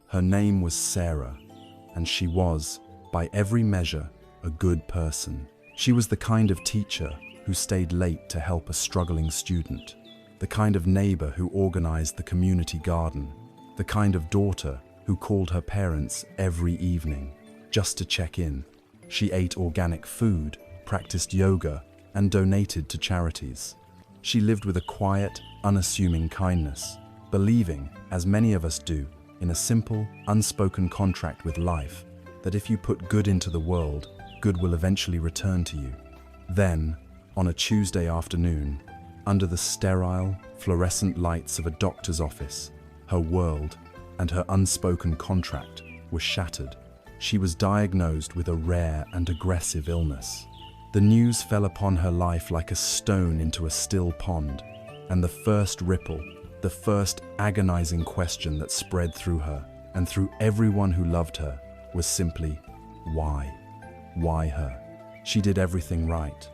Her name was Sarah, and she was, by every measure, a good person. She was the kind of teacher who stayed late to help a struggling student, the kind of neighbor who organized the community garden, the kind of daughter who called her parents every evening just to check in. She ate organic food, practiced yoga, and donated to charities. She lived with a quiet, unassuming kindness, believing, as many of us do, in a simple, unspoken contract with life, that if you put good into the world, good will eventually return to you. Then, on a Tuesday afternoon, under the sterile, fluorescent lights of a doctor's office, her world and her unspoken contract were shattered. She was diagnosed with a rare and aggressive illness. The news fell upon her life like a stone into a still pond, and the first ripple, the first agonizing question that spread through her and through everyone who loved her was simply, why? Why her? She did everything right.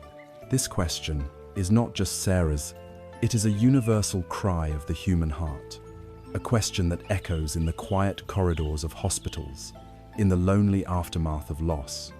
This question is not just Sarah's, it is a universal cry of the human heart, a question that echoes in the quiet corridors of hospitals, in the lonely aftermath of loss,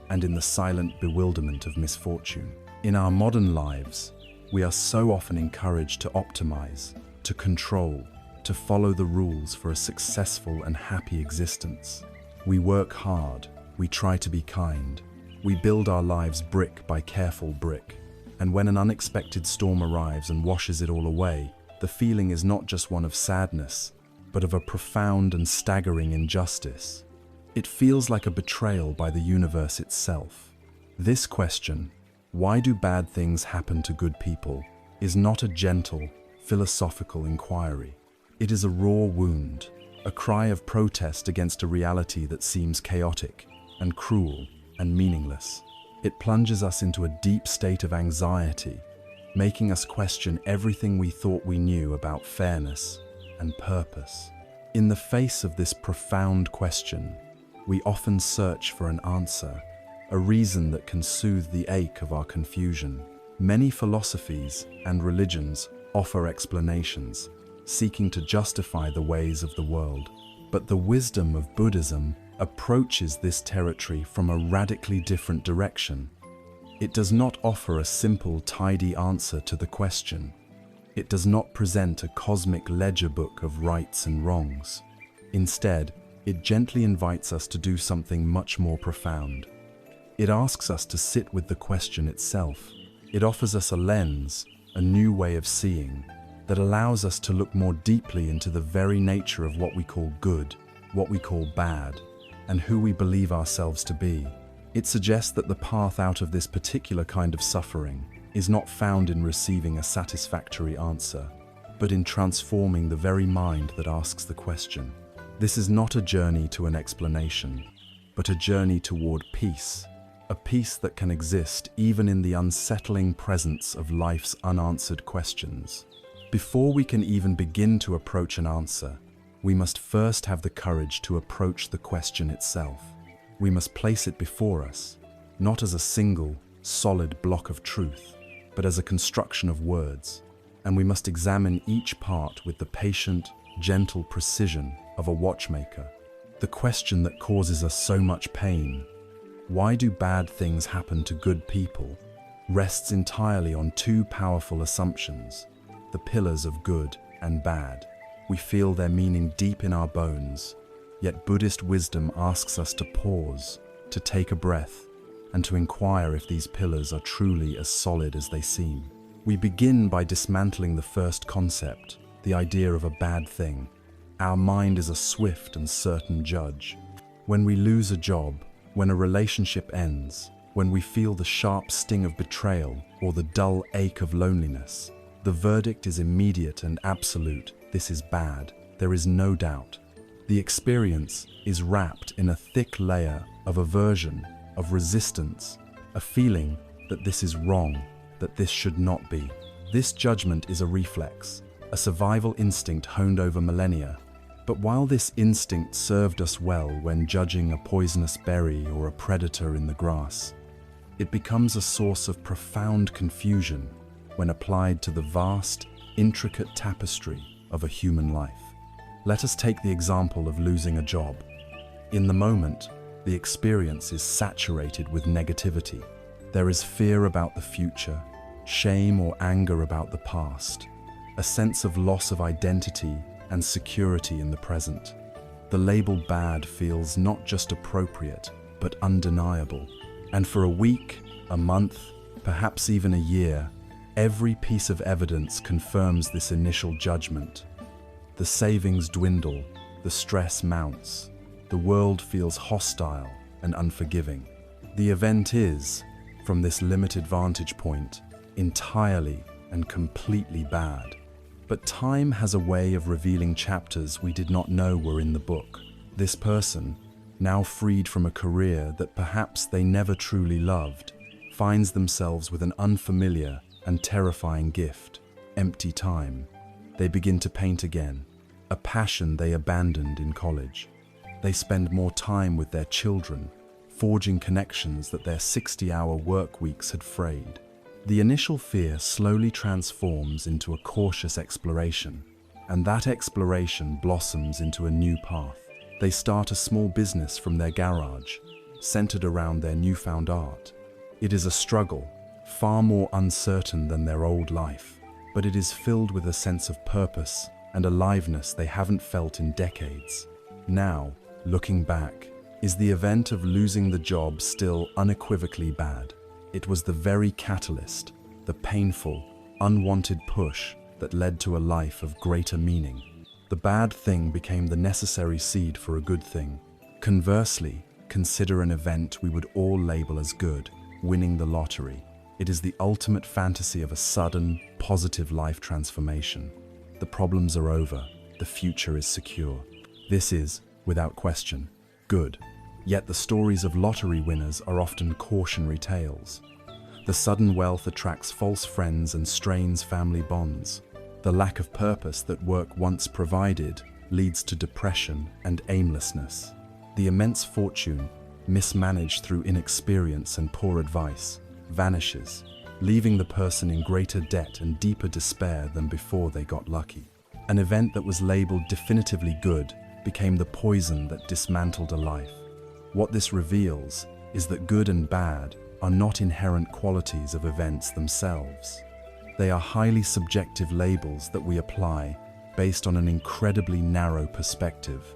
and in the silent bewilderment of misfortune. In our modern lives, we are so often encouraged to optimize, to control, to follow the rules for a successful and happy existence. We work hard, we try to be kind, we build our lives brick by careful brick. And when an unexpected storm arrives and washes it all away, the feeling is not just one of sadness, but of a profound and staggering injustice. It feels like a betrayal by the universe itself. This question, why do bad things happen to good people, is not a gentle, philosophical inquiry. It is a raw wound, a cry of protest against a reality that seems chaotic and cruel and meaningless. It plunges us into a deep state of anxiety, making us question everything we thought we knew about fairness and purpose. In the face of this profound question, we often search for an answer, a reason that can soothe the ache of our confusion. Many philosophies and religions offer explanations, seeking to justify the ways of the world. But the wisdom of Buddhism approaches this territory from a radically different direction. It does not offer a simple, tidy answer to the question. It does not present a cosmic ledger book of rights and wrongs. Instead, it gently invites us to do something much more profound. It asks us to sit with the question itself. It offers us a lens, a new way of seeing, that allows us to look more deeply into the very nature of what we call good, what we call bad, and who we believe ourselves to be. It suggests that the path out of this particular kind of suffering is not found in receiving a satisfactory answer, but in transforming the very mind that asks the question. This is not a journey to an explanation, but a journey toward peace, a peace that can exist even in the unsettling presence of life's unanswered questions. Before we can even begin to approach an answer, we must first have the courage to approach the question itself. We must place it before us, not as a single, solid block of truth, but as a construction of words. And we must examine each part with the patient, gentle precision of a watchmaker. The question that causes us so much pain, why do bad things happen to good people, rests entirely on two powerful assumptions, the pillars of good and bad. We feel their meaning deep in our bones, yet Buddhist wisdom asks us to pause, to take a breath, and to inquire if these pillars are truly as solid as they seem. We begin by dismantling the first concept, the idea of a bad thing. Our mind is a swift and certain judge. When we lose a job, when a relationship ends, when we feel the sharp sting of betrayal or the dull ache of loneliness, the verdict is immediate and absolute. This is bad. There is no doubt. The experience is wrapped in a thick layer of aversion, of resistance, a feeling that this is wrong, that this should not be. This judgment is a reflex, a survival instinct honed over millennia. But while this instinct served us well when judging a poisonous berry or a predator in the grass, it becomes a source of profound confusion when applied to the vast, intricate tapestry of a human life. Let us take the example of losing a job. In the moment, the experience is saturated with negativity. There is fear about the future, shame or anger about the past, a sense of loss of identity and security in the present. The label bad feels not just appropriate, but undeniable. And for a week, a month, perhaps even a year, every piece of evidence confirms this initial judgment. The savings dwindle, the stress mounts, the world feels hostile and unforgiving. The event is, from this limited vantage point, entirely and completely bad. But time has a way of revealing chapters we did not know were in the book. This person, now freed from a career that perhaps they never truly loved, finds themselves with an unfamiliar and terrifying gift: empty time. They begin to paint again, a passion they abandoned in college. They spend more time with their children, forging connections that their 60-hour work weeks had frayed. The initial fear slowly transforms into a cautious exploration, and that exploration blossoms into a new path. They start a small business from their garage, centered around their newfound art. It is a struggle, far more uncertain than their old life, but it is filled with a sense of purpose and aliveness they haven't felt in decades. Now, looking back, is the event of losing the job still unequivocally bad? It was the very catalyst, the painful, unwanted push that led to a life of greater meaning. The bad thing became the necessary seed for a good thing. Conversely, consider an event we would all label as good: winning the lottery. It is the ultimate fantasy of a sudden, positive life transformation. The problems are over, the future is secure. This is, without question, good. Yet the stories of lottery winners are often cautionary tales. The sudden wealth attracts false friends and strains family bonds. The lack of purpose that work once provided leads to depression and aimlessness. The immense fortune, mismanaged through inexperience and poor advice, vanishes, leaving the person in greater debt and deeper despair than before they got lucky. An event that was labeled definitively good became the poison that dismantled a life. What this reveals is that good and bad are not inherent qualities of events themselves. They are highly subjective labels that we apply based on an incredibly narrow perspective,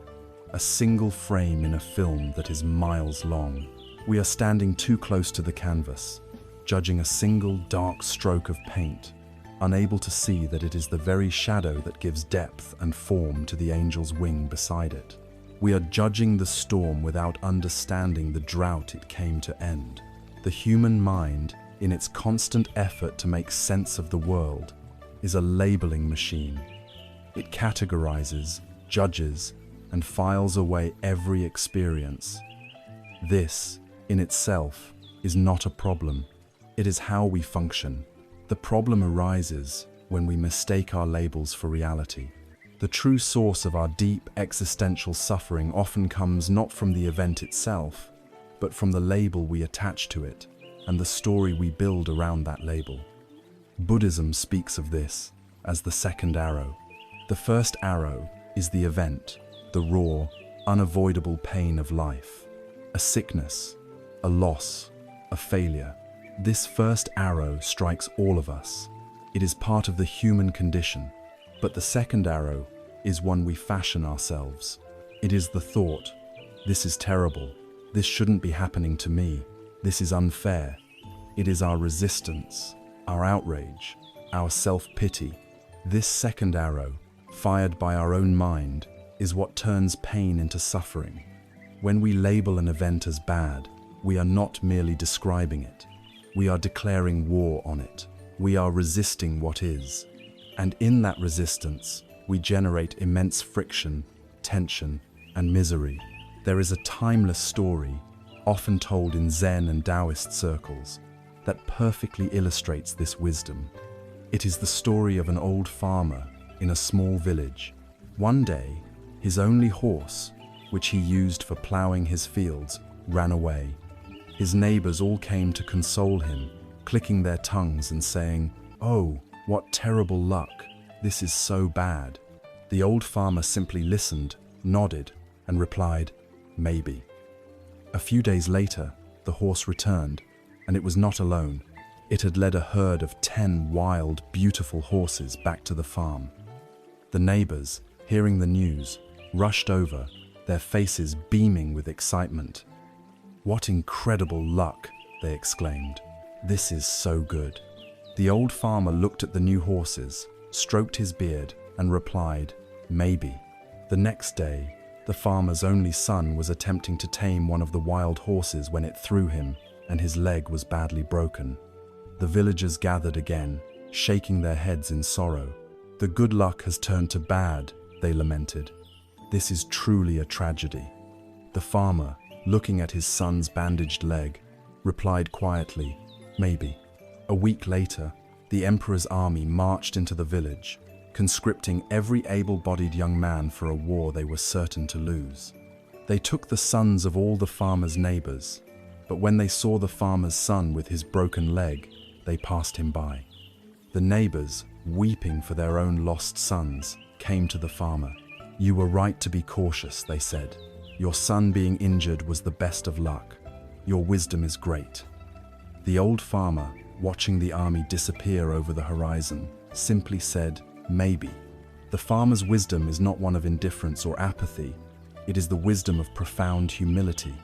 a single frame in a film that is miles long. We are standing too close to the canvas, judging a single dark stroke of paint, unable to see that it is the very shadow that gives depth and form to the angel's wing beside it. We are judging the storm without understanding the drought it came to end. The human mind, in its constant effort to make sense of the world, is a labeling machine. It categorizes, judges, and files away every experience. This, in itself, is not a problem. It is how we function. The problem arises when we mistake our labels for reality. The true source of our deep existential suffering often comes not from the event itself, but from the label we attach to it and the story we build around that label. Buddhism speaks of this as the second arrow. The first arrow is the event, the raw, unavoidable pain of life. A sickness, a loss, a failure. This first arrow strikes all of us. It is part of the human condition. But the second arrow is one we fashion ourselves. It is the thought, this is terrible, this shouldn't be happening to me, this is unfair. It is our resistance, our outrage, our self-pity. This second arrow, fired by our own mind, is what turns pain into suffering. When we label an event as bad, we are not merely describing it. We are declaring war on it. We are resisting what is. And in that resistance, we generate immense friction, tension, and misery. There is a timeless story, often told in Zen and Taoist circles, that perfectly illustrates this wisdom. It is the story of an old farmer in a small village. One day, his only horse, which he used for plowing his fields, ran away. His neighbors all came to console him, clicking their tongues and saying, "Oh, what terrible luck! This is so bad." The old farmer simply listened, nodded, and replied, "Maybe." A few days later, the horse returned, and it was not alone. It had led a herd of 10 wild, beautiful horses back to the farm. The neighbors, hearing the news, rushed over, their faces beaming with excitement. "What incredible luck!" they exclaimed. "This is so good." The old farmer looked at the new horses, stroked his beard, and replied, "Maybe." The next day, the farmer's only son was attempting to tame one of the wild horses when it threw him, and his leg was badly broken. The villagers gathered again, shaking their heads in sorrow. "The good luck has turned to bad," they lamented. "This is truly a tragedy." The farmer, looking at his son's bandaged leg, replied quietly, "Maybe." A week later, the emperor's army marched into the village, conscripting every able-bodied young man for a war they were certain to lose. They took the sons of all the farmer's neighbors, but when they saw the farmer's son with his broken leg, they passed him by. The neighbors, weeping for their own lost sons, came to the farmer. "You were right to be cautious," they said. "Your son being injured was the best of luck. Your wisdom is great." The old farmer, watching the army disappear over the horizon, simply said, "Maybe." The farmer's wisdom is not one of indifference or apathy. It is the wisdom of profound humility.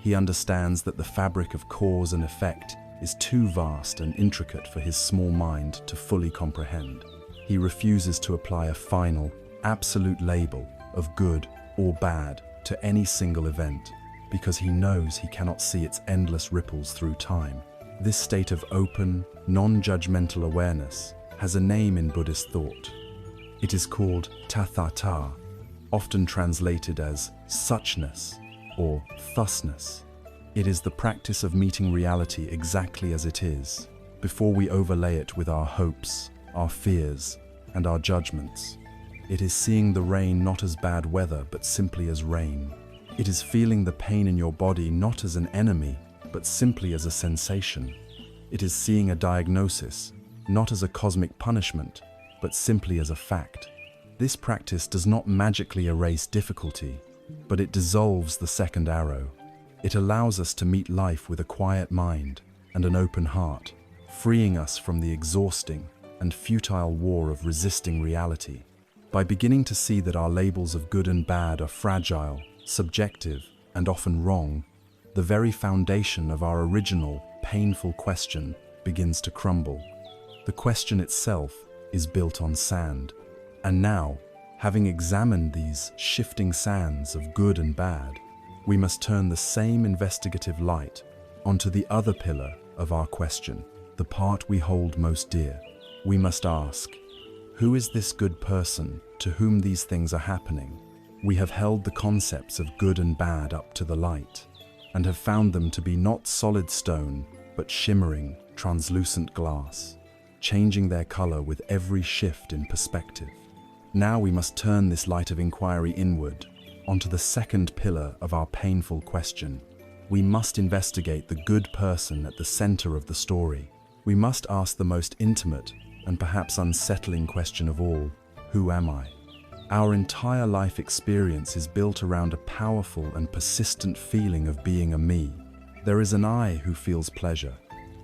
He understands that the fabric of cause and effect is too vast and intricate for his small mind to fully comprehend. He refuses to apply a final, absolute label of good or bad to any single event, because he knows he cannot see its endless ripples through time. This state of open, non-judgmental awareness has a name in Buddhist thought. It is called tathata, often translated as suchness or thusness. It is the practice of meeting reality exactly as it is, before we overlay it with our hopes, our fears, and our judgments. It is seeing the rain not as bad weather, but simply as rain. It is feeling the pain in your body not as an enemy, but simply as a sensation. It is seeing a diagnosis, not as a cosmic punishment, but simply as a fact. This practice does not magically erase difficulty, but it dissolves the second arrow. It allows us to meet life with a quiet mind and an open heart, freeing us from the exhausting and futile war of resisting reality. By beginning to see that our labels of good and bad are fragile, subjective, and often wrong, the very foundation of our original, painful question begins to crumble. The question itself is built on sand. And now, having examined these shifting sands of good and bad, we must turn the same investigative light onto the other pillar of our question, the part we hold most dear. We must ask, who is this good person to whom these things are happening? We have held the concepts of good and bad up to the light, and have found them to be not solid stone, but shimmering, translucent glass, changing their color with every shift in perspective. Now we must turn this light of inquiry inward, onto the second pillar of our painful question. We must investigate the good person at the center of the story. We must ask the most intimate and perhaps unsettling question of all, who am I? Our entire life experience is built around a powerful and persistent feeling of being a me. There is an I who feels pleasure,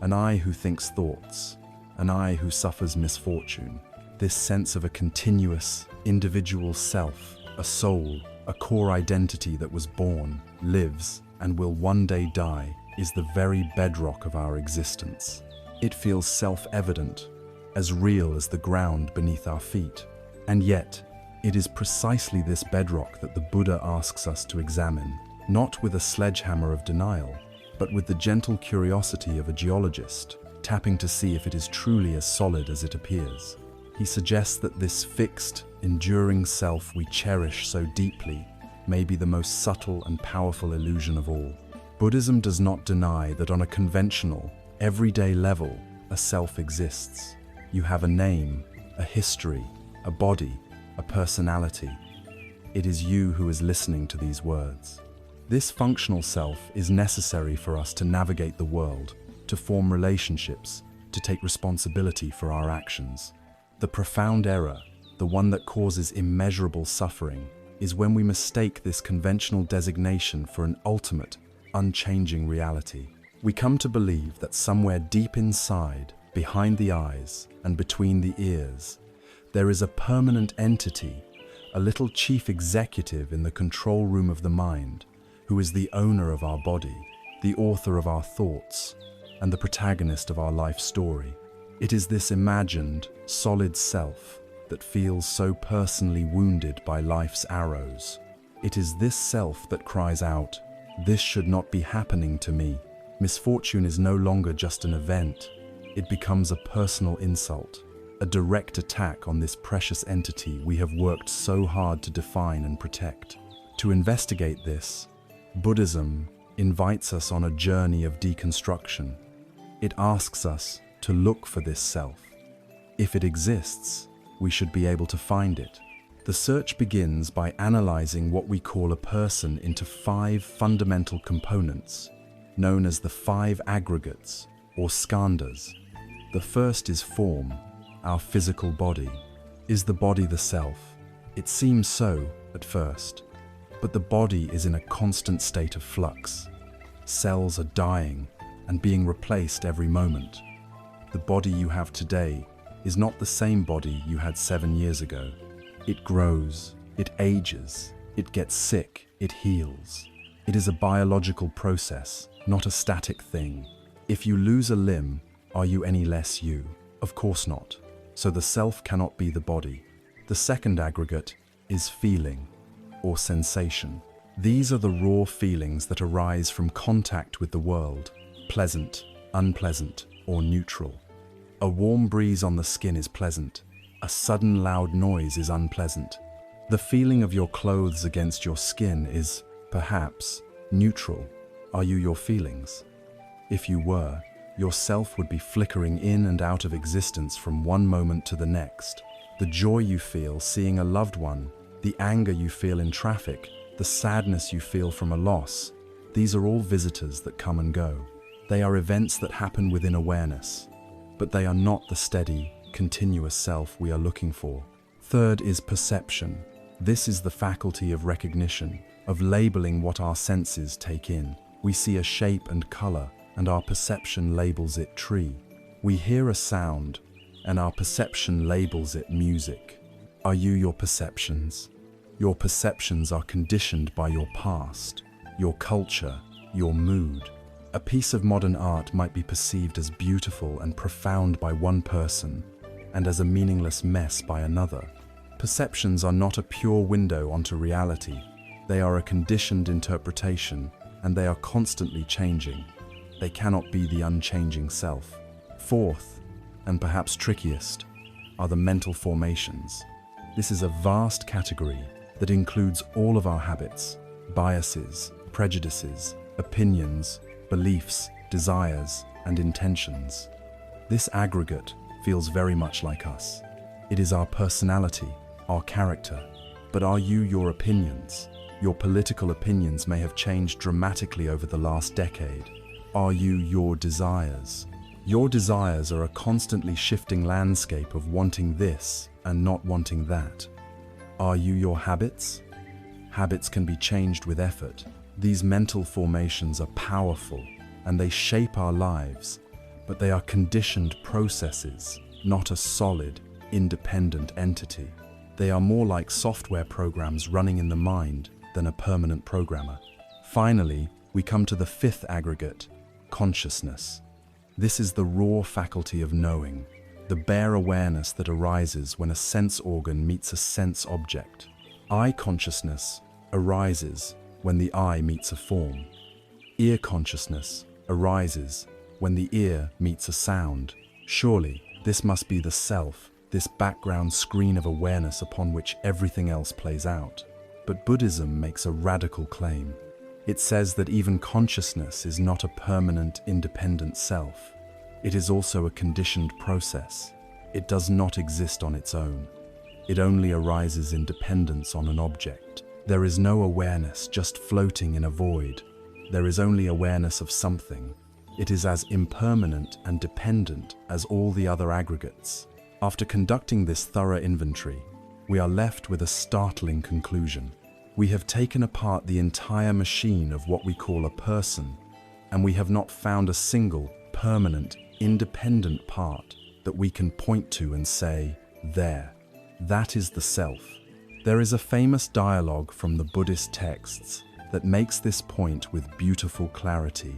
an I who thinks thoughts, an I who suffers misfortune. This sense of a continuous, individual self, a soul, a core identity that was born, lives, and will one day die, is the very bedrock of our existence. It feels self-evident, as real as the ground beneath our feet. And yet, it is precisely this bedrock that the Buddha asks us to examine, not with a sledgehammer of denial, but with the gentle curiosity of a geologist, tapping to see if it is truly as solid as it appears. He suggests that this fixed, enduring self we cherish so deeply may be the most subtle and powerful illusion of all. Buddhism does not deny that on a conventional, everyday level, a self exists. You have a name, a history, a body, a personality. It is you who is listening to these words. This functional self is necessary for us to navigate the world, to form relationships, to take responsibility for our actions. The profound error, the one that causes immeasurable suffering, is when we mistake this conventional designation for an ultimate, unchanging reality. We come to believe that somewhere deep inside, behind the eyes and between the ears, there is a permanent entity, a little chief executive in the control room of the mind, who is the owner of our body, the author of our thoughts, and the protagonist of our life story. It is this imagined, solid self that feels so personally wounded by life's arrows. It is this self that cries out, "This should not be happening to me." Misfortune is no longer just an event. It becomes a personal insult, a direct attack on this precious entity we have worked so hard to define and protect. To investigate this, Buddhism invites us on a journey of deconstruction. It asks us to look for this self. If it exists, we should be able to find it. The search begins by analyzing what we call a person into 5 fundamental components, known as the 5 aggregates, or skandhas. The first is form, our physical body. Is the body the self? It seems so at first, but the body is in a constant state of flux. Cells are dying and being replaced every moment. The body you have today is not the same body you had 7 years ago. It grows, it ages, it gets sick, it heals. It is a biological process, not a static thing. If you lose a limb, are you any less you? Of course not. So the self cannot be the body. The second aggregate is feeling, or sensation. These are the raw feelings that arise from contact with the world, pleasant, unpleasant, or neutral. A warm breeze on the skin is pleasant. A sudden loud noise is unpleasant. The feeling of your clothes against your skin is, perhaps, neutral. Are you your feelings? If you were, your self would be flickering in and out of existence from one moment to the next. The joy you feel seeing a loved one, the anger you feel in traffic, the sadness you feel from a loss, these are all visitors that come and go. They are events that happen within awareness, but they are not the steady, continuous self we are looking for. Third is perception. This is the faculty of recognition, of labeling what our senses take in. We see a shape and color, and our perception labels it tree. We hear a sound, and our perception labels it music. Are you your perceptions? Your perceptions are conditioned by your past, your culture, your mood. A piece of modern art might be perceived as beautiful and profound by one person, and as a meaningless mess by another. Perceptions are not a pure window onto reality. They are a conditioned interpretation, and they are constantly changing. They cannot be the unchanging self. Fourth, and perhaps trickiest, are the mental formations. This is a vast category that includes all of our habits, biases, prejudices, opinions, beliefs, desires, and intentions. This aggregate feels very much like us. It is our personality, our character. But are you your opinions? Your political opinions may have changed dramatically over the last decade. Are you your desires? Your desires are a constantly shifting landscape of wanting this and not wanting that. Are you your habits? Habits can be changed with effort. These mental formations are powerful and they shape our lives, but they are conditioned processes, not a solid, independent entity. They are more like software programs running in the mind than a permanent programmer. Finally, we come to the fifth aggregate, consciousness. This is the raw faculty of knowing, the bare awareness that arises when a sense organ meets a sense object. Eye consciousness arises when the eye meets a form. Ear consciousness arises when the ear meets a sound. Surely, this must be the self, this background screen of awareness upon which everything else plays out. But Buddhism makes a radical claim. It says that even consciousness is not a permanent, independent self. It is also a conditioned process. It does not exist on its own. It only arises in dependence on an object. There is no awareness just floating in a void. There is only awareness of something. It is as impermanent and dependent as all the other aggregates. After conducting this thorough inventory, we are left with a startling conclusion. We have taken apart the entire machine of what we call a person, and we have not found a single, permanent, independent part that we can point to and say, there, that is the self. There is a famous dialogue from the Buddhist texts that makes this point with beautiful clarity.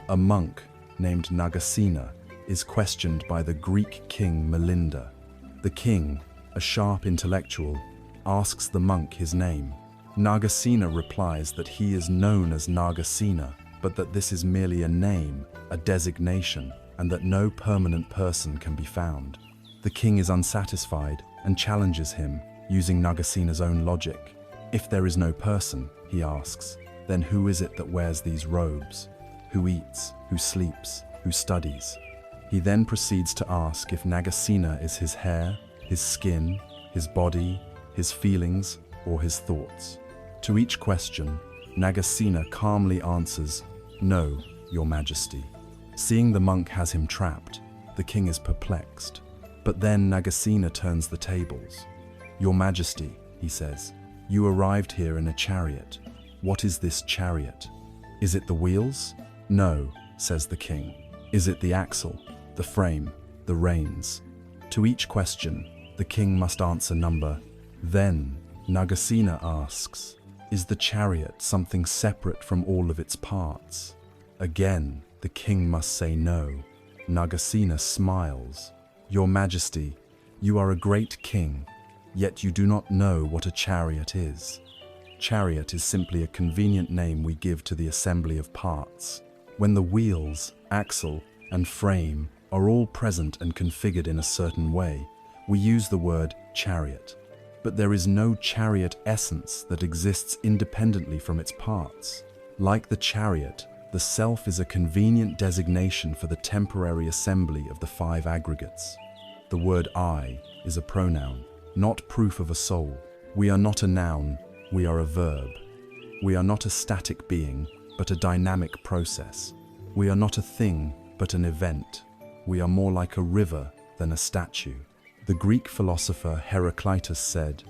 A monk named Nagasena is questioned by the Greek king Melinda. The king, a sharp intellectual, asks the monk his name. Nagasena replies that he is known as Nagasena, but that this is merely a name, a designation, and that no permanent person can be found. The king is unsatisfied and challenges him, using Nagasena's own logic. If there is no person, he asks, then who is it that wears these robes? Who eats, who sleeps, who studies? He then proceeds to ask if Nagasena is his hair, his skin, his body, his feelings, or his thoughts. To each question, Nagasena calmly answers, "No, Your Majesty." Seeing the monk has him trapped, the king is perplexed. But then Nagasena turns the tables. "Your Majesty," he says, "you arrived here in a chariot. What is this chariot? Is it the wheels?" "No," says the king. "Is it the axle, the frame, the reins?" To each question, the king must answer number. Then Nagasena asks, "Is the chariot something separate from all of its parts?" Again, the king must say no. Nagasena smiles. "Your Majesty, you are a great king, yet you do not know what a chariot is. Chariot is simply a convenient name we give to the assembly of parts. When the wheels, axle, and frame are all present and configured in a certain way, we use the word chariot. But there is no chariot essence that exists independently from its parts. Like the chariot, the self is a convenient designation for the temporary assembly of the five aggregates. The word I is a pronoun, not proof of a soul. We are not a noun, we are a verb. We are not a static being, but a dynamic process. We are not a thing, but an event. We are more like a river than a statue. The Greek philosopher Heraclitus said,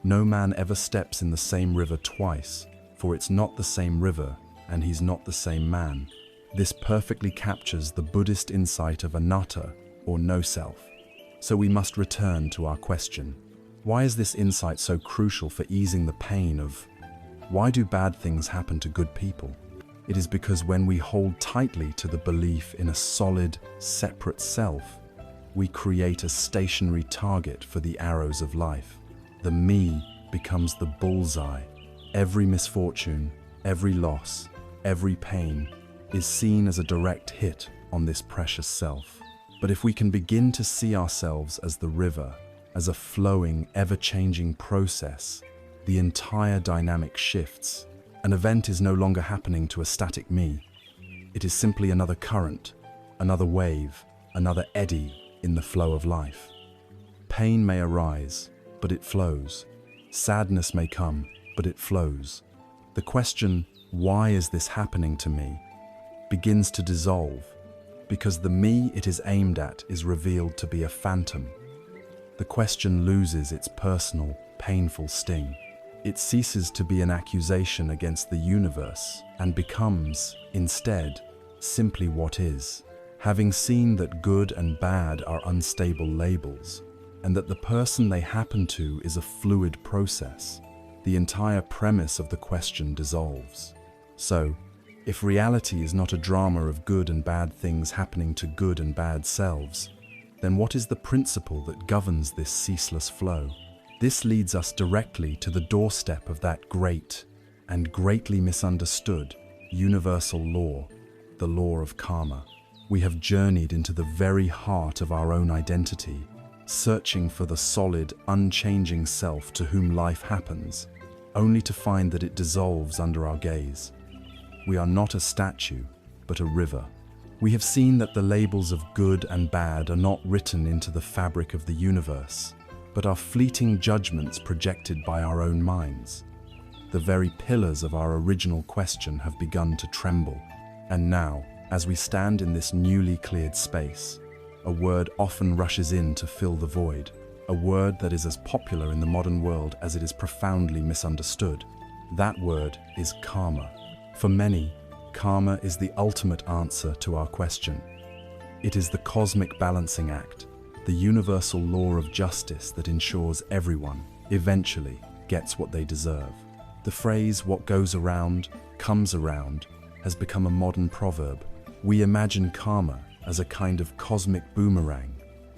"No man ever steps in the same river twice, for it's not the same river, and he's not the same man." This perfectly captures the Buddhist insight of anatta, or no self. So we must return to our question. Why is this insight so crucial for easing the pain of why do bad things happen to good people? It is because when we hold tightly to the belief in a solid, separate self, we create a stationary target for the arrows of life. The me becomes the bullseye. Every misfortune, every loss, every pain is seen as a direct hit on this precious self. But if we can begin to see ourselves as the river, as a flowing, ever-changing process, the entire dynamic shifts. An event is no longer happening to a static me. It is simply another current, another wave, another eddy in the flow of life. Pain may arise, but it flows. Sadness may come, but it flows. The question, why is this happening to me, begins to dissolve, because the me it is aimed at is revealed to be a phantom. The question loses its personal, painful sting. It ceases to be an accusation against the universe and becomes, instead, simply what is. Having seen that good and bad are unstable labels, and that the person they happen to is a fluid process, the entire premise of the question dissolves. So, if reality is not a drama of good and bad things happening to good and bad selves, then what is the principle that governs this ceaseless flow? This leads us directly to the doorstep of that great and greatly misunderstood universal law, the law of karma. We have journeyed into the very heart of our own identity, searching for the solid, unchanging self to whom life happens, only to find that it dissolves under our gaze. We are not a statue, but a river. We have seen that the labels of good and bad are not written into the fabric of the universe, but are fleeting judgments projected by our own minds. The very pillars of our original question have begun to tremble, and now, as we stand in this newly cleared space, a word often rushes in to fill the void, a word that is as popular in the modern world as it is profoundly misunderstood. That word is karma. For many, karma is the ultimate answer to our question. It is the cosmic balancing act, the universal law of justice that ensures everyone, eventually, gets what they deserve. The phrase, "what goes around, comes around," has become a modern proverb. We imagine karma as a kind of cosmic boomerang,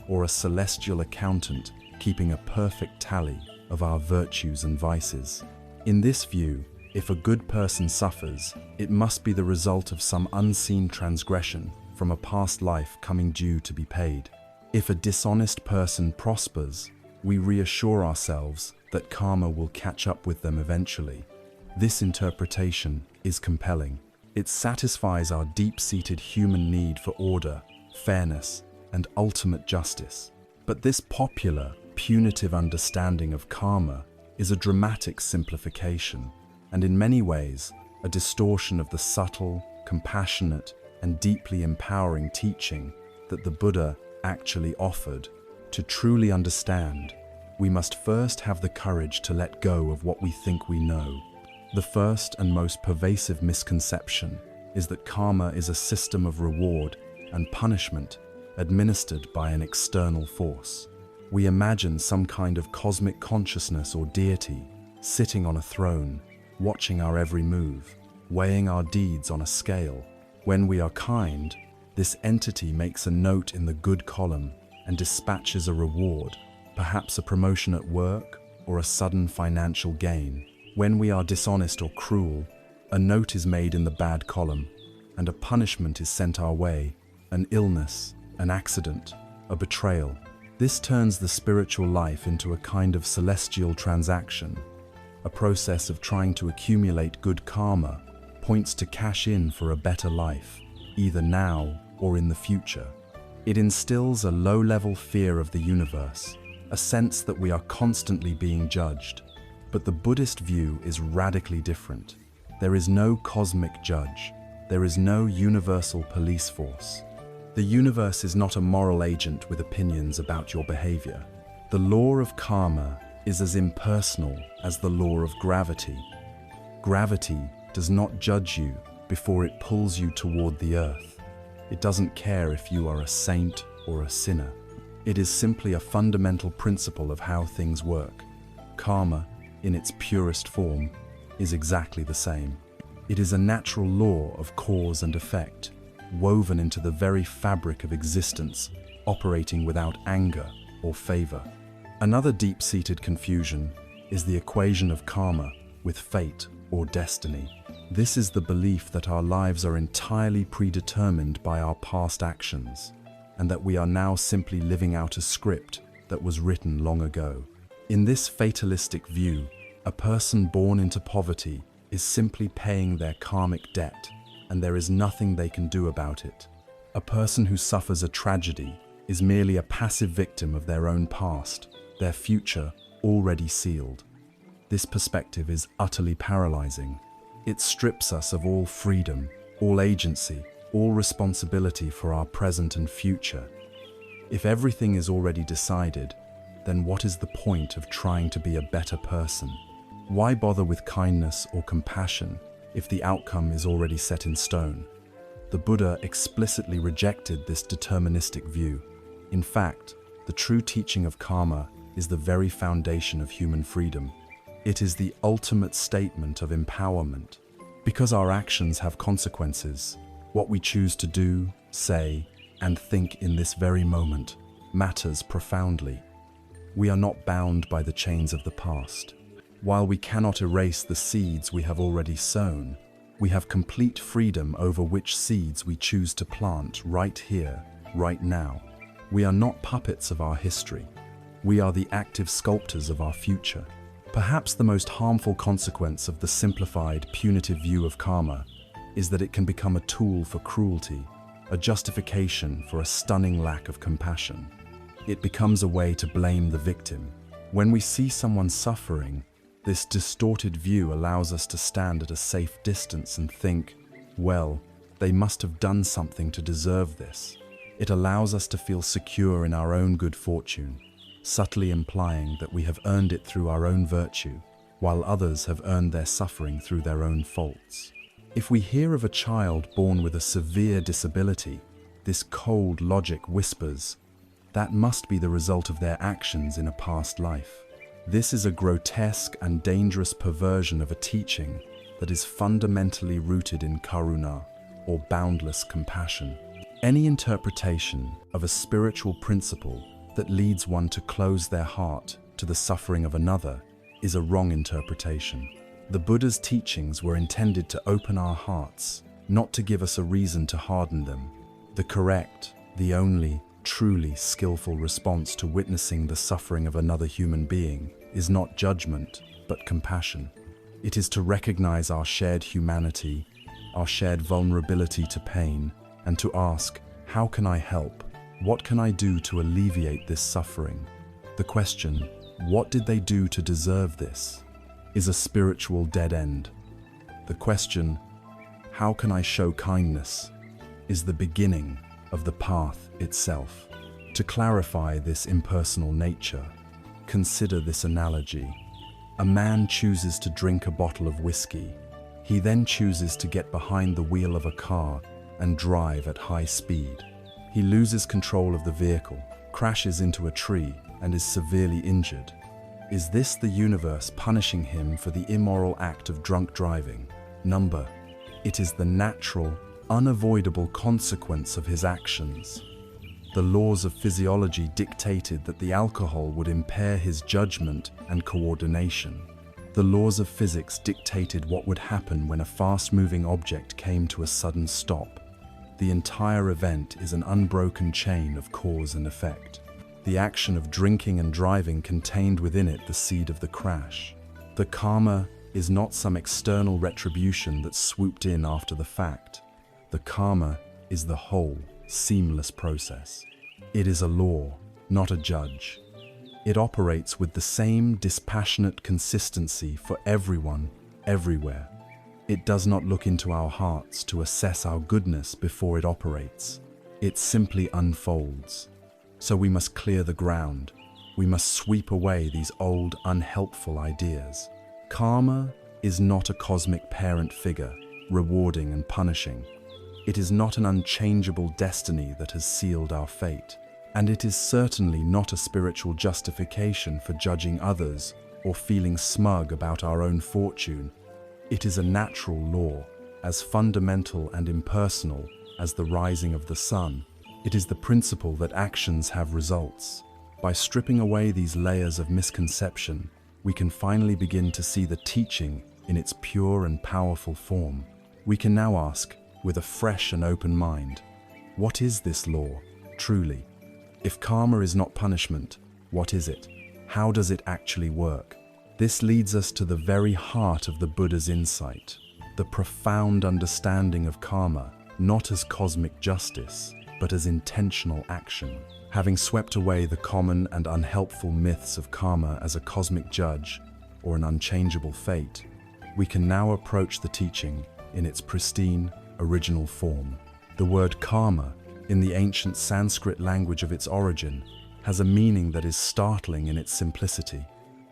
or a celestial accountant keeping a perfect tally of our virtues and vices. In this view, if a good person suffers, it must be the result of some unseen transgression from a past life coming due to be paid. If a dishonest person prospers, we reassure ourselves that karma will catch up with them eventually. This interpretation is compelling. It satisfies our deep-seated human need for order, fairness, and ultimate justice. But this popular, punitive understanding of karma is a dramatic simplification, and in many ways, a distortion of the subtle, compassionate, and deeply empowering teaching that the Buddha actually offered. To truly understand, we must first have the courage to let go of what we think we know. The first and most pervasive misconception is that karma is a system of reward and punishment administered by an external force. We imagine some kind of cosmic consciousness or deity sitting on a throne, watching our every move, weighing our deeds on a scale. When we are kind, this entity makes a note in the good column and dispatches a reward, perhaps a promotion at work or a sudden financial gain. When we are dishonest or cruel, a note is made in the bad column, and a punishment is sent our way, an illness, an accident, a betrayal. This turns the spiritual life into a kind of celestial transaction. A process of trying to accumulate good karma points to cash in for a better life, either now or in the future. It instills a low-level fear of the universe, a sense that we are constantly being judged. But the Buddhist view is radically different. There is no cosmic judge. There is no universal police force. The universe is not a moral agent with opinions about your behavior. The law of karma is as impersonal as the law of gravity. Gravity does not judge you before it pulls you toward the earth. It doesn't care if you are a saint or a sinner. It is simply a fundamental principle of how things work. Karma, in its purest form, is exactly the same. It is a natural law of cause and effect, woven into the very fabric of existence, operating without anger or favor. Another deep-seated confusion is the equation of karma with fate or destiny. This is the belief that our lives are entirely predetermined by our past actions, and that we are now simply living out a script that was written long ago. In this fatalistic view, a person born into poverty is simply paying their karmic debt, and there is nothing they can do about it. A person who suffers a tragedy is merely a passive victim of their own past, their future already sealed. This perspective is utterly paralyzing. It strips us of all freedom, all agency, all responsibility for our present and future. If everything is already decided, then what is the point of trying to be a better person? Why bother with kindness or compassion if the outcome is already set in stone? The Buddha explicitly rejected this deterministic view. In fact, the true teaching of karma is the very foundation of human freedom. It is the ultimate statement of empowerment. Because our actions have consequences, what we choose to do, say, and think in this very moment matters profoundly. We are not bound by the chains of the past. While we cannot erase the seeds we have already sown, we have complete freedom over which seeds we choose to plant right here, right now. We are not puppets of our history. We are the active sculptors of our future. Perhaps the most harmful consequence of the simplified, punitive view of karma is that it can become a tool for cruelty, a justification for a stunning lack of compassion. It becomes a way to blame the victim. When we see someone suffering, this distorted view allows us to stand at a safe distance and think, well, they must have done something to deserve this. It allows us to feel secure in our own good fortune. subtly implying that we have earned it through our own virtue, while others have earned their suffering through their own faults. If we hear of a child born with a severe disability, this cold logic whispers, that must be the result of their actions in a past life. This is a grotesque and dangerous perversion of a teaching that is fundamentally rooted in karuna, or boundless compassion. Any interpretation of a spiritual principle that leads one to close their heart to the suffering of another is a wrong interpretation. The Buddha's teachings were intended to open our hearts, not to give us a reason to harden them. The correct, the only, truly skillful response to witnessing the suffering of another human being is not judgment, but compassion. It is to recognize our shared humanity, our shared vulnerability to pain, and to ask, how can I help? What can I do to alleviate this suffering? The question, what did they do to deserve this, is a spiritual dead end. The question, how can I show kindness, is the beginning of the path itself. To clarify this impersonal nature, consider this analogy. A man chooses to drink a bottle of whiskey. He then chooses to get behind the wheel of a car and drive at high speed. He loses control of the vehicle, crashes into a tree, and is severely injured. Is this the universe punishing him for the immoral act of drunk driving? Number, it is the natural, unavoidable consequence of his actions. The laws of physiology dictated that the alcohol would impair his judgment and coordination. The laws of physics dictated what would happen when a fast-moving object came to a sudden stop. The entire event is an unbroken chain of cause and effect. The action of drinking and driving contained within it the seed of the crash. The karma is not some external retribution that swooped in after the fact. The karma is the whole, seamless process. It is a law, not a judge. It operates with the same dispassionate consistency for everyone, everywhere. It does not look into our hearts to assess our goodness before it operates. It simply unfolds. So we must clear the ground. We must sweep away these old, unhelpful ideas. Karma is not a cosmic parent figure, rewarding and punishing. It is not an unchangeable destiny that has sealed our fate. And it is certainly not a spiritual justification for judging others or feeling smug about our own fortune. It is a natural law, as fundamental and impersonal as the rising of the sun. It is the principle that actions have results. By stripping away these layers of misconception, we can finally begin to see the teaching in its pure and powerful form. We can now ask, with a fresh and open mind, what is this law, truly? If karma is not punishment, what is it? How does it actually work? This leads us to the very heart of the Buddha's insight, the profound understanding of karma, not as cosmic justice, but as intentional action. Having swept away the common and unhelpful myths of karma as a cosmic judge or an unchangeable fate, we can now approach the teaching in its pristine, original form. The word karma, in the ancient Sanskrit language of its origin, has a meaning that is startling in its simplicity.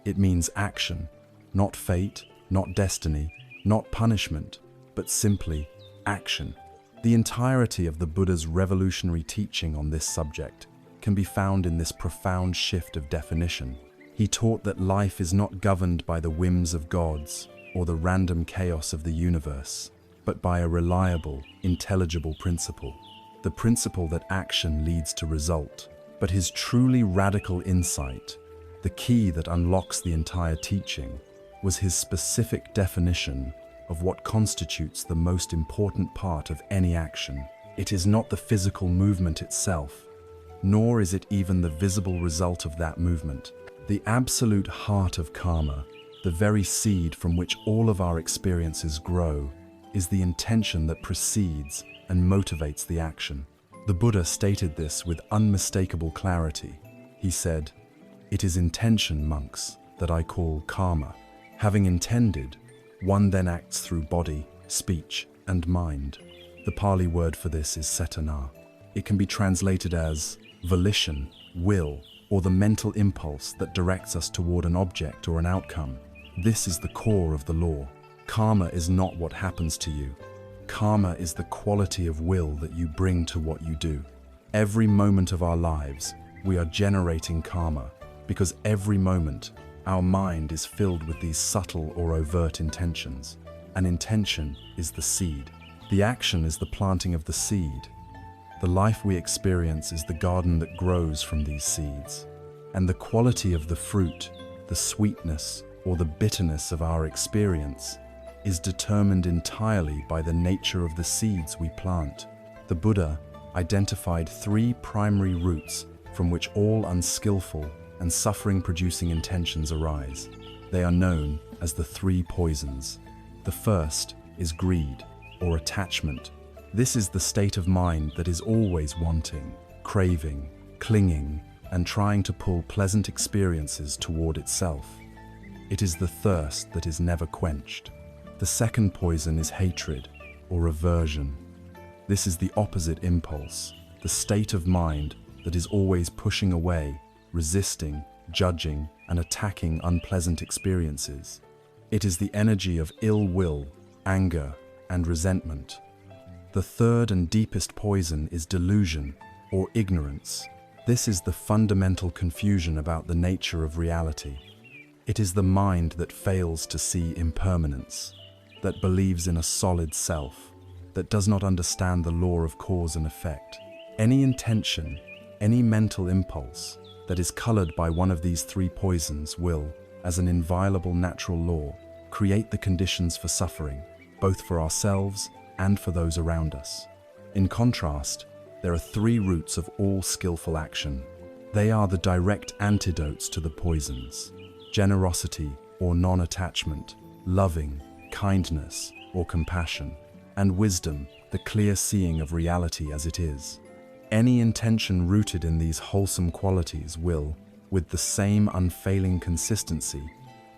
It means action, not fate, not destiny, not punishment, but simply action. The entirety of the Buddha's revolutionary teaching on this subject can be found in this profound shift of definition. He taught that life is not governed by the whims of gods or the random chaos of the universe, but by a reliable, intelligible principle. The principle that action leads to result. But his truly radical insight, the key that unlocks the entire teaching, was his specific definition of what constitutes the most important part of any action. It is not the physical movement itself, nor is it even the visible result of that movement. The absolute heart of karma, the very seed from which all of our experiences grow, is the intention that precedes and motivates the action. The Buddha stated this with unmistakable clarity. He said, "It is intention, monks, that I call karma. Having intended, one then acts through body, speech, and mind." The Pali word for this is cetana. It can be translated as volition, will, or the mental impulse that directs us toward an object or an outcome. This is the core of the law. Karma is not what happens to you. Karma is the quality of will that you bring to what you do. Every moment of our lives, we are generating karma, because every moment, our mind is filled with these subtle or overt intentions. An intention is the seed. The action is the planting of the seed. The life we experience is the garden that grows from these seeds. And the quality of the fruit, the sweetness or the bitterness of our experience, is determined entirely by the nature of the seeds we plant. The Buddha identified 3 primary roots from which all unskillful and suffering-producing intentions arise. They are known as the 3 poisons. The first is greed, or attachment. This is the state of mind that is always wanting, craving, clinging, and trying to pull pleasant experiences toward itself. It is the thirst that is never quenched. The second poison is hatred, or aversion. This is the opposite impulse, the state of mind that is always pushing away, resisting, judging, and attacking unpleasant experiences. It is the energy of ill will, anger, and resentment. The third and deepest poison is delusion, or ignorance. This is the fundamental confusion about the nature of reality. It is the mind that fails to see impermanence, that believes in a solid self, that does not understand the law of cause and effect. Any intention, any mental impulse that is colored by one of these 3 poisons will, as an inviolable natural law, create the conditions for suffering, both for ourselves and for those around us. In contrast, there are 3 roots of all skillful action. They are the direct antidotes to the poisons: generosity or non-attachment, loving, kindness or compassion, and wisdom, the clear seeing of reality as it is. Any intention rooted in these wholesome qualities will, with the same unfailing consistency,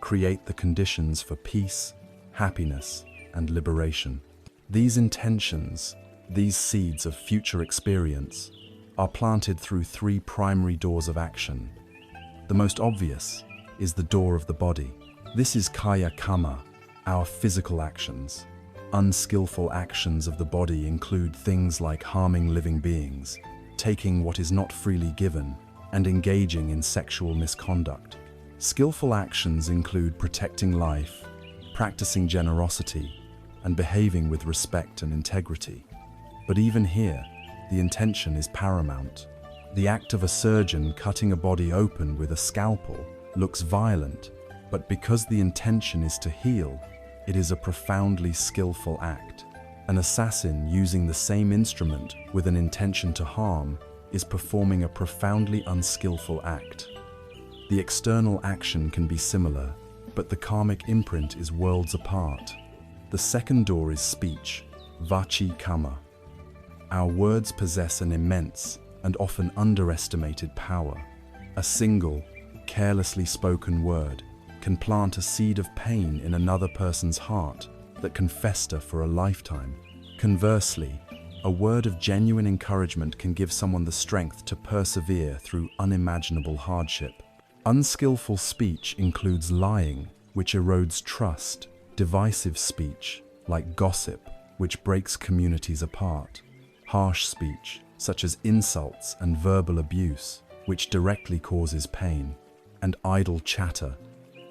create the conditions for peace, happiness, and liberation. These intentions, these seeds of future experience, are planted through 3 primary doors of action. The most obvious is the door of the body. This is kaya kamma, our physical actions. Unskillful actions of the body include things like harming living beings, taking what is not freely given, and engaging in sexual misconduct. Skillful actions include protecting life, practicing generosity, and behaving with respect and integrity. But even here, the intention is paramount. The act of a surgeon cutting a body open with a scalpel looks violent, but because the intention is to heal, it is a profoundly skillful act. An assassin using the same instrument with an intention to harm is performing a profoundly unskillful act. The external action can be similar, but the karmic imprint is worlds apart. The second door is speech, vachi kamma. Our words possess an immense and often underestimated power. A single, carelessly spoken word can plant a seed of pain in another person's heart that can fester for a lifetime. Conversely, a word of genuine encouragement can give someone the strength to persevere through unimaginable hardship. Unskillful speech includes lying, which erodes trust, divisive speech, like gossip, which breaks communities apart, harsh speech, such as insults and verbal abuse, which directly causes pain, and idle chatter,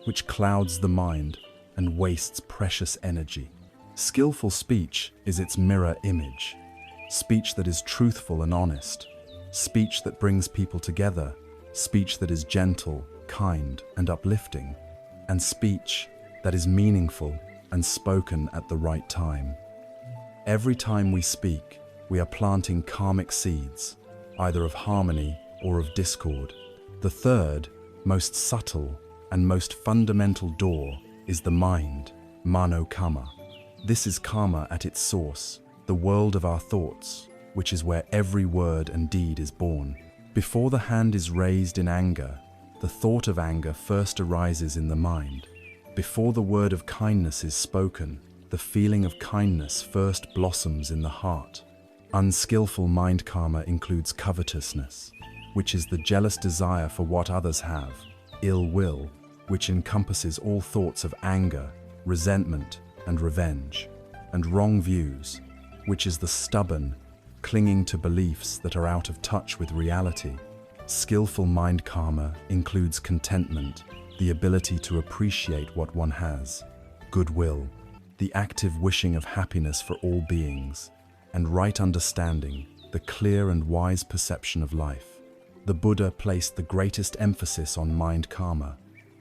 which clouds the mind and wastes precious energy. Skillful speech is its mirror image. Speech that is truthful and honest. Speech that brings people together. Speech that is gentle, kind, and uplifting. And speech that is meaningful and spoken at the right time. Every time we speak, we are planting karmic seeds, either of harmony or of discord. The third, most subtle, and most fundamental door is the mind, mano kamma. This is karma at its source, the world of our thoughts, which is where every word and deed is born. Before the hand is raised in anger, the thought of anger first arises in the mind. Before the word of kindness is spoken, the feeling of kindness first blossoms in the heart. Unskillful mind karma includes covetousness. which is the jealous desire for what others have, ill will, which encompasses all thoughts of anger, resentment, and revenge, and wrong views, which is the stubborn, clinging to beliefs that are out of touch with reality. Skillful mind karma includes contentment, the ability to appreciate what one has, goodwill, the active wishing of happiness for all beings, and right understanding, the clear and wise perception of life. The Buddha placed the greatest emphasis on mind karma,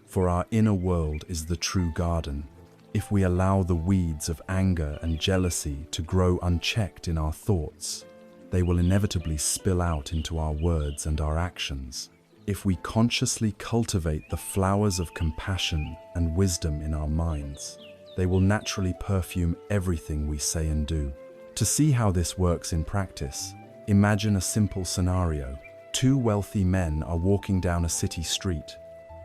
for our inner world is the true garden. If we allow the weeds of anger and jealousy to grow unchecked in our thoughts, they will inevitably spill out into our words and our actions. If we consciously cultivate the flowers of compassion and wisdom in our minds, they will naturally perfume everything we say and do. To see how this works in practice, imagine a simple scenario. Two wealthy men are walking down a city street.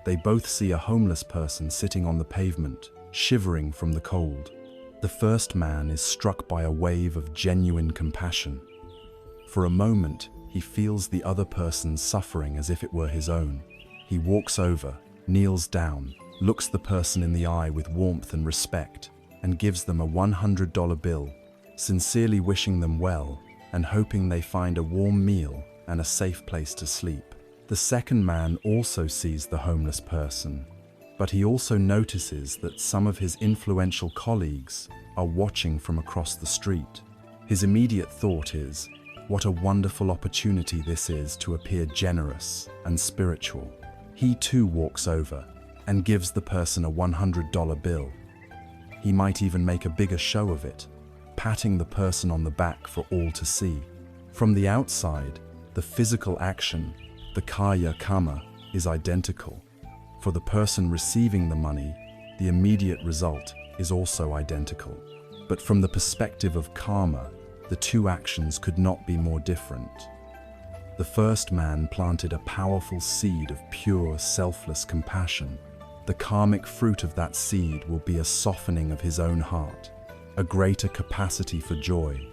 They both see a homeless person sitting on the pavement, shivering from the cold. The first man is struck by a wave of genuine compassion. For a moment, he feels the other person's suffering as if it were his own. He walks over, kneels down, looks the person in the eye with warmth and respect, and gives them a $100 bill, sincerely wishing them well and hoping they find a warm meal and a safe place to sleep. The second man also sees the homeless person, but he also notices that some of his influential colleagues are watching from across the street. His immediate thought is, what a wonderful opportunity this is to appear generous and spiritual. He too walks over and gives the person a $100 bill. He might even make a bigger show of it, patting the person on the back for all to see. From the outside, the physical action, the kaya karma, is identical. For the person receiving the money, the immediate result is also identical. But from the perspective of karma, the two actions could not be more different. The first man planted a powerful seed of pure, selfless compassion. The karmic fruit of that seed will be a softening of his own heart, a greater capacity for joy,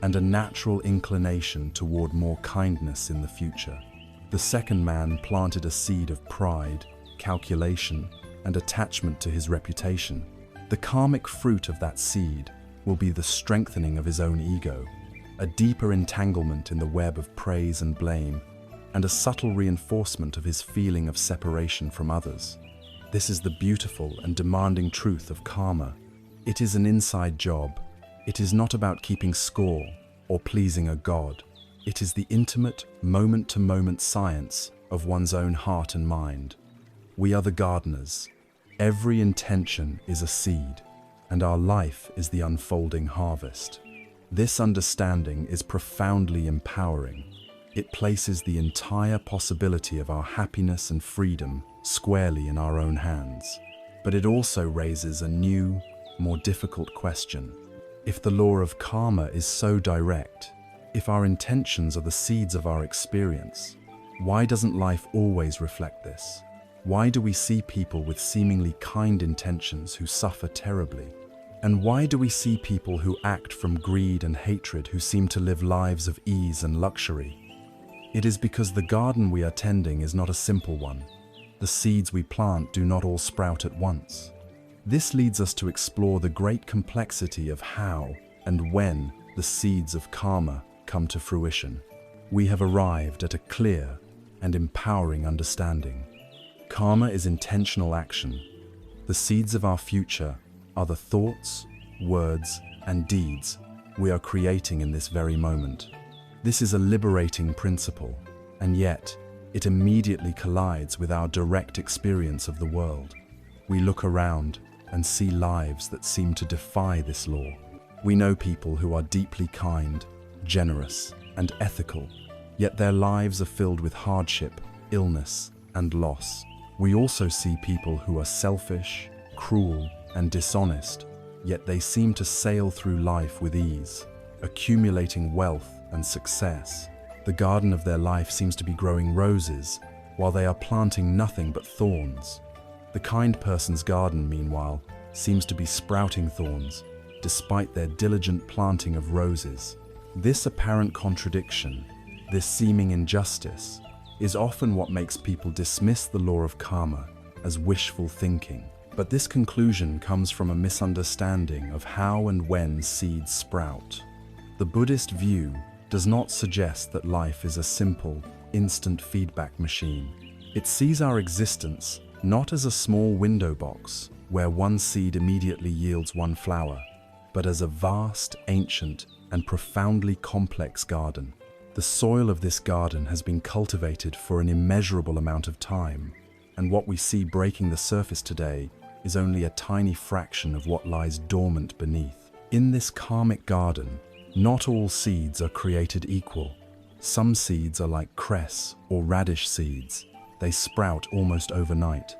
and a natural inclination toward more kindness in the future. The second man planted a seed of pride, calculation, and attachment to his reputation. The karmic fruit of that seed will be the strengthening of his own ego, a deeper entanglement in the web of praise and blame, and a subtle reinforcement of his feeling of separation from others. This is the beautiful and demanding truth of karma. It is an inside job. It is not about keeping score or pleasing a god. It is the intimate, moment-to-moment science of one's own heart and mind. We are the gardeners. Every intention is a seed, and our life is the unfolding harvest. This understanding is profoundly empowering. It places the entire possibility of our happiness and freedom squarely in our own hands. But it also raises a new, more difficult question. If the law of karma is so direct, if our intentions are the seeds of our experience, why doesn't life always reflect this? Why do we see people with seemingly kind intentions who suffer terribly? And why do we see people who act from greed and hatred who seem to live lives of ease and luxury? It is because the garden we are tending is not a simple one. The seeds we plant do not all sprout at once. This leads us to explore the great complexity of how and when the seeds of karma come to fruition. We have arrived at a clear and empowering understanding. Karma is intentional action. The seeds of our future are the thoughts, words, and deeds we are creating in this very moment. This is a liberating principle, and yet it immediately collides with our direct experience of the world. We look around and see lives that seem to defy this law. We know people who are deeply kind, generous, and ethical, yet their lives are filled with hardship, illness, and loss. We also see people who are selfish, cruel, and dishonest, yet they seem to sail through life with ease, accumulating wealth and success. The garden of their life seems to be growing roses, while they are planting nothing but thorns. The kind person's garden, meanwhile, seems to be sprouting thorns, despite their diligent planting of roses. This apparent contradiction, this seeming injustice, is often what makes people dismiss the law of karma as wishful thinking. But this conclusion comes from a misunderstanding of how and when seeds sprout. The Buddhist view does not suggest that life is a simple, instant feedback machine. It sees our existence not as a small window box where one seed immediately yields one flower, but as a vast, ancient, and profoundly complex garden. The soil of this garden has been cultivated for an immeasurable amount of time, and what we see breaking the surface today is only a tiny fraction of what lies dormant beneath. In this karmic garden, not all seeds are created equal. Some seeds are like cress or radish seeds. They sprout almost overnight.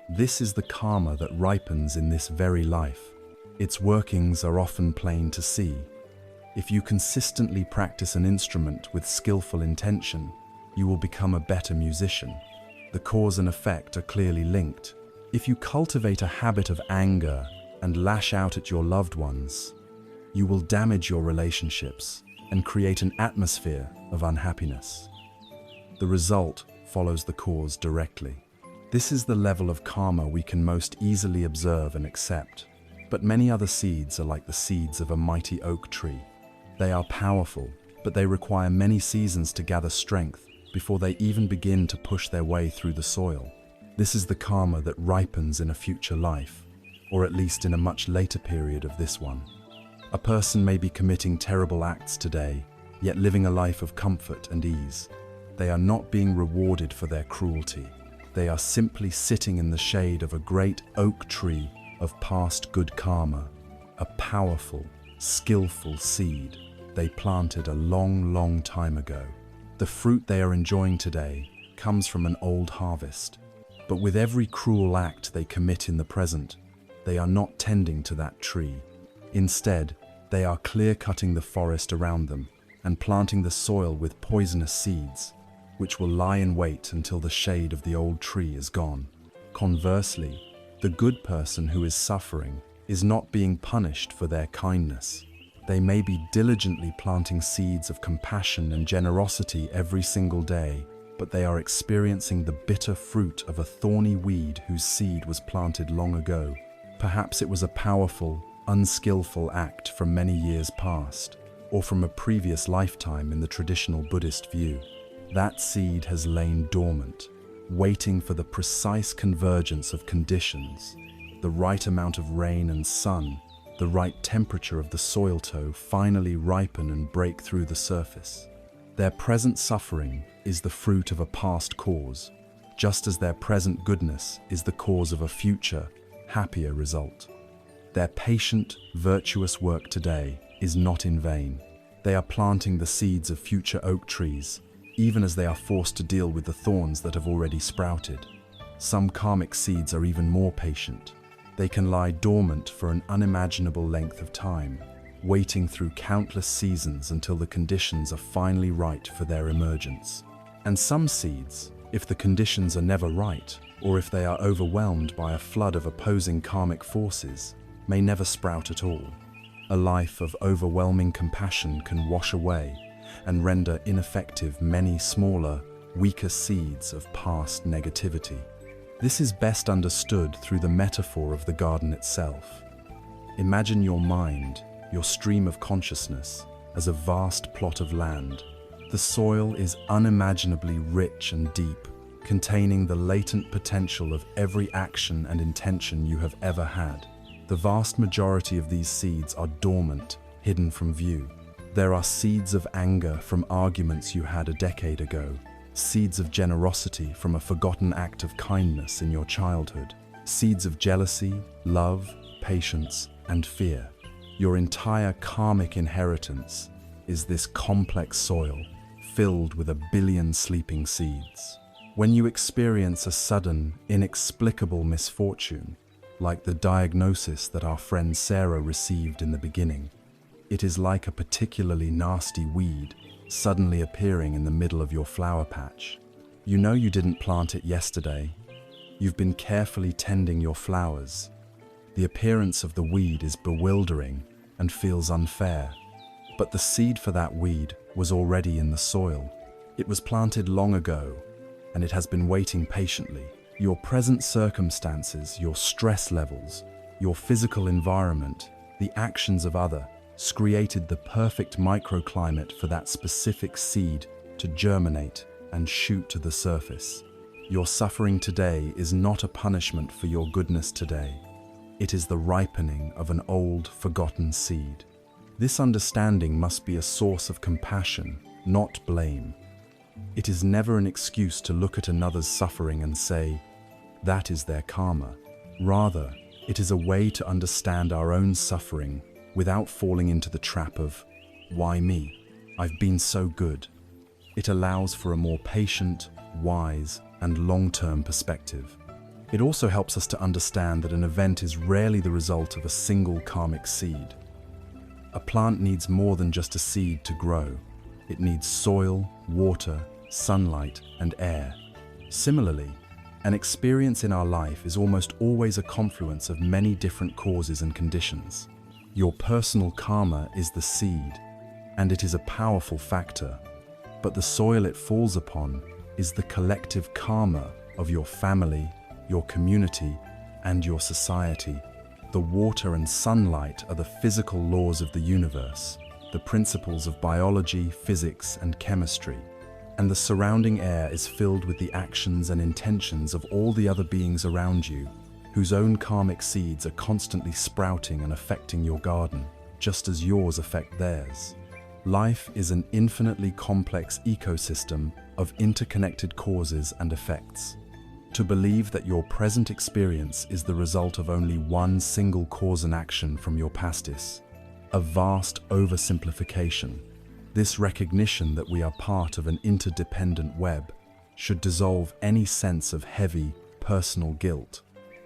This is the karma that ripens in this very life. Its workings are often plain to see. If you consistently practice an instrument with skillful intention, you will become a better musician. The cause and effect are clearly linked. If you cultivate a habit of anger and lash out at your loved ones, you will damage your relationships and create an atmosphere of unhappiness. The result follows the cause directly. This is the level of karma we can most easily observe and accept. But many other seeds are like the seeds of a mighty oak tree. They are powerful, but they require many seasons to gather strength before they even begin to push their way through the soil. This is the karma that ripens in a future life, or at least in a much later period of this one. A person may be committing terrible acts today, yet living a life of comfort and ease. They are not being rewarded for their cruelty. They are simply sitting in the shade of a great oak tree of past good karma, a powerful, skillful seed they planted a long, long time ago. The fruit they are enjoying today comes from an old harvest. But with every cruel act they commit in the present, they are not tending to that tree. Instead, they are clear-cutting the forest around them and planting the soil with poisonous seeds, which will lie in wait until the shade of the old tree is gone. Conversely, the good person who is suffering is not being punished for their kindness. They may be diligently planting seeds of compassion and generosity every single day, but they are experiencing the bitter fruit of a thorny weed whose seed was planted long ago. Perhaps it was a powerful, unskillful act from many years past, or from a previous lifetime in the traditional Buddhist view. That seed has lain dormant, waiting for the precise convergence of conditions, the right amount of rain and sun, the right temperature of the soil to finally ripen and break through the surface. Their present suffering is the fruit of a past cause, just as their present goodness is the cause of a future, happier result. Their patient, virtuous work today is not in vain. They are planting the seeds of future oak trees, even as they are forced to deal with the thorns that have already sprouted. Some karmic seeds are even more patient. They can lie dormant for an unimaginable length of time, waiting through countless seasons until the conditions are finally right for their emergence. And some seeds, if the conditions are never right, or if they are overwhelmed by a flood of opposing karmic forces, may never sprout at all. A life of overwhelming compassion can wash away and render ineffective many smaller, weaker seeds of past negativity. This is best understood through the metaphor of the garden itself. Imagine your mind, your stream of consciousness, as a vast plot of land. The soil is unimaginably rich and deep, containing the latent potential of every action and intention you have ever had. The vast majority of these seeds are dormant, hidden from view. There are seeds of anger from arguments you had a decade ago, seeds of generosity from a forgotten act of kindness in your childhood, seeds of jealousy, love, patience, and fear. Your entire karmic inheritance is this complex soil filled with 1 billion sleeping seeds. When you experience a sudden, inexplicable misfortune, like the diagnosis that our friend Sarah received in the beginning, it is like a particularly nasty weed suddenly appearing in the middle of your flower patch. You know you didn't plant it yesterday. You've been carefully tending your flowers. The appearance of the weed is bewildering and feels unfair. But the seed for that weed was already in the soil. It was planted long ago, and it has been waiting patiently. Your present circumstances, your stress levels, your physical environment, the actions of others created the perfect microclimate for that specific seed to germinate and shoot to the surface. Your suffering today is not a punishment for your goodness today. It is the ripening of an old, forgotten seed. This understanding must be a source of compassion, not blame. It is never an excuse to look at another's suffering and say, that is their karma. Rather, it is a way to understand our own suffering without falling into the trap of, why me? I've been so good. It allows for a more patient, wise, and long-term perspective. It also helps us to understand that an event is rarely the result of a single karmic seed. A plant needs more than just a seed to grow. It needs soil, water, sunlight, and air. Similarly, an experience in our life is almost always a confluence of many different causes and conditions. Your personal karma is the seed, and it is a powerful factor, but the soil it falls upon is the collective karma of your family, your community, and your society. The water and sunlight are the physical laws of the universe, the principles of biology, physics, and chemistry, and the surrounding air is filled with the actions and intentions of all the other beings around you, whose own karmic seeds are constantly sprouting and affecting your garden, just as yours affect theirs. Life is an infinitely complex ecosystem of interconnected causes and effects. To believe that your present experience is the result of only one single cause and action from your past is a vast oversimplification. This recognition that we are part of an interdependent web should dissolve any sense of heavy, personal guilt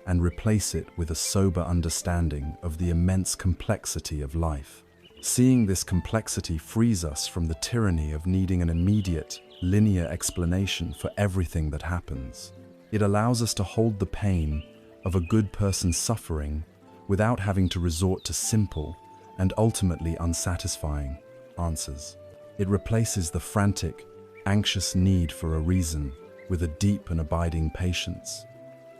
and replace it with a sober understanding of the immense complexity of life. Seeing this complexity frees us from the tyranny of needing an immediate, linear explanation for everything that happens. It allows us to hold the pain of a good person's suffering without having to resort to simple and ultimately unsatisfying answers. It replaces the frantic, anxious need for a reason with a deep and abiding patience.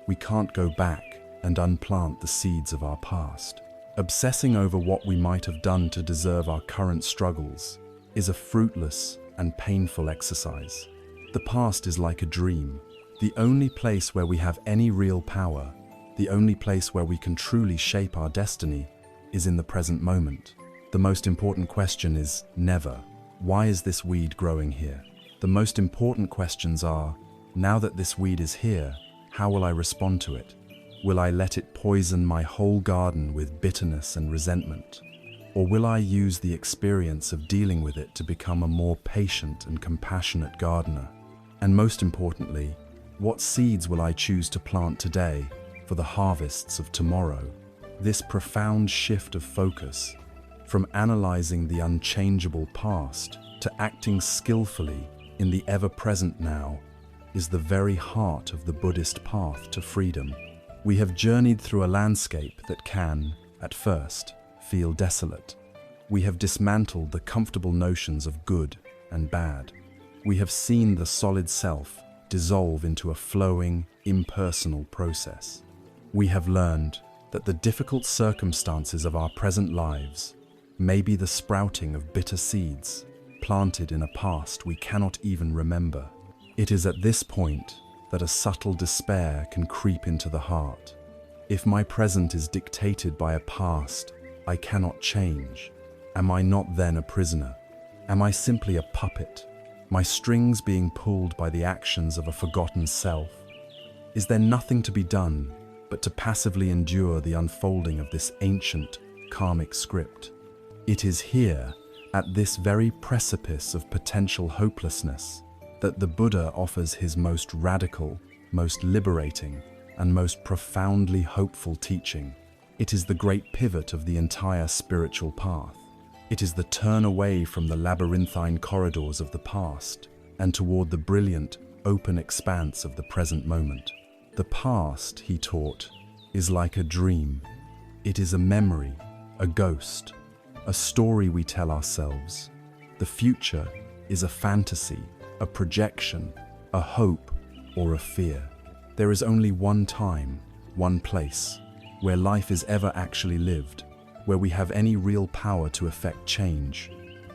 We can't go back and unplant the seeds of our past. Obsessing over what we might have done to deserve our current struggles is a fruitless and painful exercise. The past is like a dream. The only place where we have any real power, the only place where we can truly shape our destiny, is in the present moment. The most important question is never, why is this weed growing here? The most important questions are, now that this weed is here, how will I respond to it? Will I let it poison my whole garden with bitterness and resentment? Or will I use the experience of dealing with it to become a more patient and compassionate gardener? And most importantly, what seeds will I choose to plant today for the harvests of tomorrow? This profound shift of focus, from analyzing the unchangeable past to acting skillfully in the ever-present now, is the very heart of the Buddhist path to freedom. We have journeyed through a landscape that can, at first, feel desolate. We have dismantled the comfortable notions of good and bad. We have seen the solid self dissolve into a flowing, impersonal process. We have learned that the difficult circumstances of our present lives may be the sprouting of bitter seeds planted in a past we cannot even remember. It is at this point that a subtle despair can creep into the heart. If my present is dictated by a past I cannot change, am I not then a prisoner? Am I simply a puppet, my strings being pulled by the actions of a forgotten self? Is there nothing to be done but to passively endure the unfolding of this ancient karmic script? It is here, at this very precipice of potential hopelessness, that the Buddha offers his most radical, most liberating, and most profoundly hopeful teaching. It is the great pivot of the entire spiritual path. It is the turn away from the labyrinthine corridors of the past and toward the brilliant, open expanse of the present moment. The past, he taught, is like a dream. It is a memory, a ghost, a story we tell ourselves. The future is a fantasy, a projection, a hope or of fear. There is only one time, one place, where life is ever actually lived, where we have any real power to effect change.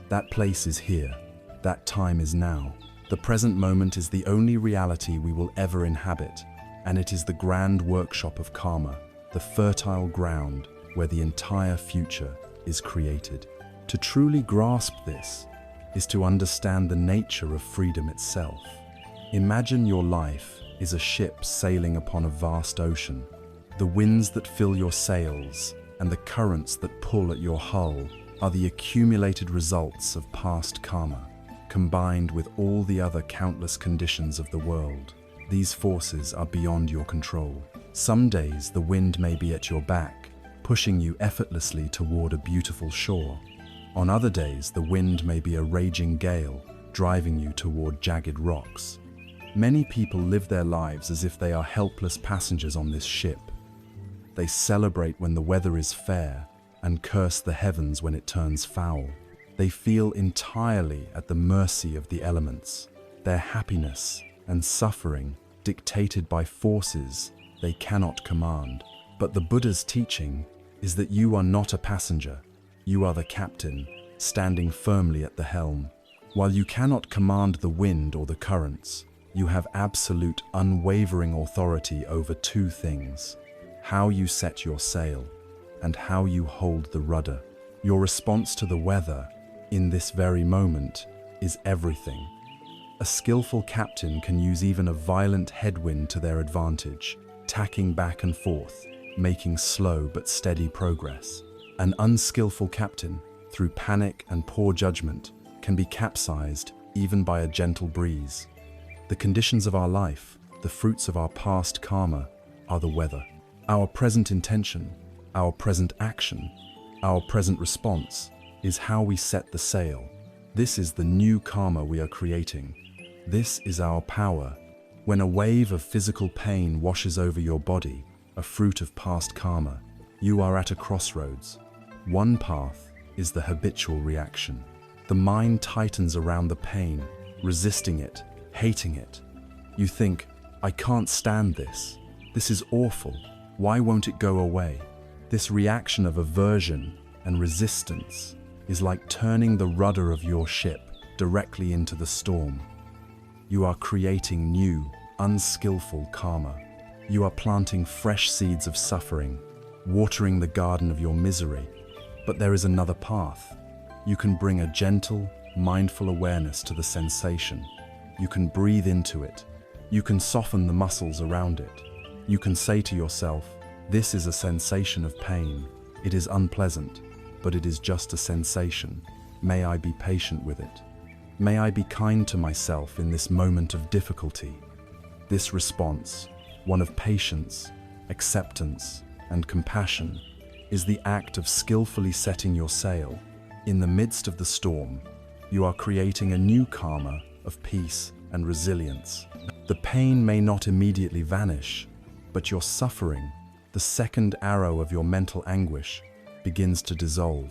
That place is here. That time is now. The present moment is the only reality we will ever inhabit, and it is the grand workshop of karma, the fertile ground where the entire future is created. To truly grasp this is to understand the nature of freedom itself. Imagine your life is a ship sailing upon a vast ocean. The winds that fill your sails and the currents that pull at your hull are the accumulated results of past karma, combined with all the other countless conditions of the world. These forces are beyond your control. Some days the wind may be at your back, pushing you effortlessly toward a beautiful shore. On other days, the wind may be a raging gale, driving you toward jagged rocks. Many people live their lives as if they are helpless passengers on this ship. They celebrate when the weather is fair and curse the heavens when it turns foul. They feel entirely at the mercy of the elements, their happiness and suffering dictated by forces they cannot command. But the Buddha's teaching is that you are not a passenger. You are the captain, standing firmly at the helm. While you cannot command the wind or the currents, you have absolute, unwavering authority over two things: how you set your sail and how you hold the rudder. Your response to the weather in this very moment is everything. A skillful captain can use even a violent headwind to their advantage, tacking back and forth, making slow but steady progress. An unskillful captain, through panic and poor judgment, can be capsized even by a gentle breeze. The conditions of our life, the fruits of our past karma, are the weather. Our present intention, our present action, our present response is how we set the sail. This is the new karma we are creating. This is our power. When a wave of physical pain washes over your body, a fruit of past karma, you are at a crossroads. One path is the habitual reaction. The mind tightens around the pain, resisting it, hating it. You think, I can't stand this. This is awful. Why won't it go away? This reaction of aversion and resistance is like turning the rudder of your ship directly into the storm. You are creating new, unskillful karma. You are planting fresh seeds of suffering, watering the garden of your misery. But there is another path. You can bring a gentle, mindful awareness to the sensation. You can breathe into it. You can soften the muscles around it. You can say to yourself, this is a sensation of pain. It is unpleasant, but it is just a sensation. May I be patient with it. May I be kind to myself in this moment of difficulty. This response, one of patience, acceptance, and compassion, is the act of skillfully setting your sail. In the midst of the storm, you are creating a new karma of peace and resilience. The pain may not immediately vanish, but your suffering, the second arrow of your mental anguish, begins to dissolve.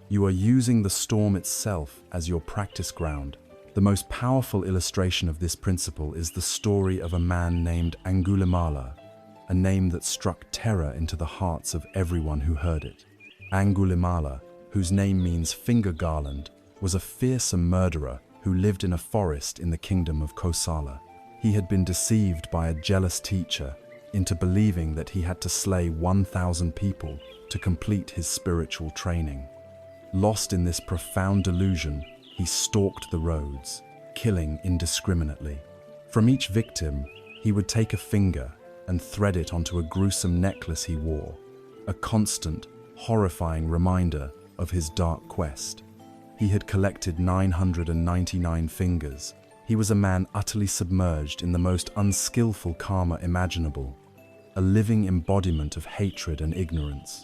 You are using the storm itself as your practice ground. The most powerful illustration of this principle is the story of a man named Angulimala, a name that struck terror into the hearts of everyone who heard it. Angulimala, whose name means finger garland, was a fearsome murderer who lived in a forest in the kingdom of Kosala. He had been deceived by a jealous teacher into believing that he had to slay 1,000 people to complete his spiritual training. Lost in this profound delusion, he stalked the roads, killing indiscriminately. From each victim, he would take a finger and thread it onto a gruesome necklace he wore, a constant, horrifying reminder of his dark quest. He had collected 999 fingers. He was a man utterly submerged in the most unskillful karma imaginable, a living embodiment of hatred and ignorance.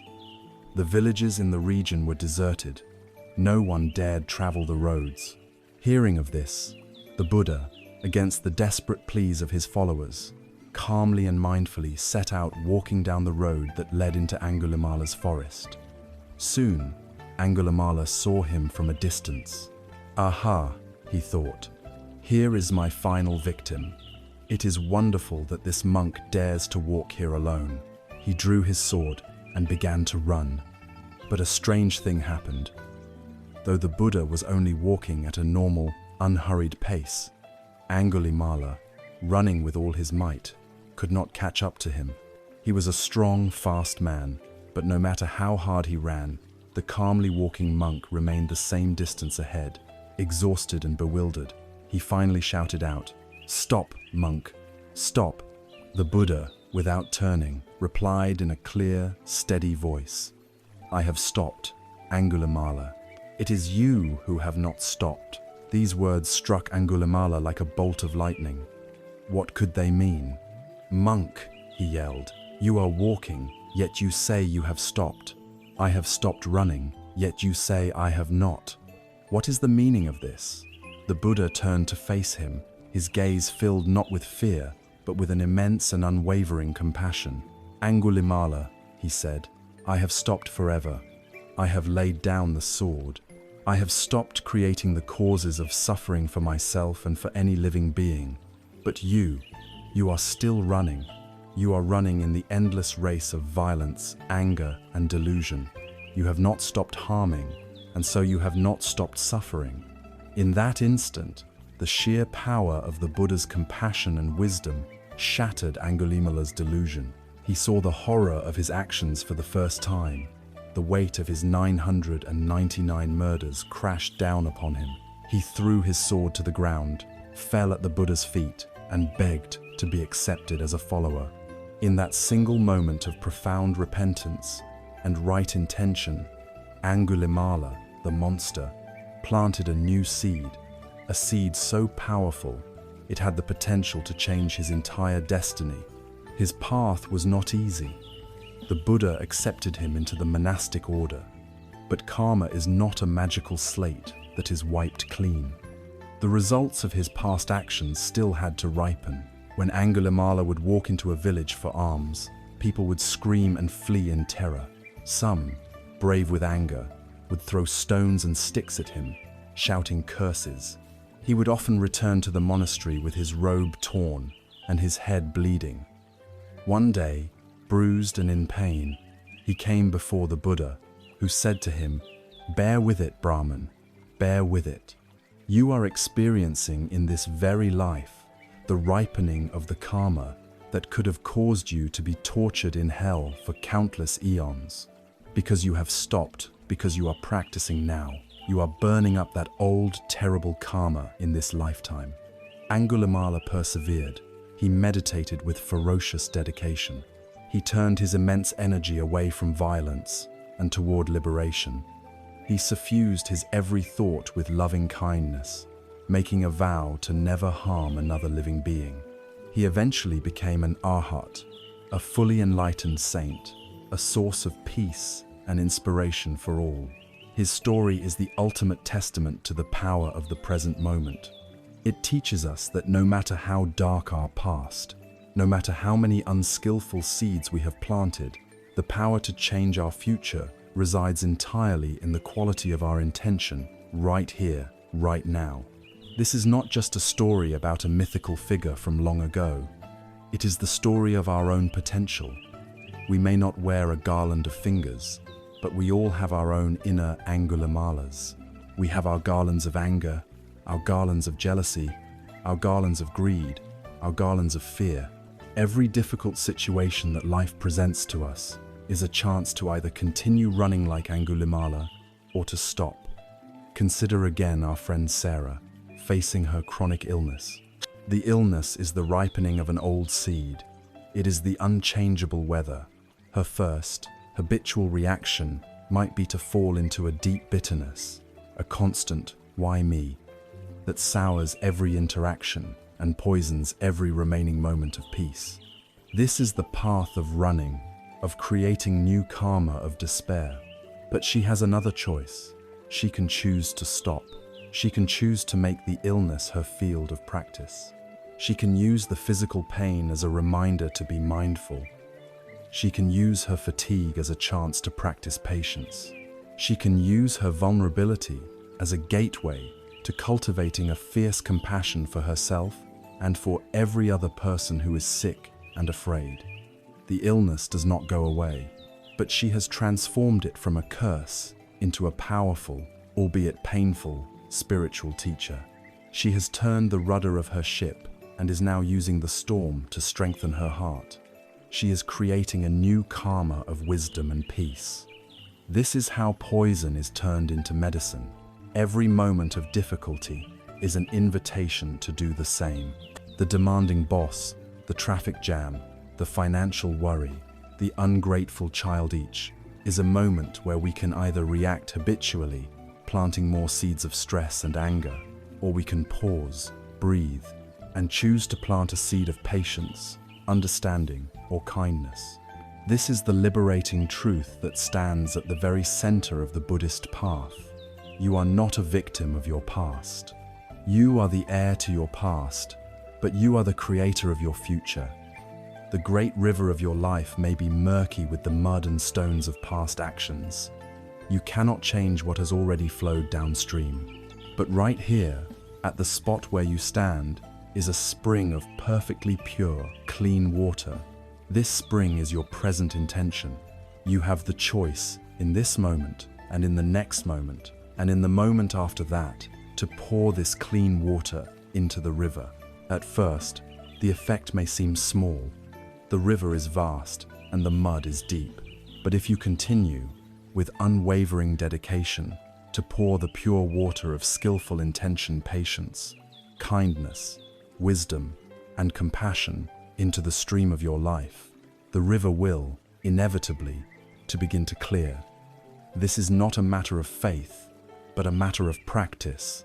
The villages in the region were deserted. No one dared travel the roads. Hearing of this, the Buddha, against the desperate pleas of his followers, calmly and mindfully set out walking down the road that led into Angulimala's forest. Soon, Angulimala saw him from a distance. Aha, he thought, here is my final victim. It is wonderful that this monk dares to walk here alone. He drew his sword and began to run. But a strange thing happened. Though the Buddha was only walking at a normal, unhurried pace, Angulimala, running with all his might, could not catch up to him. He was a strong, fast man, but no matter how hard he ran, the calmly walking monk remained the same distance ahead. Exhausted and bewildered, he finally shouted out, "Stop, monk, stop." The Buddha, without turning, replied in a clear, steady voice, "I have stopped, Angulimala. It is you who have not stopped." These words struck Angulimala like a bolt of lightning. What could they mean? "Monk," he yelled, "you are walking, yet you say you have stopped. I have stopped running, yet you say I have not. What is the meaning of this?" The Buddha turned to face him, his gaze filled not with fear, but with an immense and unwavering compassion. "Angulimala," he said, "I have stopped forever. I have laid down the sword. I have stopped creating the causes of suffering for myself and for any living being. But you are still running. You are running in the endless race of violence, anger, and delusion. You have not stopped harming, and so you have not stopped suffering." In that instant, the sheer power of the Buddha's compassion and wisdom shattered Angulimala's delusion. He saw the horror of his actions for the first time. The weight of his 999 murders crashed down upon him. He threw his sword to the ground, fell at the Buddha's feet, and begged to be accepted as a follower. In that single moment of profound repentance and right intention, Angulimala, the monster, planted a new seed, a seed so powerful it had the potential to change his entire destiny. His path was not easy. The Buddha accepted him into the monastic order, but karma is not a magical slate that is wiped clean. The results of his past actions still had to ripen. When Angulimala would walk into a village for alms, people would scream and flee in terror. Some, brave with anger, would throw stones and sticks at him, shouting curses. He would often return to the monastery with his robe torn and his head bleeding. One day, bruised and in pain, he came before the Buddha, who said to him, "Bear with it, Brahman, bear with it. You are experiencing in this very life the ripening of the karma that could have caused you to be tortured in hell for countless eons. Because you have stopped, because you are practicing now, you are burning up that old, terrible karma in this lifetime." Angulimala persevered. He meditated with ferocious dedication. He turned his immense energy away from violence and toward liberation. He suffused his every thought with loving kindness, making a vow to never harm another living being. He eventually became an arhat, a fully enlightened saint, a source of peace and inspiration for all. His story is the ultimate testament to the power of the present moment. It teaches us that no matter how dark our past, no matter how many unskillful seeds we have planted, the power to change our future resides entirely in the quality of our intention, right here, right now. This is not just a story about a mythical figure from long ago. It is the story of our own potential. We may not wear a garland of fingers, but we all have our own inner Angulimalas. We have our garlands of anger, our garlands of jealousy, our garlands of greed, our garlands of fear. Every difficult situation that life presents to us is a chance to either continue running like Angulimala or to stop. Consider again our friend Sarah, facing her chronic illness. The illness is the ripening of an old seed. It is the unchangeable weather. Her first, habitual reaction might be to fall into a deep bitterness, a constant "why me?" that sours every interaction and poisons every remaining moment of peace. This is the path of running, of creating new karma of despair. But she has another choice. She can choose to stop. She can choose to make the illness her field of practice. She can use the physical pain as a reminder to be mindful. She can use her fatigue as a chance to practice patience. She can use her vulnerability as a gateway to cultivating a fierce compassion for herself and for every other person who is sick and afraid. The illness does not go away, but she has transformed it from a curse into a powerful, albeit painful, spiritual teacher. She has turned the rudder of her ship and is now using the storm to strengthen her heart. She is creating a new karma of wisdom and peace. This is how poison is turned into medicine. Every moment of difficulty is an invitation to do the same. The demanding boss, the traffic jam, the financial worry, the ungrateful child, each is a moment where we can either react habitually, planting more seeds of stress and anger, or we can pause, breathe, and choose to plant a seed of patience, understanding, or kindness. This is the liberating truth that stands at the very center of the Buddhist path. You are not a victim of your past. You are the heir to your past, but you are the creator of your future. The great river of your life may be murky with the mud and stones of past actions. You cannot change what has already flowed downstream. But right here, at the spot where you stand, is a spring of perfectly pure, clean water. This spring is your present intention. You have the choice in this moment and in the next moment and in the moment after that to pour this clean water into the river. At first, the effect may seem small. The river is vast and the mud is deep. But if you continue, with unwavering dedication, to pour the pure water of skillful intention, patience, kindness, wisdom, and compassion into the stream of your life, the river will, inevitably, to begin to clear. This is not a matter of faith, but a matter of practice.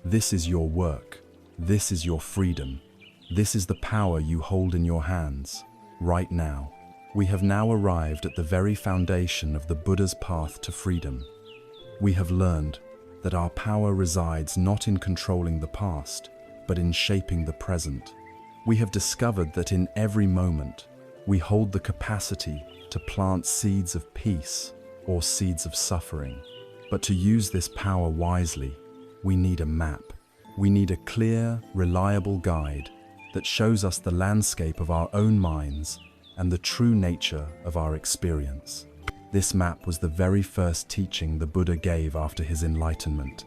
This is your work. This is your freedom. This is the power you hold in your hands. Right now, we have now arrived at the very foundation of the Buddha's path to freedom. We have learned that our power resides not in controlling the past, but in shaping the present. We have discovered that in every moment, we hold the capacity to plant seeds of peace or seeds of suffering. But to use this power wisely, we need a map. We need a clear, reliable guide that shows us the landscape of our own minds and the true nature of our experience. This map was the very first teaching the Buddha gave after his enlightenment.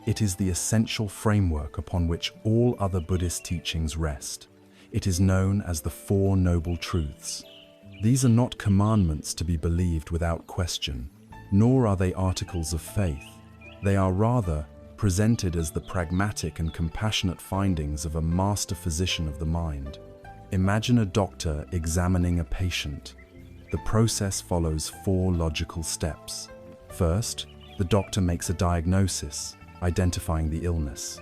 It is the essential framework upon which all other Buddhist teachings rest. It is known as the Four Noble Truths. These are not commandments to be believed without question, nor are they articles of faith. They are rather presented as the pragmatic and compassionate findings of a master physician of the mind. Imagine a doctor examining a patient. The process follows four logical steps. First, the doctor makes a diagnosis, identifying the illness.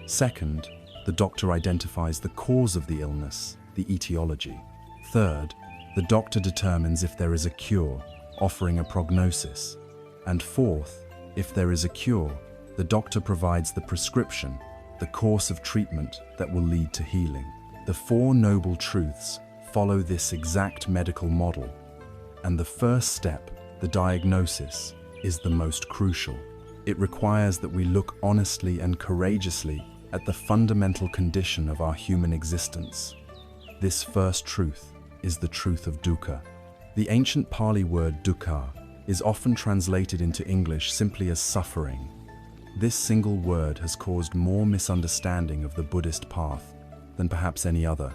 Second, the doctor identifies the cause of the illness, the etiology. Third, the doctor determines if there is a cure, offering a prognosis. And fourth, if there is a cure, the doctor provides the prescription, the course of treatment that will lead to healing. The Four Noble Truths follow this exact medical model. And the first step, the diagnosis, is the most crucial. It requires that we look honestly and courageously at the fundamental condition of our human existence. This first truth is the truth of dukkha. The ancient Pali word dukkha is often translated into English simply as suffering. This single word has caused more misunderstanding of the Buddhist path than perhaps any other.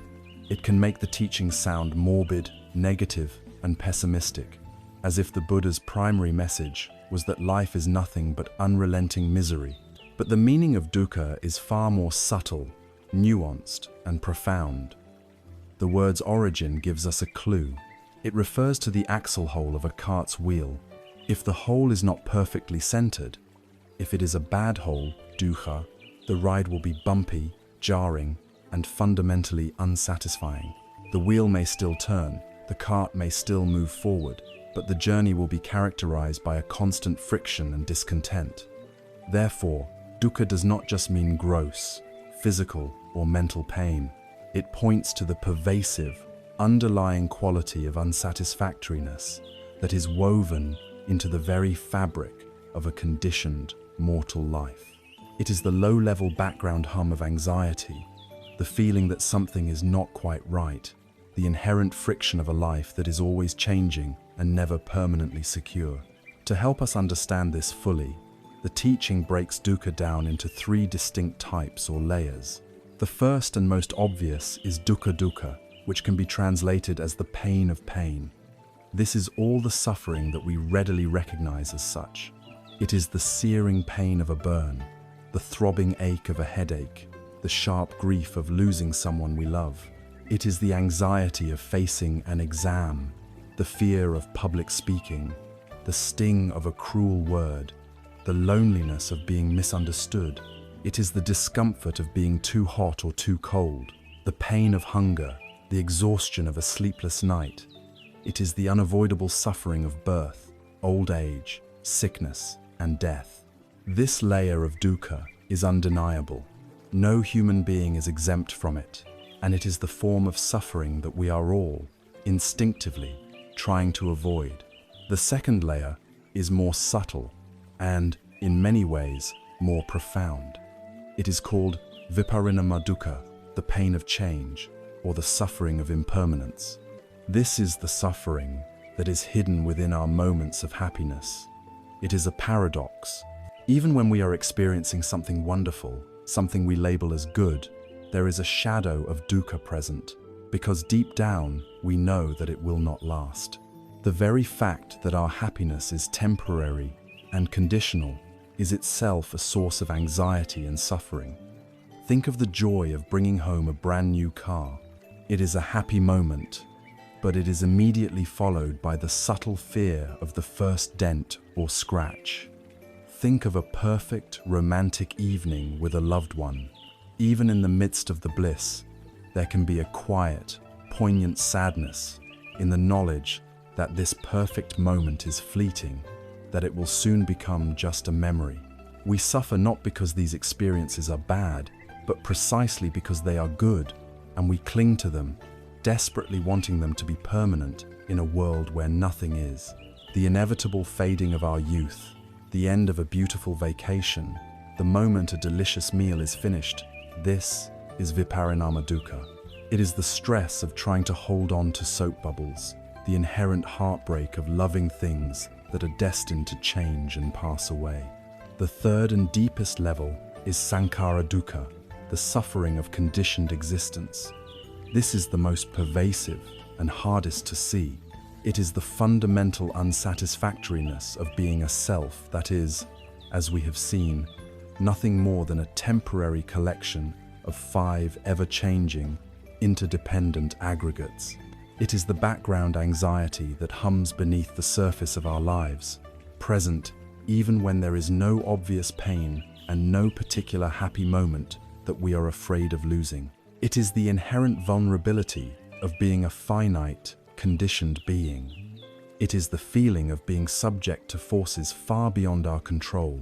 It can make the teaching sound morbid, negative, and pessimistic, as if the Buddha's primary message was that life is nothing but unrelenting misery. But the meaning of dukkha is far more subtle, nuanced, and profound. The word's origin gives us a clue. It refers to the axle hole of a cart's wheel. If the hole is not perfectly centered, if it is a bad hole, dukkha, the ride will be bumpy, jarring, and fundamentally unsatisfying. The wheel may still turn, the cart may still move forward, but the journey will be characterized by a constant friction and discontent. Therefore, dukkha does not just mean gross, physical, or mental pain. It points to the pervasive, underlying quality of unsatisfactoriness that is woven into the very fabric of a conditioned, mortal life. It is the low-level background hum of anxiety, the feeling that something is not quite right, the inherent friction of a life that is always changing and never permanently secure. To help us understand this fully, the teaching breaks dukkha down into three distinct types or layers. The first and most obvious is dukkha, which can be translated as the pain of pain. This is all the suffering that we readily recognize as such. It is the searing pain of a burn, the throbbing ache of a headache, the sharp grief of losing someone we love. It is the anxiety of facing an exam, the fear of public speaking, the sting of a cruel word, the loneliness of being misunderstood. It is the discomfort of being too hot or too cold, the pain of hunger, the exhaustion of a sleepless night. It is the unavoidable suffering of birth, old age, sickness, and death. This layer of dukkha is undeniable. No human being is exempt from it, and it is the form of suffering that we are all, instinctively, trying to avoid. The second layer is more subtle and, in many ways, more profound. It is called viparinama dukkha, the pain of change, or the suffering of impermanence. This is the suffering that is hidden within our moments of happiness. It is a paradox. Even when we are experiencing something wonderful, something we label as good, there is a shadow of dukkha present, because deep down we know that it will not last. The very fact that our happiness is temporary and conditional is itself a source of anxiety and suffering. Think of the joy of bringing home a brand new car. It is a happy moment, but it is immediately followed by the subtle fear of the first dent or scratch. Think of a perfect, romantic evening with a loved one. Even in the midst of the bliss, there can be a quiet, poignant sadness in the knowledge that this perfect moment is fleeting, that it will soon become just a memory. We suffer not because these experiences are bad, but precisely because they are good, and we cling to them, desperately wanting them to be permanent in a world where nothing is. The inevitable fading of our youth, the end of a beautiful vacation, the moment a delicious meal is finished, this is viparinama dukkha. It is the stress of trying to hold on to soap bubbles, the inherent heartbreak of loving things that are destined to change and pass away. The third and deepest level is sankhara dukkha, the suffering of conditioned existence. This is the most pervasive and hardest to see. It is the fundamental unsatisfactoriness of being a self that is, as we have seen, nothing more than a temporary collection of 5 ever-changing, interdependent aggregates. It is the background anxiety that hums beneath the surface of our lives, present even when there is no obvious pain and no particular happy moment that we are afraid of losing. It is the inherent vulnerability of being a finite, conditioned being. It is the feeling of being subject to forces far beyond our control.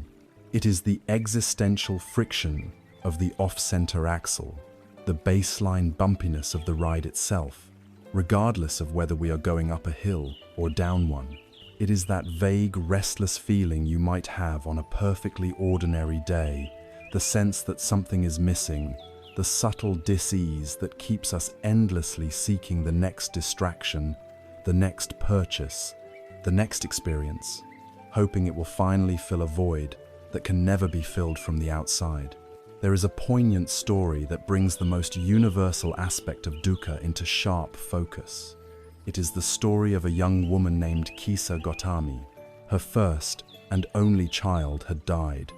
It is the existential friction of the off-center axle, the baseline bumpiness of the ride itself, regardless of whether we are going up a hill or down one. It is that vague, restless feeling you might have on a perfectly ordinary day, the sense that something is missing, the subtle dis-ease that keeps us endlessly seeking the next distraction, the next purchase, the next experience, hoping it will finally fill a void that can never be filled from the outside. There is a poignant story that brings the most universal aspect of dukkha into sharp focus. It is the story of a young woman named Kisa Gotami. Her first and only child had died,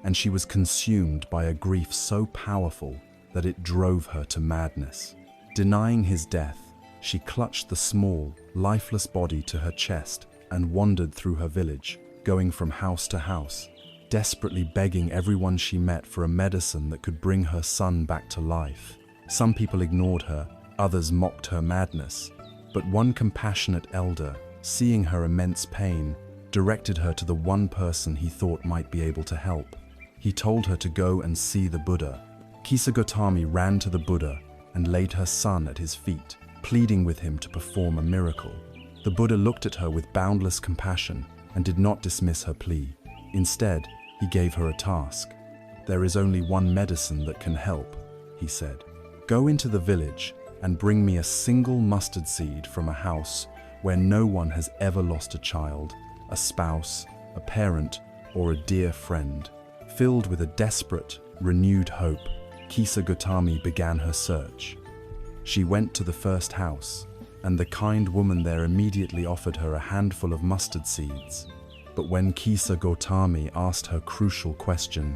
and she was consumed by a grief so powerful that it drove her to madness. Denying his death, she clutched the small, lifeless body to her chest and wandered through her village, going from house to house, desperately begging everyone she met for a medicine that could bring her son back to life. Some people ignored her, others mocked her madness, but one compassionate elder, seeing her immense pain, directed her to the one person he thought might be able to help. He told her to go and see the Buddha. Kisa Gotami ran to the Buddha and laid her son at his feet, pleading with him to perform a miracle. The Buddha looked at her with boundless compassion and did not dismiss her plea. Instead, he gave her a task. "There is only one medicine that can help," he said. Go into the village and bring me a single mustard seed from a house where no one has ever lost a child, a spouse, a parent, or a dear friend. Filled with a desperate, renewed hope, Kisa Gotami began her search. She went to the first house, and the kind woman there immediately offered her a handful of mustard seeds. But when Kisa Gotami asked her crucial question,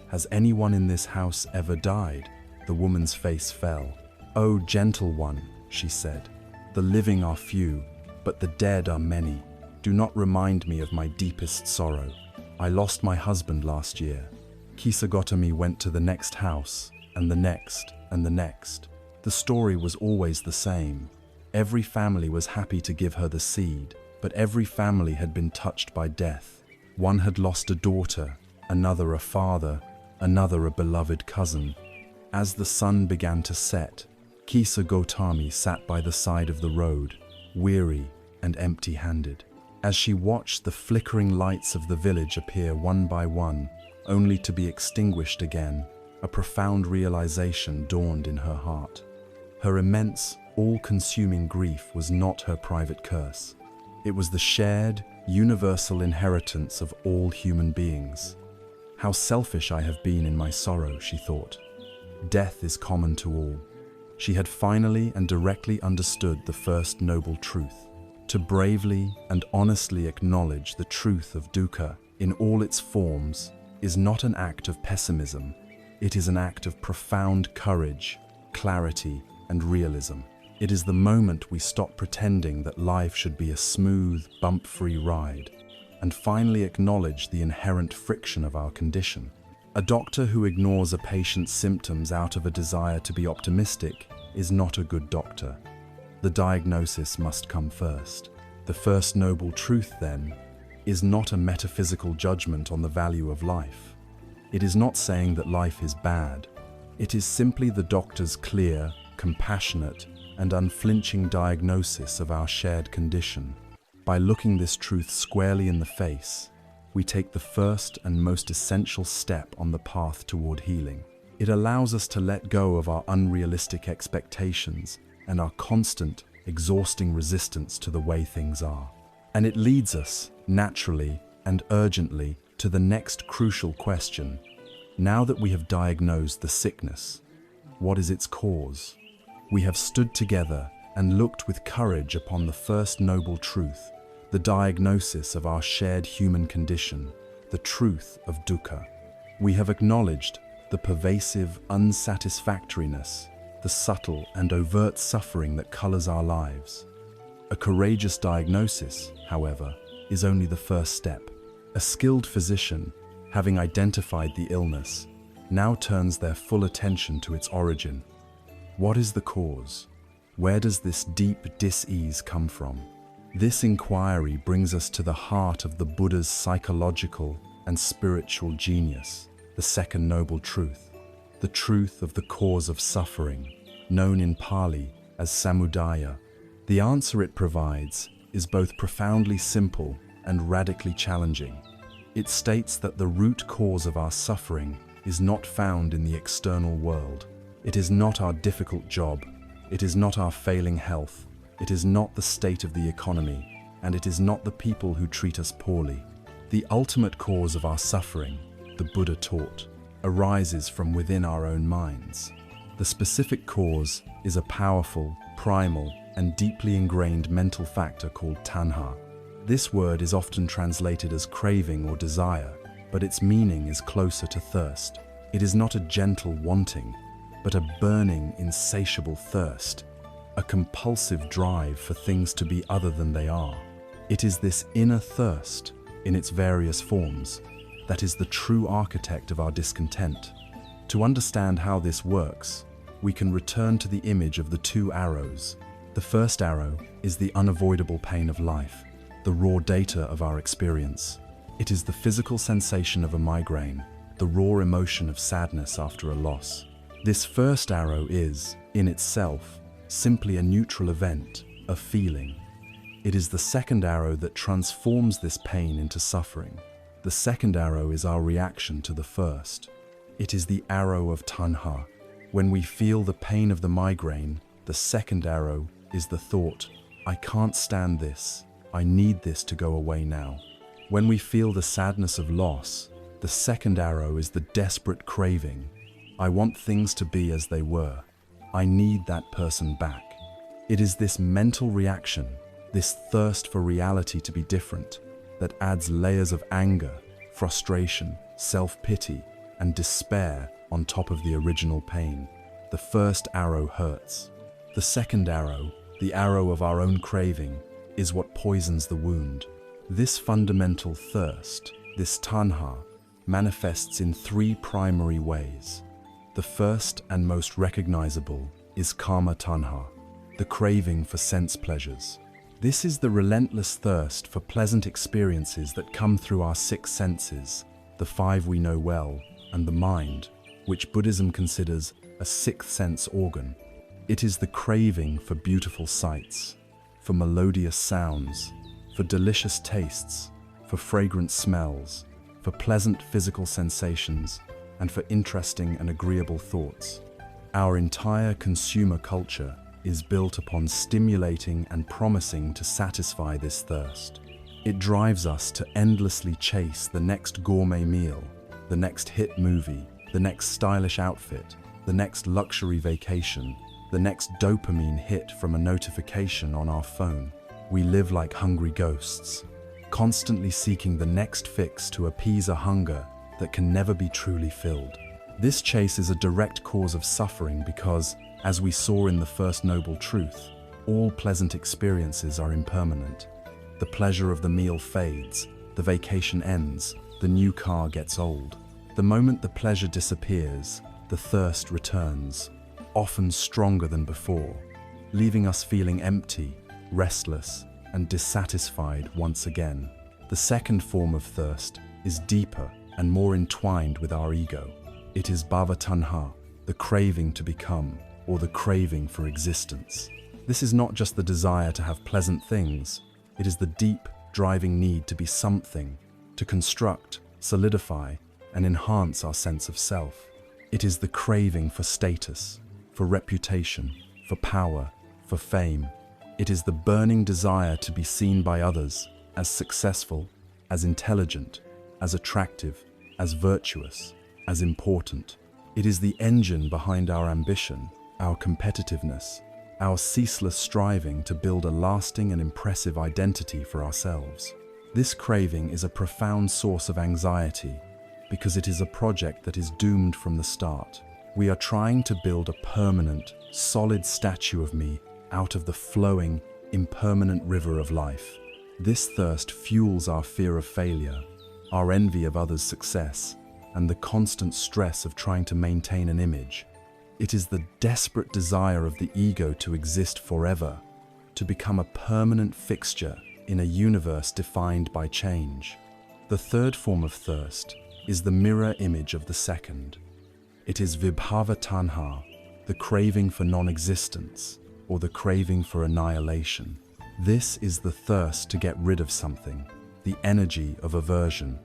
"Has anyone in this house ever died?" the woman's face fell. "Oh, gentle one," she said, "the living are few, but the dead are many. Do not remind me of my deepest sorrow. I lost my husband last year." Kisa Gotami went to the next house, and the next, and the next. The story was always the same. Every family was happy to give her the seed, but every family had been touched by death. One had lost a daughter, another a father, another a beloved cousin. As the sun began to set, Kisa Gotami sat by the side of the road, weary and empty-handed. As she watched the flickering lights of the village appear one by one, only to be extinguished again, a profound realization dawned in her heart. Her immense, all-consuming grief was not her private curse. It was the shared, universal inheritance of all human beings. How selfish I have been in my sorrow, she thought. Death is common to all. She had finally and directly understood the first noble truth. To bravely and honestly acknowledge the truth of dukkha in all its forms is not an act of pessimism. It is an act of profound courage, clarity, and realism. It is the moment we stop pretending that life should be a smooth, bump-free ride, and finally acknowledge the inherent friction of our condition. A doctor who ignores a patient's symptoms out of a desire to be optimistic is not a good doctor. The diagnosis must come first. The first noble truth, then, is not a metaphysical judgment on the value of life. It is not saying that life is bad. It is simply the doctor's clear, compassionate, and unflinching diagnosis of our shared condition. By looking this truth squarely in the face, we take the first and most essential step on the path toward healing. It allows us to let go of our unrealistic expectations and our constant, exhausting resistance to the way things are. And it leads us, naturally and urgently, to the next crucial question. Now that we have diagnosed the sickness, what is its cause? We have stood together and looked with courage upon the first noble truth, the diagnosis of our shared human condition, the truth of dukkha. We have acknowledged the pervasive unsatisfactoriness, the subtle and overt suffering that colors our lives. A courageous diagnosis, however, is only the first step. A skilled physician, having identified the illness, now turns their full attention to its origin. What is the cause? Where does this deep dis-ease come from? This inquiry brings us to the heart of the Buddha's psychological and spiritual genius, the second noble truth, the truth of the cause of suffering, known in Pali as samudaya. The answer it provides is both profoundly simple and radically challenging. It states that the root cause of our suffering is not found in the external world. It is not our difficult job. It is not our failing health. It is not the state of the economy, and it is not the people who treat us poorly. The ultimate cause of our suffering, the Buddha taught, arises from within our own minds. The specific cause is a powerful, primal, and deeply ingrained mental factor called tanha. This word is often translated as craving or desire, but its meaning is closer to thirst. It is not a gentle wanting, but a burning, insatiable thirst, a compulsive drive for things to be other than they are. It is this inner thirst, in its various forms, that is the true architect of our discontent. To understand how this works, we can return to the image of the two arrows. The first arrow is the unavoidable pain of life, the raw data of our experience. It is the physical sensation of a migraine, the raw emotion of sadness after a loss. This first arrow is, in itself, simply a neutral event, a feeling. It is the second arrow that transforms this pain into suffering. The second arrow is our reaction to the first. It is the arrow of tanha, When we feel the pain of the migraine, the second arrow is the thought, I can't stand this, I need this to go away now. When we feel the sadness of loss, the second arrow is the desperate craving, I want things to be as they were, I need that person back. It is this mental reaction, this thirst for reality to be different, that adds layers of anger, frustration, self-pity, and despair on top of the original pain. The first arrow hurts. The second arrow, the arrow of our own craving, is what poisons the wound. This fundamental thirst, this tanha, manifests in three primary ways. The first and most recognizable is kama tanha, the craving for sense pleasures. This is the relentless thirst for pleasant experiences that come through our six senses, the five we know well, and the mind, which Buddhism considers a sixth sense organ. It is the craving for beautiful sights, for melodious sounds, for delicious tastes, for fragrant smells, for pleasant physical sensations, and for interesting and agreeable thoughts. Our entire consumer culture is built upon stimulating and promising to satisfy this thirst. It drives us to endlessly chase the next gourmet meal, the next hit movie, the next stylish outfit, the next luxury vacation, the next dopamine hit from a notification on our phone. We live like hungry ghosts, constantly seeking the next fix to appease a hunger that can never be truly filled. This chase is a direct cause of suffering because, as we saw in the first noble truth, all pleasant experiences are impermanent. The pleasure of the meal fades, the vacation ends, the new car gets old. The moment the pleasure disappears, the thirst returns, often stronger than before, leaving us feeling empty, restless, and dissatisfied once again. The second form of thirst is deeper and more entwined with our ego. It is bhava tanha, the craving to become, or the craving for existence. This is not just the desire to have pleasant things, it is the deep, driving need to be something, to construct, solidify, and enhance our sense of self. It is the craving for status, for reputation, for power, for fame. It is the burning desire to be seen by others as successful, as intelligent, as attractive, as virtuous, as important. It is the engine behind our ambition, our competitiveness, our ceaseless striving to build a lasting and impressive identity for ourselves. This craving is a profound source of anxiety because it is a project that is doomed from the start. We are trying to build a permanent, solid statue of me out of the flowing, impermanent river of life. This thirst fuels our fear of failure, our envy of others' success, and the constant stress of trying to maintain an image. It is the desperate desire of the ego to exist forever, to become a permanent fixture in a universe defined by change. The third form of thirst is the mirror image of the second. It is vibhava tanha, the craving for non-existence, or the craving for annihilation. This is the thirst to get rid of something, the energy of aversion.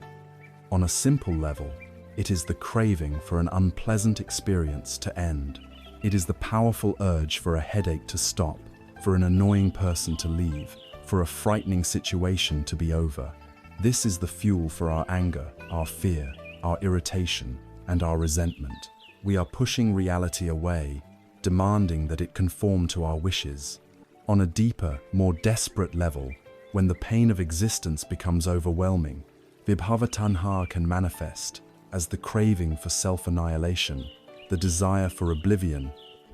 On a simple level, it is the craving for an unpleasant experience to end. It is the powerful urge for a headache to stop, for an annoying person to leave, for a frightening situation to be over. This is the fuel for our anger, our fear, our irritation, and our resentment. We are pushing reality away, demanding that it conform to our wishes. On a deeper, more desperate level, when the pain of existence becomes overwhelming, vibhava tanha can manifest as the craving for self-annihilation, the desire for oblivion,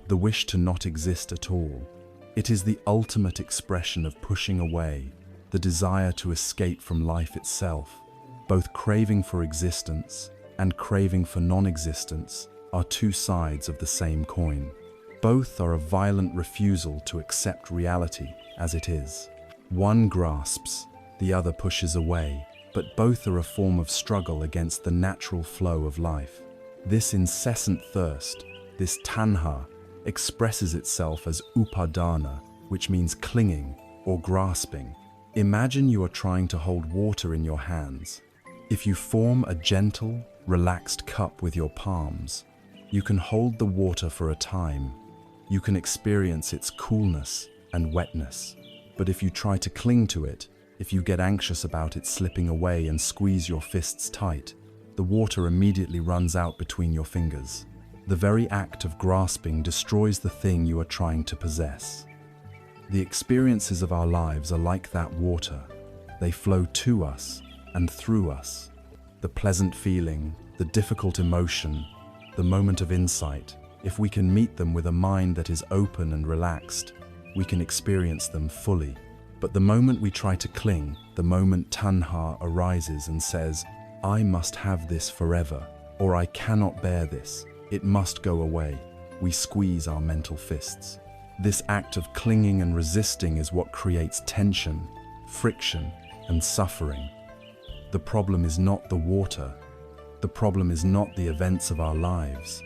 the wish to not exist at all. It is the ultimate expression of pushing away, the desire to escape from life itself. Both craving for existence and craving for non-existence are two sides of the same coin. Both are a violent refusal to accept reality as it is. One grasps, the other pushes away, but both are a form of struggle against the natural flow of life. This incessant thirst, this tanha, expresses itself as upadana, which means clinging or grasping. Imagine you are trying to hold water in your hands. If you form a gentle, relaxed cup with your palms, You can hold the water for a time. You can experience its coolness and wetness. But if you try to cling to it, if you get anxious about it slipping away and squeeze your fists tight, the water immediately runs out between your fingers. The very act of grasping destroys the thing you are trying to possess. The experiences of our lives are like that water. They flow to us and through us. The pleasant feeling, the difficult emotion, the moment of insight. If we can meet them with a mind that is open and relaxed, we can experience them fully. But the moment we try to cling, the moment tanha arises and says, I must have this forever, or I cannot bear this, it must go away, we squeeze our mental fists. This act of clinging and resisting is what creates tension, friction, and suffering. The problem is not the water. The problem is not the events of our lives.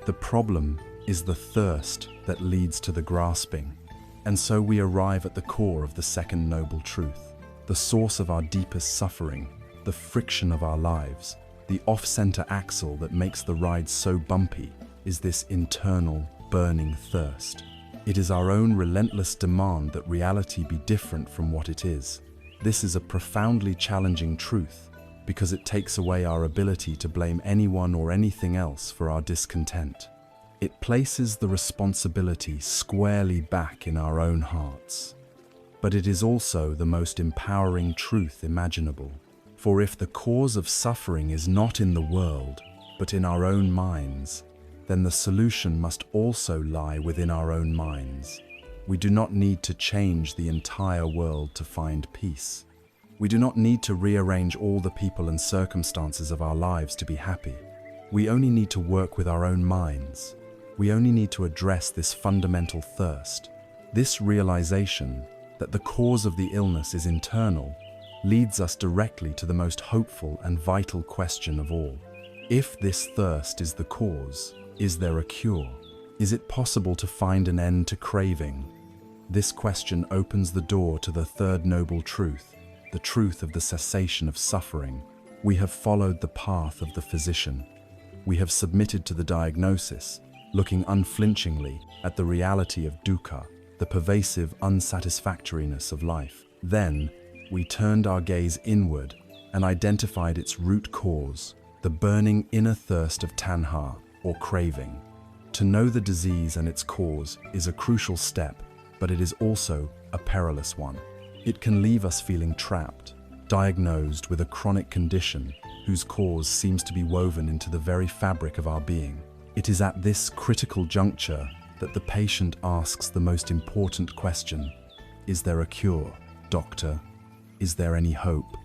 The problem is the thirst that leads to the grasping. And so we arrive at the core of the second noble truth, the source of our deepest suffering, the friction of our lives, the off-center axle that makes the ride so bumpy, is this internal, burning thirst. It is our own relentless demand that reality be different from what it is. This is a profoundly challenging truth because it takes away our ability to blame anyone or anything else for our discontent. It places the responsibility squarely back in our own hearts. But it is also the most empowering truth imaginable. For if the cause of suffering is not in the world, but in our own minds, then the solution must also lie within our own minds. We do not need to change the entire world to find peace. We do not need to rearrange all the people and circumstances of our lives to be happy. We only need to work with our own minds. We only need to address this fundamental thirst. This realization that the cause of the illness is internal leads us directly to the most hopeful and vital question of all. If this thirst is the cause, is there a cure? Is it possible to find an end to craving? This question opens the door to the third noble truth, the truth of the cessation of suffering. We have followed the path of the physician. We have submitted to the diagnosis, looking unflinchingly at the reality of dukkha, the pervasive unsatisfactoriness of life. Then, we turned our gaze inward and identified its root cause, the burning inner thirst of tanha, or craving. To know the disease and its cause is a crucial step, but it is also a perilous one. It can leave us feeling trapped, diagnosed with a chronic condition whose cause seems to be woven into the very fabric of our being. It is at this critical juncture that the patient asks the most important question: is there a cure, doctor? Is there any hope?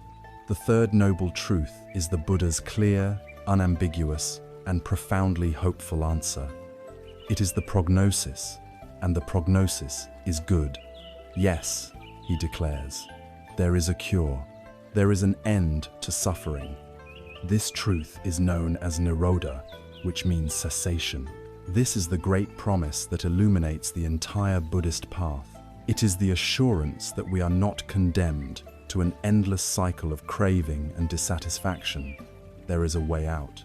The third noble truth is the Buddha's clear, unambiguous, and profoundly hopeful answer. It is the prognosis, and the prognosis is good. Yes, he declares, there is a cure. There is an end to suffering. This truth is known as nirodha, which means cessation. This is the great promise that illuminates the entire Buddhist path. It is the assurance that we are not condemned to an endless cycle of craving and dissatisfaction. There is a way out.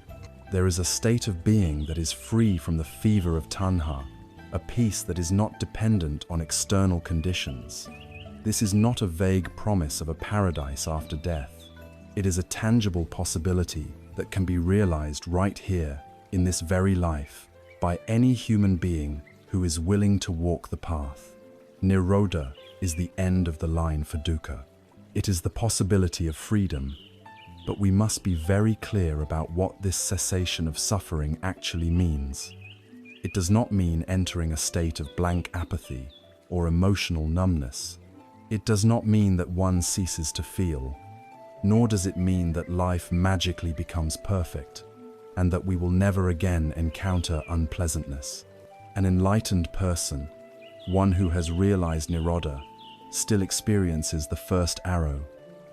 There is a state of being that is free from the fever of tanha, a peace that is not dependent on external conditions. This is not a vague promise of a paradise after death. It is a tangible possibility that can be realized right here, in this very life, by any human being who is willing to walk the path. Nirodha is the end of the line for dukkha. It is the possibility of freedom, but we must be very clear about what this cessation of suffering actually means. It does not mean entering a state of blank apathy or emotional numbness. It does not mean that one ceases to feel, nor does it mean that life magically becomes perfect and that we will never again encounter unpleasantness. An enlightened person, one who has realized nirodha, still experiences the first arrow.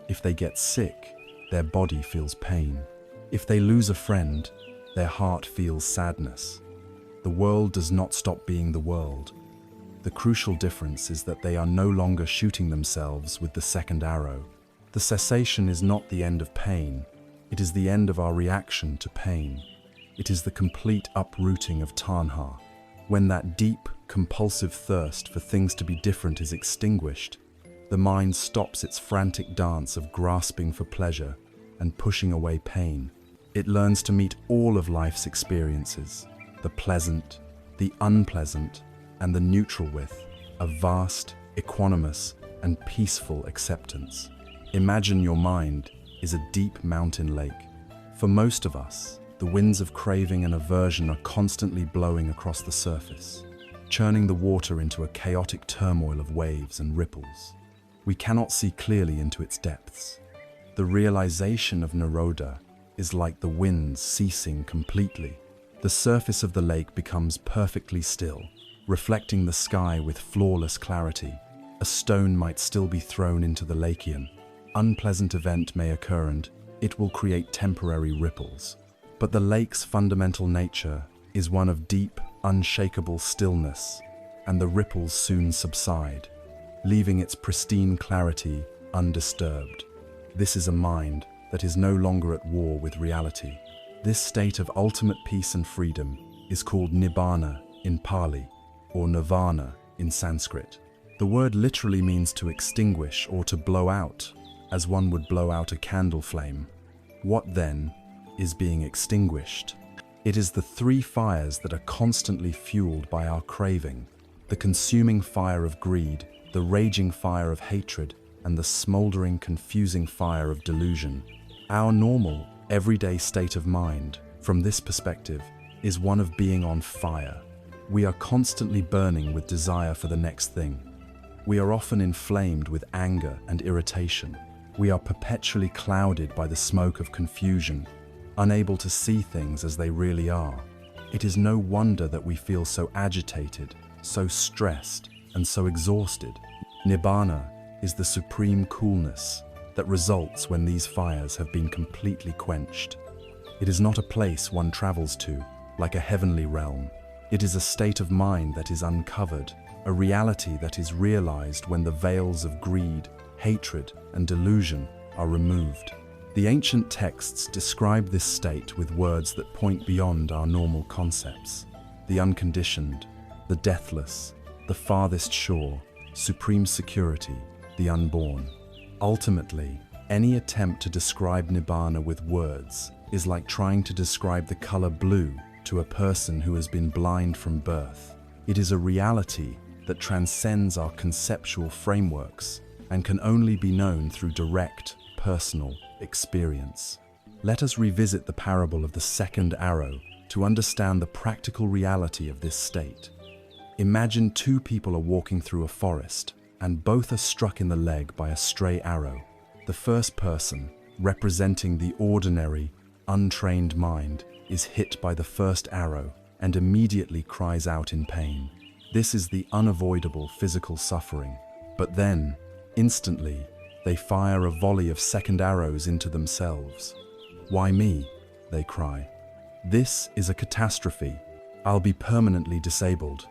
If they get sick, their body feels pain. If they lose a friend, their heart feels sadness. The world does not stop being the world. The crucial difference is that they are no longer shooting themselves with the second arrow. The cessation is not the end of pain, it is the end of our reaction to pain. It is the complete uprooting of tanha. When that deep, compulsive thirst for things to be different is extinguished, the mind stops its frantic dance of grasping for pleasure and pushing away pain. It learns to meet all of life's experiences, the pleasant, the unpleasant, and the neutral with a vast, equanimous, and peaceful acceptance. Imagine your mind is a deep mountain lake. For most of us, the winds of craving and aversion are constantly blowing across the surface, churning the water into a chaotic turmoil of waves and ripples. We cannot see clearly into its depths. The realization of Nirodha is like the winds ceasing completely. The surface of the lake becomes perfectly still, reflecting the sky with flawless clarity. A stone might still be thrown into the lakean. Unpleasant event may occur and it will create temporary ripples. But the lake's fundamental nature is one of deep, unshakable stillness, and the ripples soon subside, leaving its pristine clarity undisturbed. This is a mind that is no longer at war with reality. This state of ultimate peace and freedom is called Nibbana in Pali, or Nirvana in Sanskrit. The word literally means to extinguish or to blow out, as one would blow out a candle flame. What then is being extinguished? It is the three fires that are constantly fueled by our craving: the consuming fire of greed, the raging fire of hatred, and the smoldering, confusing fire of delusion. Our normal, everyday state of mind, from this perspective, is one of being on fire. We are constantly burning with desire for the next thing. We are often inflamed with anger and irritation. We are perpetually clouded by the smoke of confusion, unable to see things as they really are. It is no wonder that we feel so agitated, so stressed, and so exhausted. Nibbana is the supreme coolness that results when these fires have been completely quenched. It is not a place one travels to, like a heavenly realm. It is a state of mind that is uncovered, a reality that is realized when the veils of greed, hatred, and delusion are removed. The ancient texts describe this state with words that point beyond our normal concepts: the unconditioned, the deathless, the farthest shore, supreme security, the unborn. Ultimately, any attempt to describe Nibbana with words is like trying to describe the color blue to a person who has been blind from birth. It is a reality that transcends our conceptual frameworks and can only be known through direct, personal experience. Let us revisit the parable of the second arrow to understand the practical reality of this state. Imagine two people are walking through a forest, and both are struck in the leg by a stray arrow. The first person, representing the ordinary, untrained mind, is hit by the first arrow and immediately cries out in pain. This is the unavoidable physical suffering. But then, instantly, they fire a volley of second arrows into themselves. "Why me?" they cry. "This is a catastrophe. I'll be permanently disabled.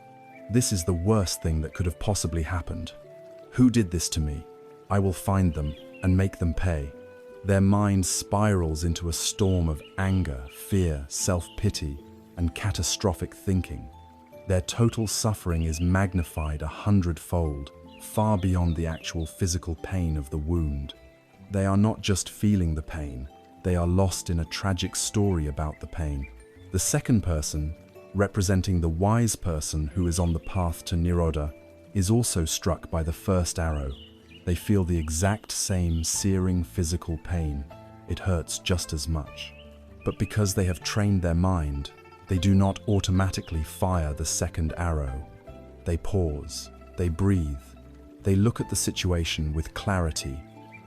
This is the worst thing that could have possibly happened. Who did this to me? I will find them and make them pay." Their mind spirals into a storm of anger, fear, self-pity, and catastrophic thinking. Their total suffering is magnified 100-fold, far beyond the actual physical pain of the wound. They are not just feeling the pain, they are lost in a tragic story about the pain. The second person, representing the wise person who is on the path to Nirodha, is also struck by the first arrow. They feel the exact same searing physical pain. It hurts just as much. But because they have trained their mind, they do not automatically fire the second arrow. They pause, they breathe, they look at the situation with clarity.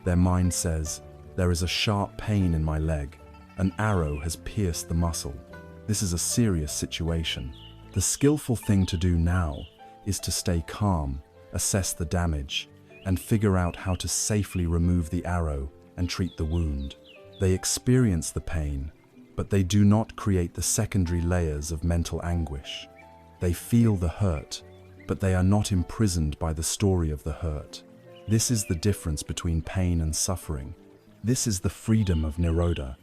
Their mind says, "There is a sharp pain in my leg. An arrow has pierced the muscle. This is a serious situation." The skillful thing to do now is to stay calm, assess the damage, and figure out how to safely remove the arrow and treat the wound. They experience the pain, but they do not create the secondary layers of mental anguish. They feel the hurt, but they are not imprisoned by the story of the hurt. This is the difference between pain and suffering. This is the freedom of Nirodha.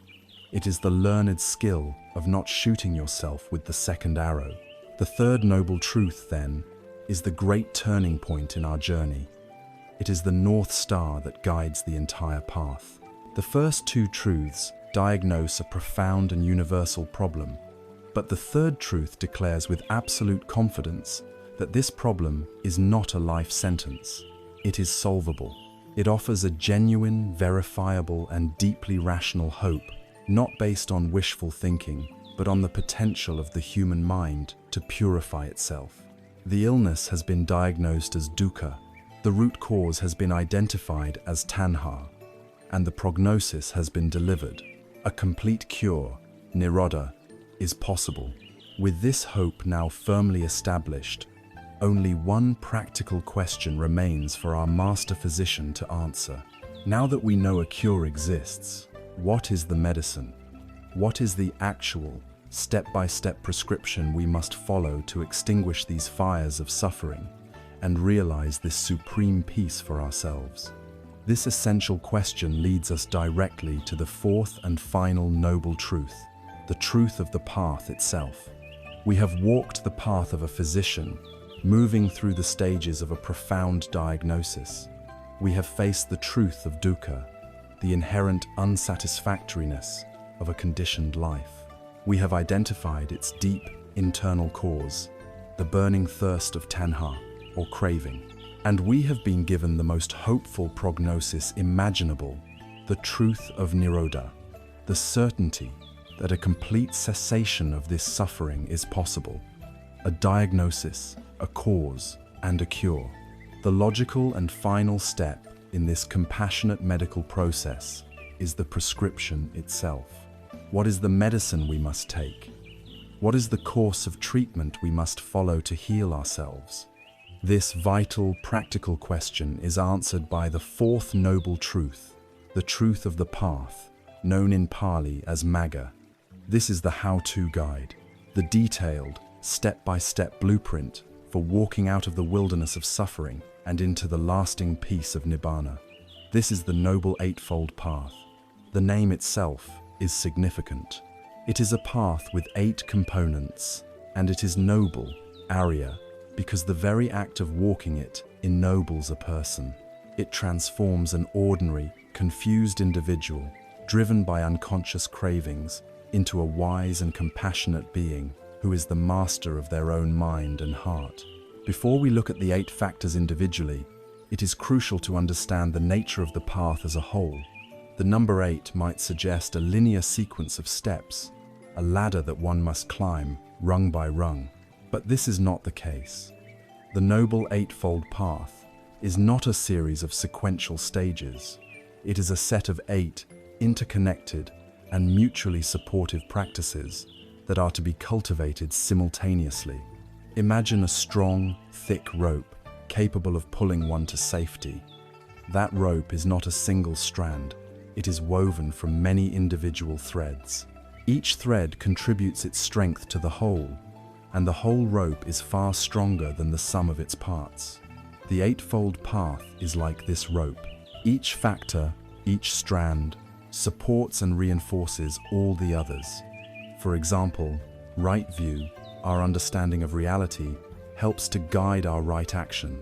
It is the learned skill of not shooting yourself with the second arrow. The third noble truth, then, is the great turning point in our journey. It is the North Star that guides the entire path. The first two truths diagnose a profound and universal problem, but the third truth declares with absolute confidence that this problem is not a life sentence. It is solvable. It offers a genuine, verifiable, and deeply rational hope, not based on wishful thinking, but on the potential of the human mind to purify itself. The illness has been diagnosed as dukkha, the root cause has been identified as tanha, and the prognosis has been delivered. A complete cure, nirodha, is possible. With this hope now firmly established, only one practical question remains for our master physician to answer. Now that we know a cure exists, what is the medicine? What is the actual, step-by-step prescription we must follow to extinguish these fires of suffering and realize this supreme peace for ourselves? This essential question leads us directly to the fourth and final noble truth, the truth of the path itself. We have walked the path of a physician, moving through the stages of a profound diagnosis. We have faced the truth of dukkha, the inherent unsatisfactoriness of a conditioned life. We have identified its deep internal cause, the burning thirst of tanha, or craving. And we have been given the most hopeful prognosis imaginable, the truth of nirodha, the certainty that a complete cessation of this suffering is possible. A diagnosis, a cause, and a cure. The logical and final step in this compassionate medical process is the prescription itself. What is the medicine we must take? What is the course of treatment we must follow to heal ourselves? This vital, practical question is answered by the fourth noble truth, the truth of the path, known in Pali as Magga. This is the how-to guide, the detailed, step-by-step blueprint for walking out of the wilderness of suffering and into the lasting peace of Nibbana. This is the Noble Eightfold Path. The name itself is significant. It is a path with 8 components, and it is noble, Arya, because the very act of walking it ennobles a person. It transforms an ordinary, confused individual, driven by unconscious cravings, into a wise and compassionate being who is the master of their own mind and heart. Before we look at the 8 factors individually, it is crucial to understand the nature of the path as a whole. The number 8 might suggest a linear sequence of steps, a ladder that one must climb, rung by rung. But this is not the case. The Noble Eightfold Path is not a series of sequential stages. It is a set of 8 interconnected and mutually supportive practices that are to be cultivated simultaneously. Imagine a strong, thick rope capable of pulling one to safety. That rope is not a single strand. It is woven from many individual threads. Each thread contributes its strength to the whole, and the whole rope is far stronger than the sum of its parts. The Eightfold Path is like this rope. Each factor, each strand, supports and reinforces all the others. For example, right view, our understanding of reality, helps to guide our right action.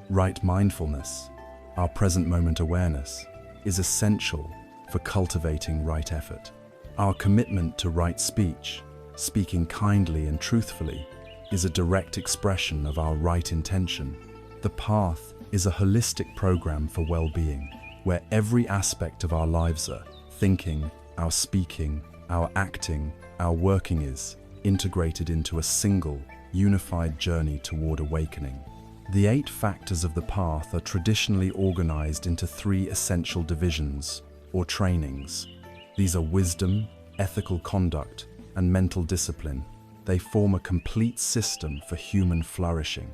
Right mindfulness, our present moment awareness, is essential for cultivating right effort. Our commitment to right speech, speaking kindly and truthfully, is a direct expression of our right intention. The path is a holistic program for well-being, where every aspect of our lives, thinking, our speaking, our acting, our working is integrated into a single, unified journey toward awakening. The 8 factors of the path are traditionally organized into 3 essential divisions, or trainings. These are wisdom, ethical conduct, and mental discipline. They form a complete system for human flourishing.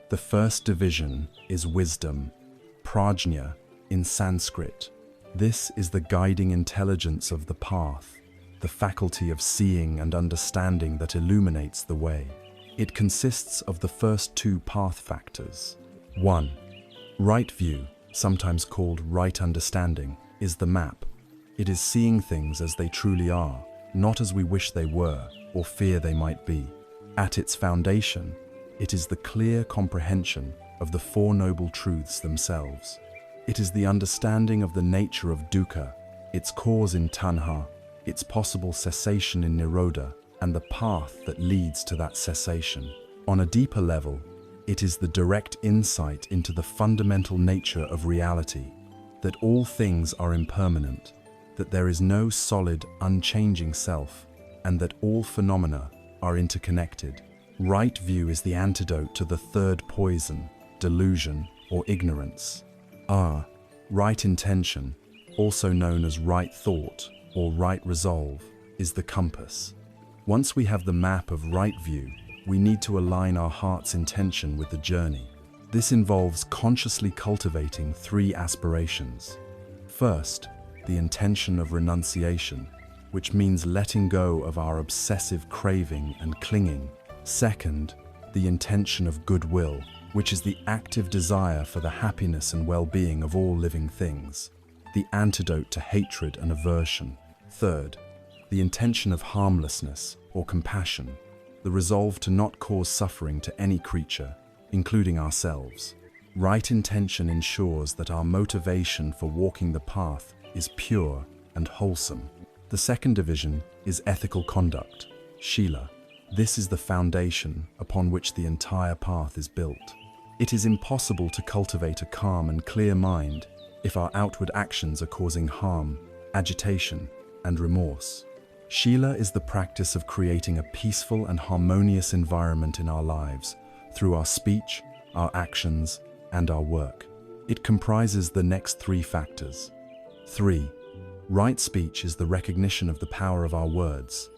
The first division is wisdom, prajna in Sanskrit. This is the guiding intelligence of the path, the faculty of seeing and understanding that illuminates the way. It consists of the first 2 path factors. 1. Right view, sometimes called right understanding, is the map. It is seeing things as they truly are, not as we wish they were or fear they might be. At its foundation, it is the clear comprehension of the Four Noble Truths themselves. It is the understanding of the nature of dukkha, its cause in tanha, its possible cessation in nirodha, and the path that leads to that cessation. On a deeper level, it is the direct insight into the fundamental nature of reality, that all things are impermanent, that there is no solid, unchanging self, and that all phenomena are interconnected. Right view is the antidote to the third poison, delusion or ignorance. Right intention, also known as right thought or right resolve, is the compass. Once we have the map of right view, we need to align our heart's intention with the journey. This involves consciously cultivating three aspirations. First, the intention of renunciation, which means letting go of our obsessive craving and clinging. Second, the intention of goodwill, which is the active desire for the happiness and well-being of all living things, the antidote to hatred and aversion. Third, the intention of harmlessness or compassion, the resolve to not cause suffering to any creature, including ourselves. Right intention ensures that our motivation for walking the path is pure and wholesome. The second division is ethical conduct, shila. This is the foundation upon which the entire path is built. It is impossible to cultivate a calm and clear mind if our outward actions are causing harm, agitation, and remorse. Shila is the practice of creating a peaceful and harmonious environment in our lives through our speech, our actions, and our work. It comprises the next three factors. 3. Right speech is the recognition of the power of our words.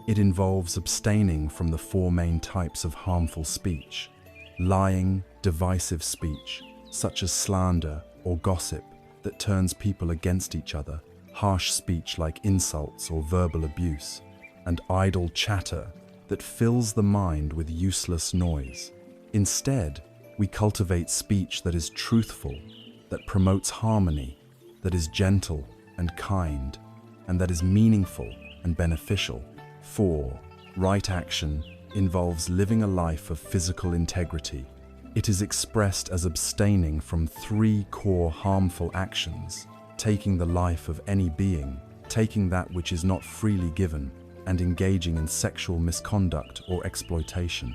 It involves abstaining from the four main types of harmful speech: lying, divisive speech, such as slander or gossip that turns people against each other, harsh speech like insults or verbal abuse, and idle chatter that fills the mind with useless noise. Instead, we cultivate speech that is truthful, that promotes harmony, that is gentle and kind, and that is meaningful and beneficial. 4. Right action involves living a life of physical integrity. It is expressed as abstaining from 3 core harmful actions: taking the life of any being, taking that which is not freely given, and engaging in sexual misconduct or exploitation.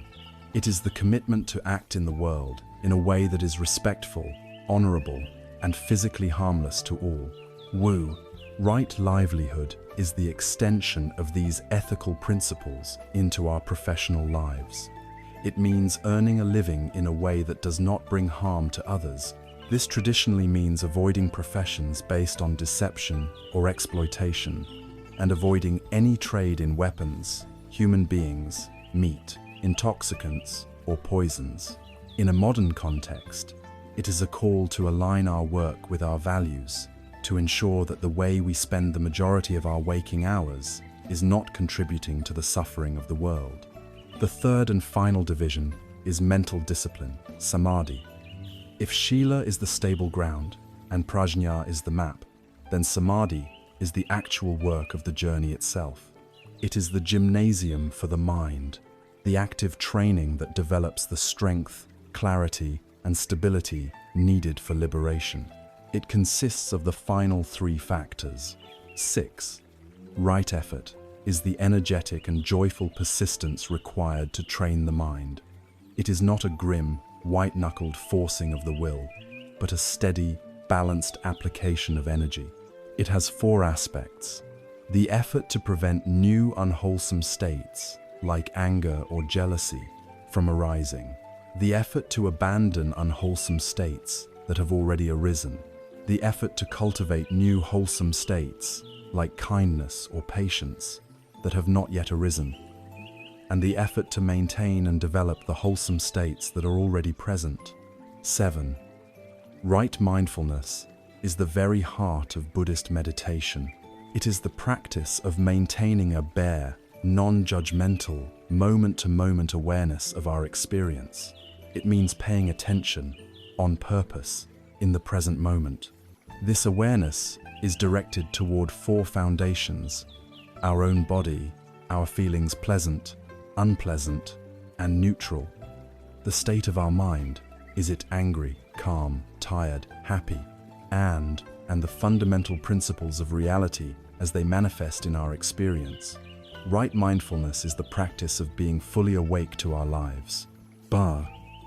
It is the commitment to act in the world in a way that is respectful, honorable, and physically harmless to all. Wu, right livelihood, is the extension of these ethical principles into our professional lives. It means earning a living in a way that does not bring harm to others. This traditionally means avoiding professions based on deception or exploitation, and avoiding any trade in weapons, human beings, meat, intoxicants, or poisons. In a modern context, it is a call to align our work with our values, to ensure that the way we spend the majority of our waking hours is not contributing to the suffering of the world. The third and final division is mental discipline, samadhi. If shila is the stable ground and prajna is the map, then samadhi is the actual work of the journey itself. It is the gymnasium for the mind, the active training that develops the strength, clarity, and stability needed for liberation. It consists of the final 3 factors. 6. Right effort is the energetic and joyful persistence required to train the mind. It is not a grim, white-knuckled forcing of the will, but a steady, balanced application of energy. It has 4 aspects: the effort to prevent new unwholesome states, like anger or jealousy, from arising; the effort to abandon unwholesome states that have already arisen; the effort to cultivate new wholesome states, like kindness or patience, that have not yet arisen; and the effort to maintain and develop the wholesome states that are already present. 7. Right mindfulness is the very heart of Buddhist meditation. It is the practice of maintaining a bare, non-judgmental, moment-to-moment awareness of our experience. It means paying attention, on purpose, in the present moment. This awareness is directed toward 4 foundations: our own body, our feelings pleasant, unpleasant, and neutral. The state of our mind, is it angry, calm, tired, happy, and the fundamental principles of reality as they manifest in our experience. Right mindfulness is the practice of being fully awake to our lives.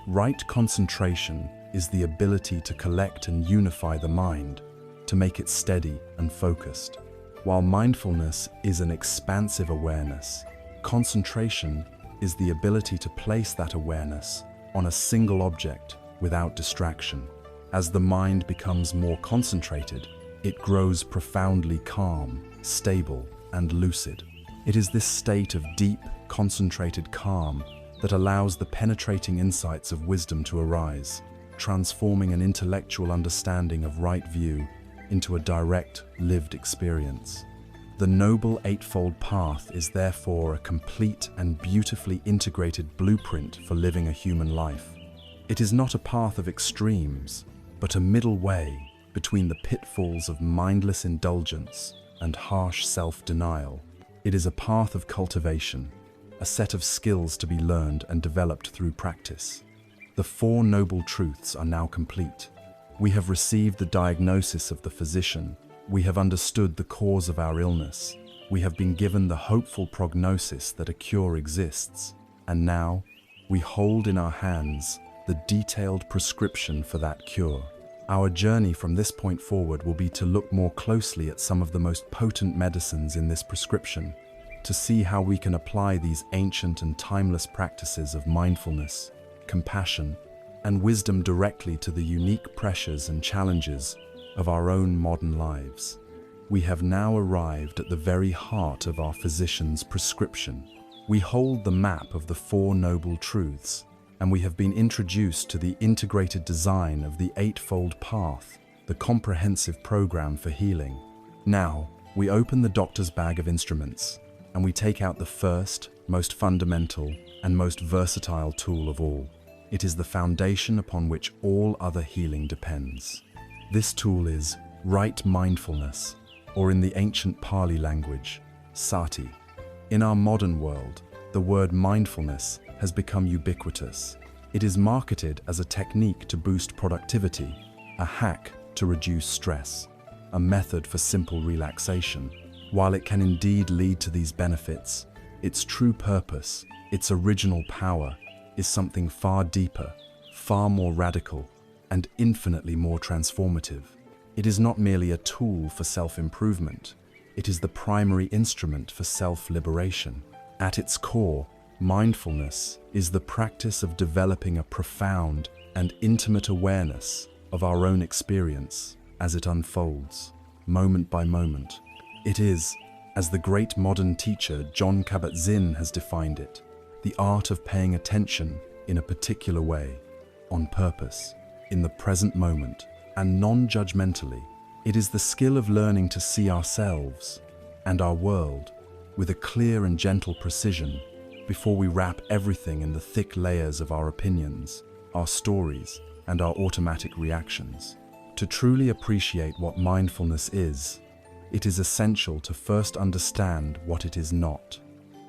Right concentration is the ability to collect and unify the mind, to make it steady and focused. While mindfulness is an expansive awareness, concentration is the ability to place that awareness on a single object without distraction. As the mind becomes more concentrated, it grows profoundly calm, stable, and lucid. It is this state of deep, concentrated calm that allows the penetrating insights of wisdom to arise, transforming an intellectual understanding of right view into a direct, lived experience. The Noble Eightfold Path is therefore a complete and beautifully integrated blueprint for living a human life. It is not a path of extremes, but a middle way between the pitfalls of mindless indulgence and harsh self-denial. It is a path of cultivation, a set of skills to be learned and developed through practice. The Four Noble Truths are now complete. We have received the diagnosis of the physician. We have understood the cause of our illness. We have been given the hopeful prognosis that a cure exists. And now, we hold in our hands the detailed prescription for that cure. Our journey from this point forward will be to look more closely at some of the most potent medicines in this prescription, to see how we can apply these ancient and timeless practices of mindfulness, compassion, and wisdom directly to the unique pressures and challenges of our own modern lives. We have now arrived at the very heart of our physician's prescription. We hold the map of the Four Noble Truths, and we have been introduced to the integrated design of the Eightfold Path, the comprehensive program for healing. Now, we open the doctor's bag of instruments, and we take out the first, most fundamental, and most versatile tool of all. It is the foundation upon which all other healing depends. This tool is right mindfulness, or in the ancient Pali language, sati. In our modern world, the word mindfulness has become ubiquitous. It is marketed as a technique to boost productivity, a hack to reduce stress, a method for simple relaxation. While it can indeed lead to these benefits, its true purpose, its original power, is something far deeper, far more radical, and infinitely more transformative. It is not merely a tool for self-improvement. It is the primary instrument for self-liberation. At its core, mindfulness is the practice of developing a profound and intimate awareness of our own experience as it unfolds, moment by moment. It is, as the great modern teacher Jon Kabat-Zinn has defined it, the art of paying attention in a particular way, on purpose, in the present moment, and non-judgmentally. It is the skill of learning to see ourselves and our world with a clear and gentle precision before we wrap everything in the thick layers of our opinions, our stories, and our automatic reactions. To truly appreciate what mindfulness is, it is essential to first understand what it is not.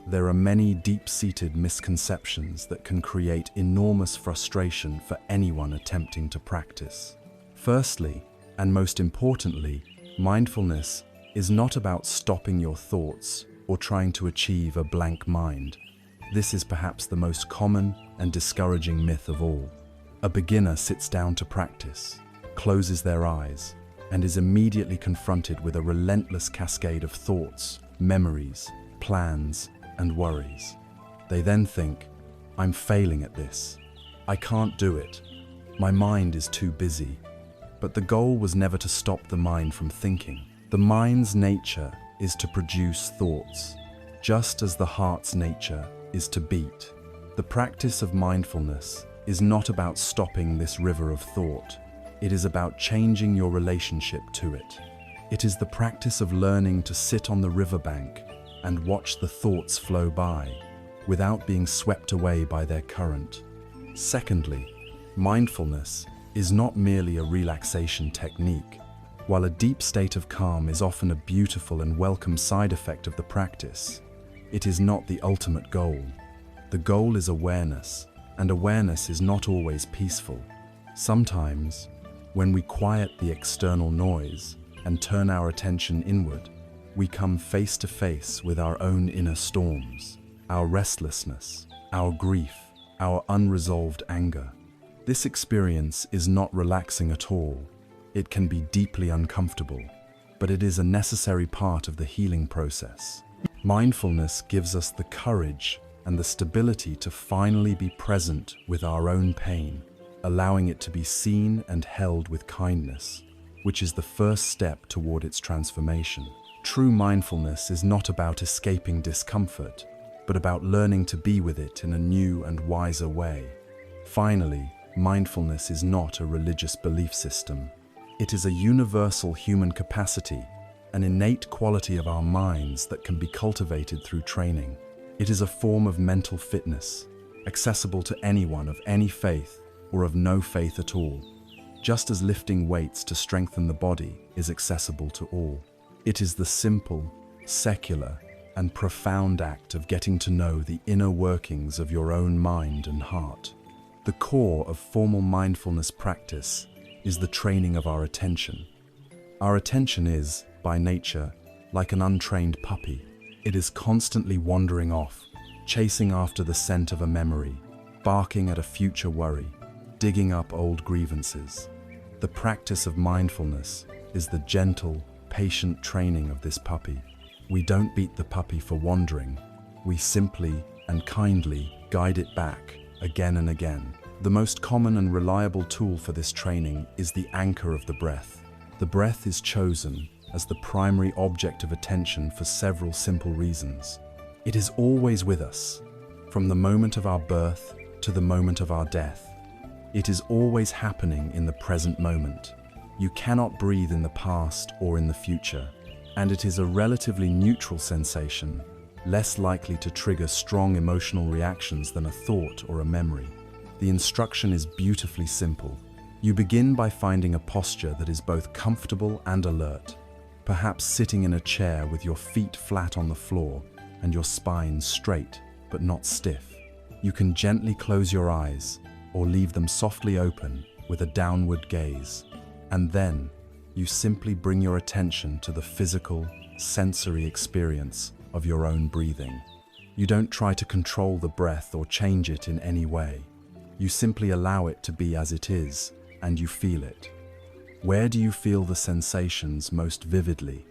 There are many deep-seated misconceptions that can create enormous frustration for anyone attempting to practice. Firstly, and most importantly, mindfulness is not about stopping your thoughts or trying to achieve a blank mind. This is perhaps the most common and discouraging myth of all. A beginner sits down to practice, closes their eyes, and is immediately confronted with a relentless cascade of thoughts, memories, plans, and worries. They then think, "I'm failing at this. I can't do it. My mind is too busy." But the goal was never to stop the mind from thinking. The mind's nature is to produce thoughts, just as the heart's nature is to beat. The practice of mindfulness is not about stopping this river of thought. It is about changing your relationship to it. It is the practice of learning to sit on the riverbank and watch the thoughts flow by, without being swept away by their current. Secondly, mindfulness is not merely a relaxation technique. While a deep state of calm is often a beautiful and welcome side effect of the practice, it is not the ultimate goal. The goal is awareness, and awareness is not always peaceful. Sometimes, when we quiet the external noise and turn our attention inward, we come face to face with our own inner storms, our restlessness, our grief, our unresolved anger. This experience is not relaxing at all. It can be deeply uncomfortable, but it is a necessary part of the healing process. Mindfulness gives us the courage and the stability to finally be present with our own pain, allowing it to be seen and held with kindness, which is the first step toward its transformation. True mindfulness is not about escaping discomfort, but about learning to be with it in a new and wiser way. Finally, mindfulness is not a religious belief system. It is a universal human capacity, an innate quality of our minds that can be cultivated through training. It is a form of mental fitness, accessible to anyone of any faith or of no faith at all, just as lifting weights to strengthen the body is accessible to all. It is the simple, secular, and profound act of getting to know the inner workings of your own mind and heart. The core of formal mindfulness practice is the training of our attention. Our attention is, by nature, like an untrained puppy. It is constantly wandering off, chasing after the scent of a memory, barking at a future worry, digging up old grievances. The practice of mindfulness is the gentle, patient training of this puppy. We don't beat the puppy for wandering. We simply and kindly guide it back again and again. The most common and reliable tool for this training is the anchor of the breath. The breath is chosen as the primary object of attention for several simple reasons. It is always with us, from the moment of our birth to the moment of our death. It is always happening in the present moment. You cannot breathe in the past or in the future, and it is a relatively neutral sensation, less likely to trigger strong emotional reactions than a thought or a memory. The instruction is beautifully simple. You begin by finding a posture that is both comfortable and alert, perhaps sitting in a chair with your feet flat on the floor and your spine straight but not stiff. You can gently close your eyes or leave them softly open with a downward gaze. And then, you simply bring your attention to the physical, sensory experience of your own breathing. You don't try to control the breath or change it in any way. You simply allow it to be as it is, and you feel it. Where do you feel the sensations most vividly?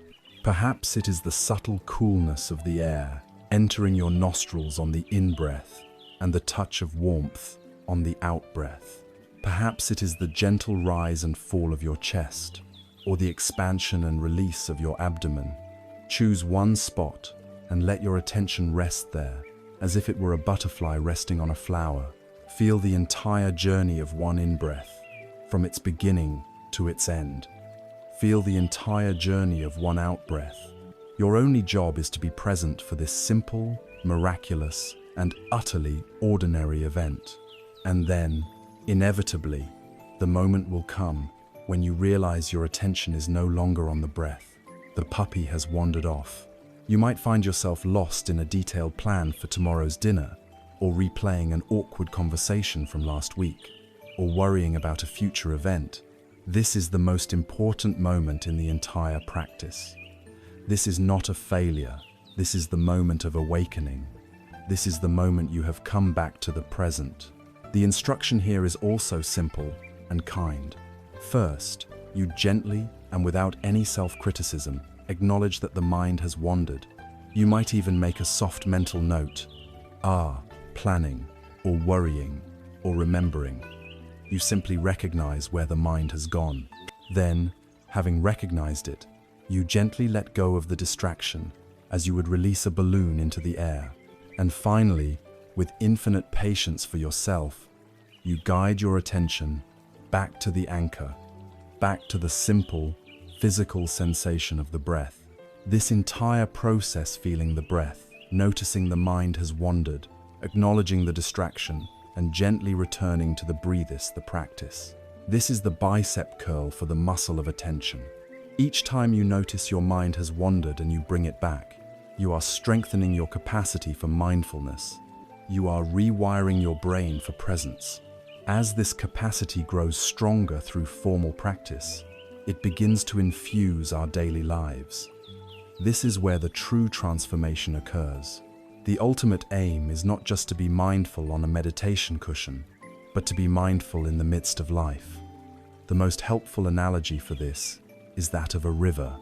Perhaps it is the subtle coolness of the air entering your nostrils on the in-breath and the touch of warmth on the out-breath. Perhaps it is the gentle rise and fall of your chest, or the expansion and release of your abdomen. Choose one spot and let your attention rest there, as if it were a butterfly resting on a flower. Feel the entire journey of one in-breath, from its beginning to its end. Feel the entire journey of one out-breath. Your only job is to be present for this simple, miraculous, and utterly ordinary event. And then, inevitably, the moment will come when you realize your attention is no longer on the breath. The puppy has wandered off. You might find yourself lost in a detailed plan for tomorrow's dinner, or replaying an awkward conversation from last week, or worrying about a future event. This is the most important moment in the entire practice. This is not a failure. This is the moment of awakening. This is the moment you have come back to the present. The instruction here is also simple and kind. First, you gently and without any self-criticism acknowledge that the mind has wandered. You might even make a soft mental note, planning, or worrying, or remembering. You simply recognize where the mind has gone. Then, having recognized it, you gently let go of the distraction as you would release a balloon into the air. And finally, with infinite patience for yourself, you guide your attention back to the anchor, back to the simple, physical sensation of the breath. This entire process, feeling the breath, noticing the mind has wandered, acknowledging the distraction, and gently returning to the breath is the practice. This is the bicep curl for the muscle of attention. Each time you notice your mind has wandered and you bring it back, you are strengthening your capacity for mindfulness. You are rewiring your brain for presence. As this capacity grows stronger through formal practice, it begins to infuse our daily lives. This is where the true transformation occurs. The ultimate aim is not just to be mindful on a meditation cushion, but to be mindful in the midst of life. The most helpful analogy for this is that of a river.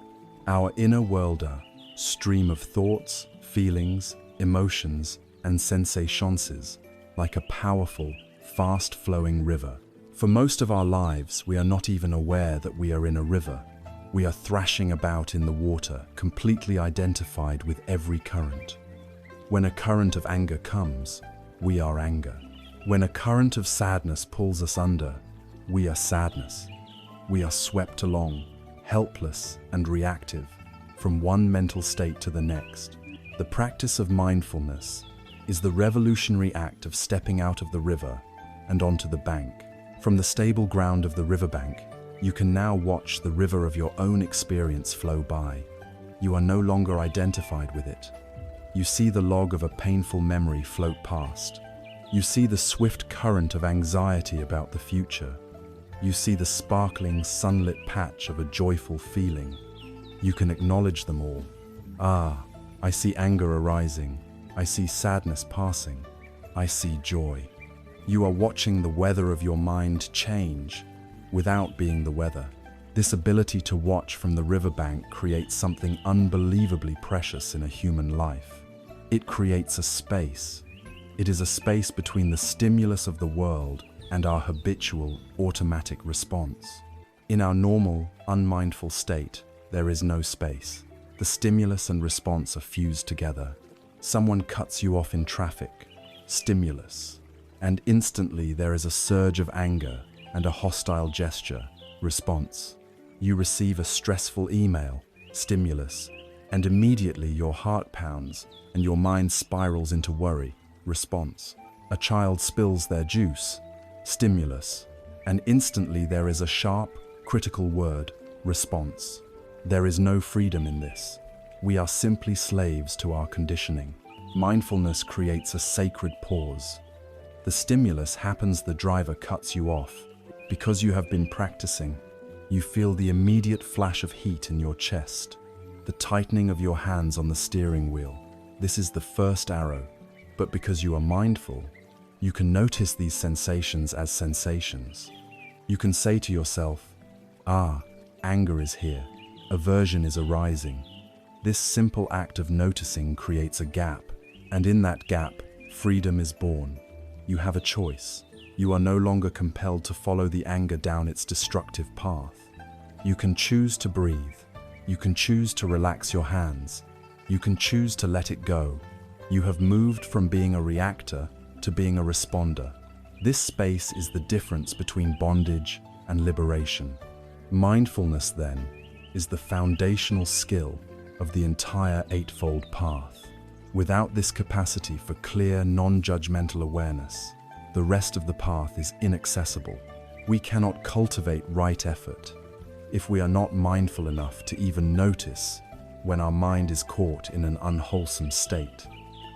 Our inner worlder, stream of thoughts, feelings, emotions, and sensations, like a powerful, fast-flowing river. For most of our lives, we are not even aware that we are in a river. We are thrashing about in the water, completely identified with every current. When a current of anger comes, we are anger. When a current of sadness pulls us under, we are sadness. We are swept along, helpless and reactive, from one mental state to the next. The practice of mindfulness is the revolutionary act of stepping out of the river and onto the bank. From the stable ground of the riverbank, you can now watch the river of your own experience flow by. You are no longer identified with it. You see the log of a painful memory float past. You see the swift current of anxiety about the future. You see the sparkling, sunlit patch of a joyful feeling. You can acknowledge them all. Ah, I see anger arising. I see sadness passing. I see joy. You are watching the weather of your mind change without being the weather. This ability to watch from the riverbank creates something unbelievably precious in a human life. It creates a space. It is a space between the stimulus of the world and our habitual, automatic response. In our normal, unmindful state, there is no space. The stimulus and response are fused together. Someone cuts you off in traffic, stimulus, and instantly there is a surge of anger and a hostile gesture, response. You receive a stressful email, stimulus, and immediately your heart pounds and your mind spirals into worry, response. A child spills their juice, stimulus, and instantly there is a sharp, critical word, response. There is no freedom in this. We are simply slaves to our conditioning. Mindfulness creates a sacred pause. The stimulus happens, the driver cuts you off. Because you have been practicing, you feel the immediate flash of heat in your chest, the tightening of your hands on the steering wheel. This is the first arrow, but because you are mindful, you can notice these sensations as sensations. You can say to yourself, ah, anger is here, aversion is arising. This simple act of noticing creates a gap, and in that gap, freedom is born. You have a choice. You are no longer compelled to follow the anger down its destructive path. You can choose to breathe. You can choose to relax your hands. You can choose to let it go. You have moved from being a reactor to being a responder. This space is the difference between bondage and liberation. Mindfulness, then, is the foundational skill of the entire Eightfold Path. Without this capacity for clear, non-judgmental awareness, the rest of the path is inaccessible. We cannot cultivate right effort if we are not mindful enough to even notice when our mind is caught in an unwholesome state.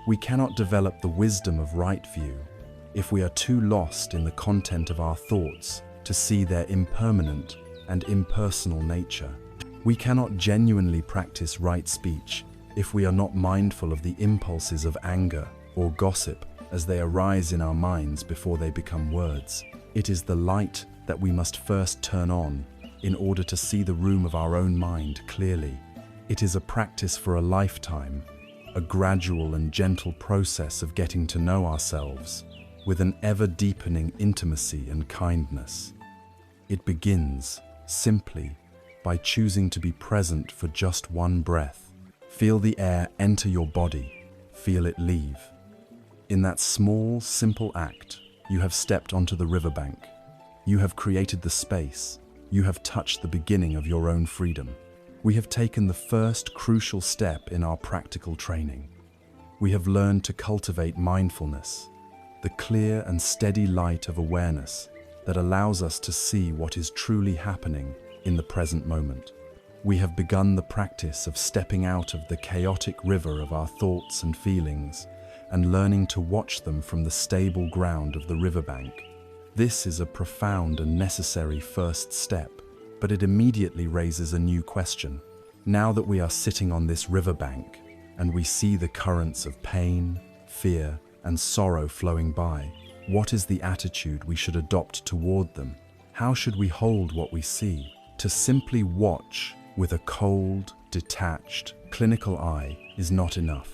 We cannot develop the wisdom of right view if we are too lost in the content of our thoughts to see their impermanent and impersonal nature. We cannot genuinely practice right speech if we are not mindful of the impulses of anger or gossip as they arise in our minds before they become words. It is the light that we must first turn on in order to see the room of our own mind clearly. It is a practice for a lifetime, a gradual and gentle process of getting to know ourselves with an ever-deepening intimacy and kindness. It begins, simply, by choosing to be present for just one breath. Feel the air enter your body, feel it leave. In that small, simple act, you have stepped onto the riverbank. You have created the space. You have touched the beginning of your own freedom. We have taken the first crucial step in our practical training. We have learned to cultivate mindfulness, the clear and steady light of awareness that allows us to see what is truly happening in the present moment. we have begun the practice of stepping out of the chaotic river of our thoughts and feelings and learning to watch them from the stable ground of the riverbank. This is a profound and necessary first step, but it immediately raises a new question. Now that we are sitting on this riverbank and we see the currents of pain, fear, and sorrow flowing by, what is the attitude we should adopt toward them? How should we hold what we see? To simply watch with a cold, detached, clinical eye is not enough.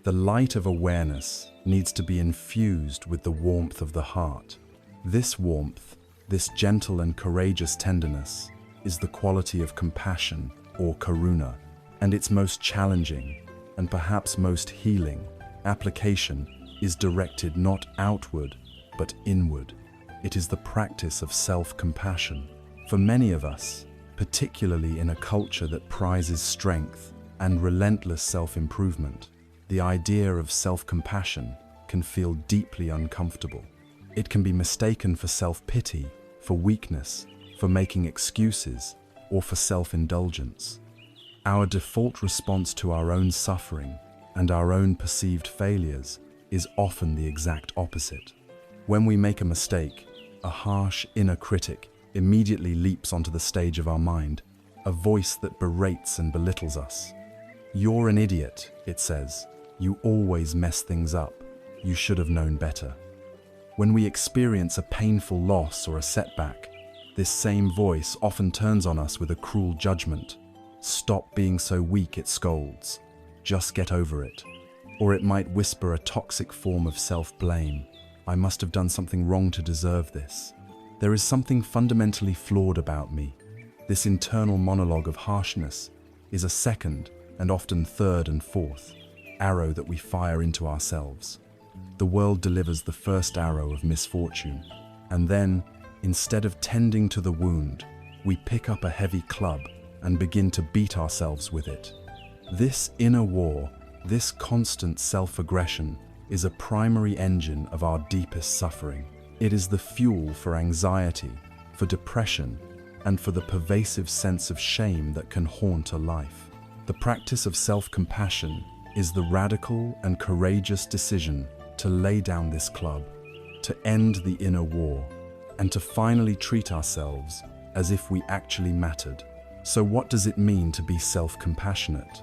The light of awareness needs to be infused with the warmth of the heart. This warmth, this gentle and courageous tenderness, is the quality of compassion or karuna, and its most challenging and perhaps most healing application is directed not outward but inward. It is the practice of self-compassion. For many of us, particularly in a culture that prizes strength and relentless self-improvement, the idea of self-compassion can feel deeply uncomfortable. It can be mistaken for self-pity, for weakness, for making excuses, or for self-indulgence. Our default response to our own suffering and our own perceived failures is often the exact opposite. When we make a mistake, a harsh inner critic immediately leaps onto the stage of our mind, a voice that berates and belittles us. "You're an idiot," it says. "You always mess things up. You should have known better." When we experience a painful loss or a setback, this same voice often turns on us with a cruel judgment. "Stop being so weak," it scolds. "Just get over it." Or it might whisper a toxic form of self-blame. "I must have done something wrong to deserve this. There is something fundamentally flawed about me." This internal monologue of harshness is a second, and often third and fourth, arrow that we fire into ourselves. The world delivers the first arrow of misfortune, and then, instead of tending to the wound, we pick up a heavy club and begin to beat ourselves with it. This inner war, this constant self-aggression, is a primary engine of our deepest suffering. It is the fuel for anxiety, for depression, and for the pervasive sense of shame that can haunt a life. The practice of self-compassion is the radical and courageous decision to lay down this club, to end the inner war, and to finally treat ourselves as if we actually mattered. So what does it mean to be self-compassionate?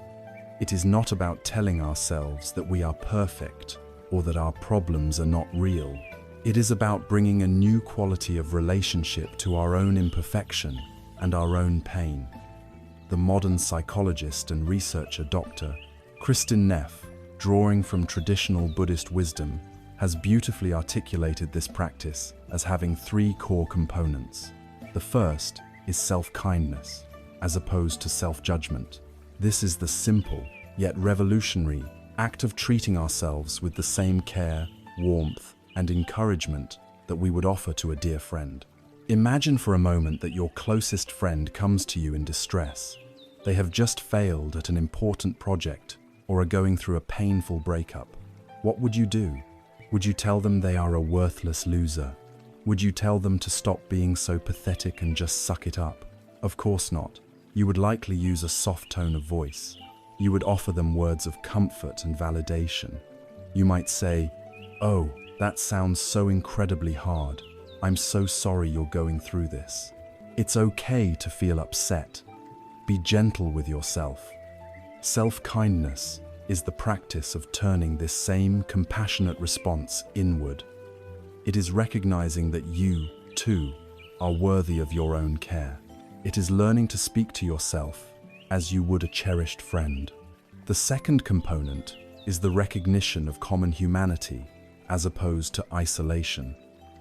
It is not about telling ourselves that we are perfect or that our problems are not real. It is about bringing a new quality of relationship to our own imperfection and our own pain. The modern psychologist and researcher Dr. Kristin Neff, drawing from traditional Buddhist wisdom, has beautifully articulated this practice as having three core components. The first is self-kindness, as opposed to self-judgment. This is the simple, yet revolutionary, act of treating ourselves with the same care, warmth, and encouragement that we would offer to a dear friend. Imagine for a moment that your closest friend comes to you in distress. They have just failed at an important project or are going through a painful breakup. What would you do? Would you tell them they are a worthless loser? Would you tell them to stop being so pathetic and just suck it up? Of course not. You would likely use a soft tone of voice. You would offer them words of comfort and validation. You might say, "Oh, that sounds so incredibly hard. I'm so sorry you're going through this. It's okay to feel upset. Be gentle with yourself." Self-kindness is the practice of turning this same compassionate response inward. It is recognizing that you, too, are worthy of your own care. It is learning to speak to yourself as you would a cherished friend. The second component is the recognition of common humanity as opposed to isolation.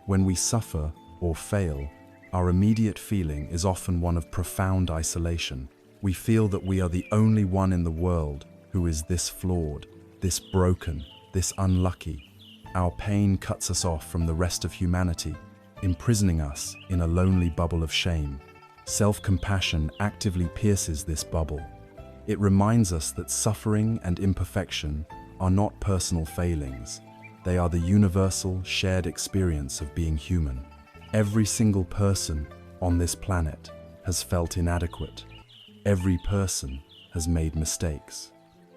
When we suffer or fail, our immediate feeling is often one of profound isolation. We feel that we are the only one in the world who is this flawed, this broken, this unlucky. Our pain cuts us off from the rest of humanity, imprisoning us in a lonely bubble of shame. Self-compassion actively pierces this bubble. It reminds us that suffering and imperfection are not personal failings. They are the universal, shared experience of being human. Every single person on this planet has felt inadequate. Every person has made mistakes.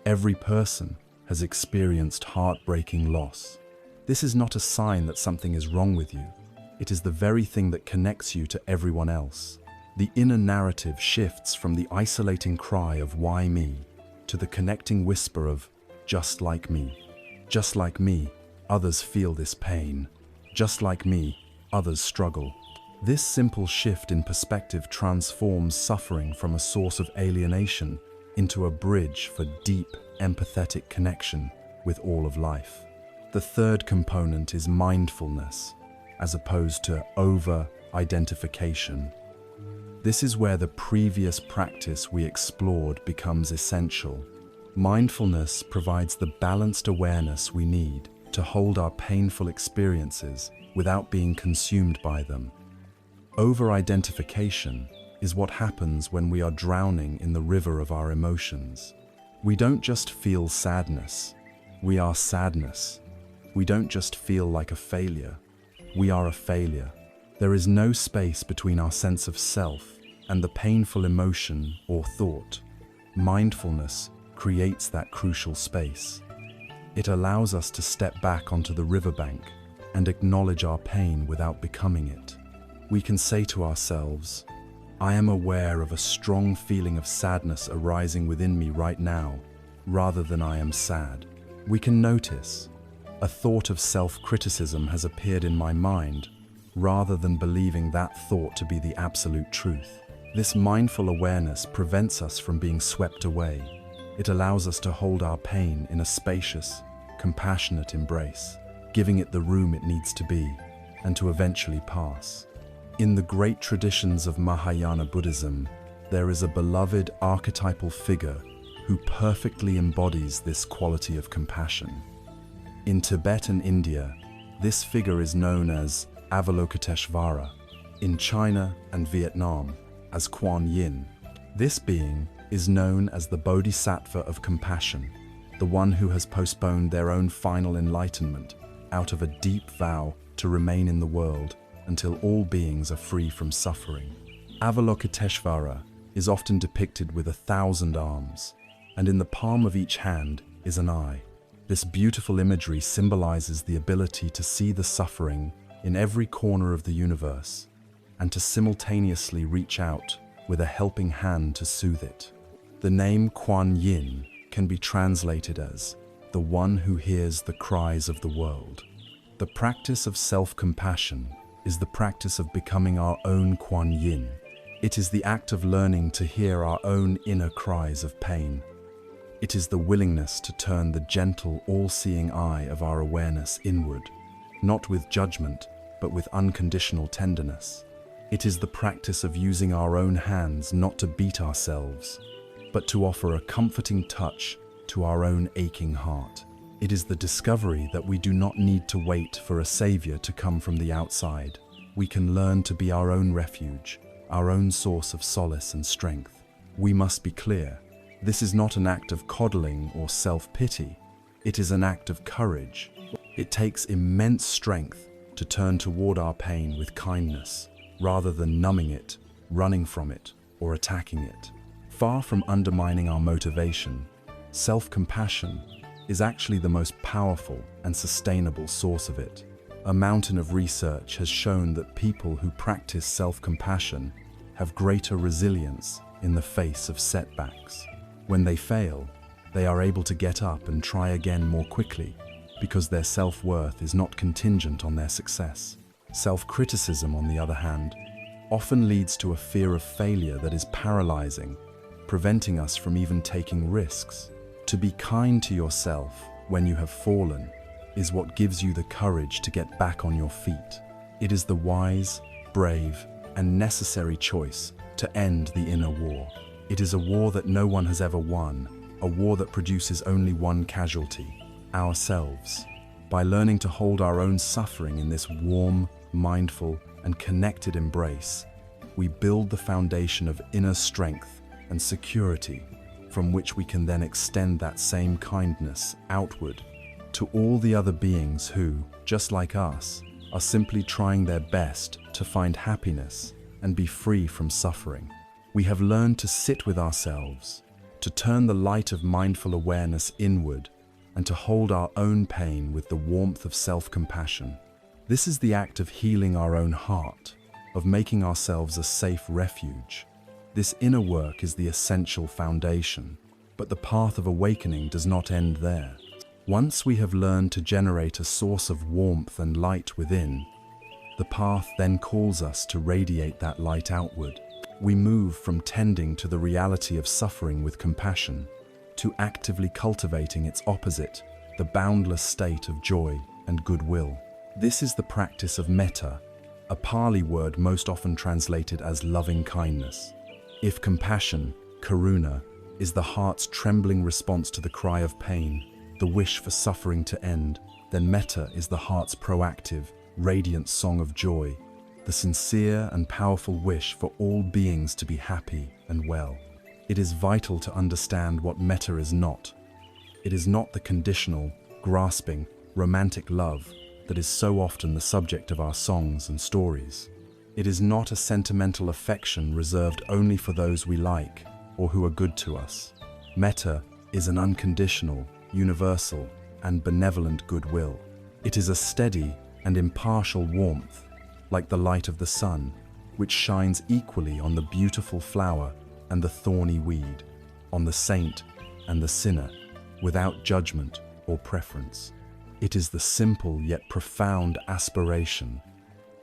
Every person has experienced heartbreaking loss. This is not a sign that something is wrong with you. It is the very thing that connects you to everyone else. The inner narrative shifts from the isolating cry of "why me" to the connecting whisper of "just like me." Just like me, others feel this pain. Just like me, others struggle. This simple shift in perspective transforms suffering from a source of alienation into a bridge for deep, empathetic connection with all of life. The third component is mindfulness, as opposed to over-identification. This is where the previous practice we explored becomes essential. Mindfulness provides the balanced awareness we need to hold our painful experiences without being consumed by them. Over-identification is what happens when we are drowning in the river of our emotions. We don't just feel sadness, we are sadness. We don't just feel like a failure, we are a failure. There is no space between our sense of self and the painful emotion or thought. Mindfulness creates that crucial space. It allows us to step back onto the riverbank and acknowledge our pain without becoming it. We can say to ourselves, "I am aware of a strong feeling of sadness arising within me right now," rather than "I am sad." We can notice, "A thought of self-criticism has appeared in my mind," rather than believing that thought to be the absolute truth. This mindful awareness prevents us from being swept away. It allows us to hold our pain in a spacious, compassionate embrace, giving it the room it needs to be and to eventually pass. In the great traditions of Mahayana Buddhism, there is a beloved archetypal figure who perfectly embodies this quality of compassion. In Tibet and India, this figure is known as Avalokiteshvara. In China and Vietnam, as Kuan Yin. This being is known as the Bodhisattva of compassion, the one who has postponed their own final enlightenment out of a deep vow to remain in the world until all beings are free from suffering. Avalokiteshvara is often depicted with 1,000 arms, and in the palm of each hand is an eye. This beautiful imagery symbolizes the ability to see the suffering in every corner of the universe and to simultaneously reach out with a helping hand to soothe it. The name Kuan Yin can be translated as the one who hears the cries of the world. The practice of self-compassion is the practice of becoming our own Kuan Yin. It is the act of learning to hear our own inner cries of pain. It is the willingness to turn the gentle, all-seeing eye of our awareness inward, not with judgment, but with unconditional tenderness. It is the practice of using our own hands not to beat ourselves, but to offer a comforting touch to our own aching heart. It is the discovery that we do not need to wait for a savior to come from the outside. We can learn to be our own refuge, our own source of solace and strength. We must be clear, this is not an act of coddling or self-pity. It is an act of courage. It takes immense strength to turn toward our pain with kindness, rather than numbing it, running from it, or attacking it. Far from undermining our motivation, self-compassion is actually the most powerful and sustainable source of it. A mountain of research has shown that people who practice self-compassion have greater resilience in the face of setbacks. When they fail, they are able to get up and try again more quickly because their self-worth is not contingent on their success. Self-criticism, on the other hand, often leads to a fear of failure that is paralyzing, preventing us from even taking risks. To be kind to yourself when you have fallen is what gives you the courage to get back on your feet. It is the wise, brave, and necessary choice to end the inner war. It is a war that no one has ever won, a war that produces only one casualty: ourselves. By learning to hold our own suffering in this warm, mindful, and connected embrace, we build the foundation of inner strength and security, from which we can then extend that same kindness outward to all the other beings who, just like us, are simply trying their best to find happiness and be free from suffering. We have learned to sit with ourselves, to turn the light of mindful awareness inward, and to hold our own pain with the warmth of self-compassion. This is the act of healing our own heart, of making ourselves a safe refuge. This inner work is the essential foundation, but the path of awakening does not end there. Once we have learned to generate a source of warmth and light within, the path then calls us to radiate that light outward. We move from tending to the reality of suffering with compassion, to actively cultivating its opposite, the boundless state of joy and goodwill. This is the practice of metta, a Pali word most often translated as loving kindness. If compassion, karuna, is the heart's trembling response to the cry of pain, the wish for suffering to end, then metta is the heart's proactive, radiant song of joy, the sincere and powerful wish for all beings to be happy and well. It is vital to understand what metta is not. It is not the conditional, grasping, romantic love that is so often the subject of our songs and stories. It is not a sentimental affection reserved only for those we like or who are good to us. Metta is an unconditional, universal, and benevolent goodwill. It is a steady and impartial warmth, like the light of the sun, which shines equally on the beautiful flower and the thorny weed, on the saint and the sinner, without judgment or preference. It is the simple yet profound aspiration.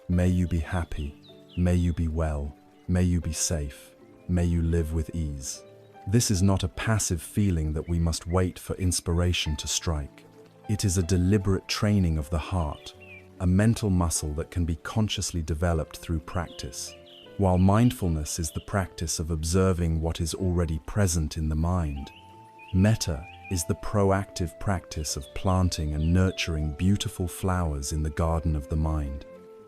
May you be happy, may you be well, may you be safe, may you live with ease. This is not a passive feeling that we must wait for inspiration to strike. It is a deliberate training of the heart, a mental muscle that can be consciously developed through practice. While mindfulness is the practice of observing what is already present in the mind, metta is the proactive practice of planting and nurturing beautiful flowers in the garden of the mind.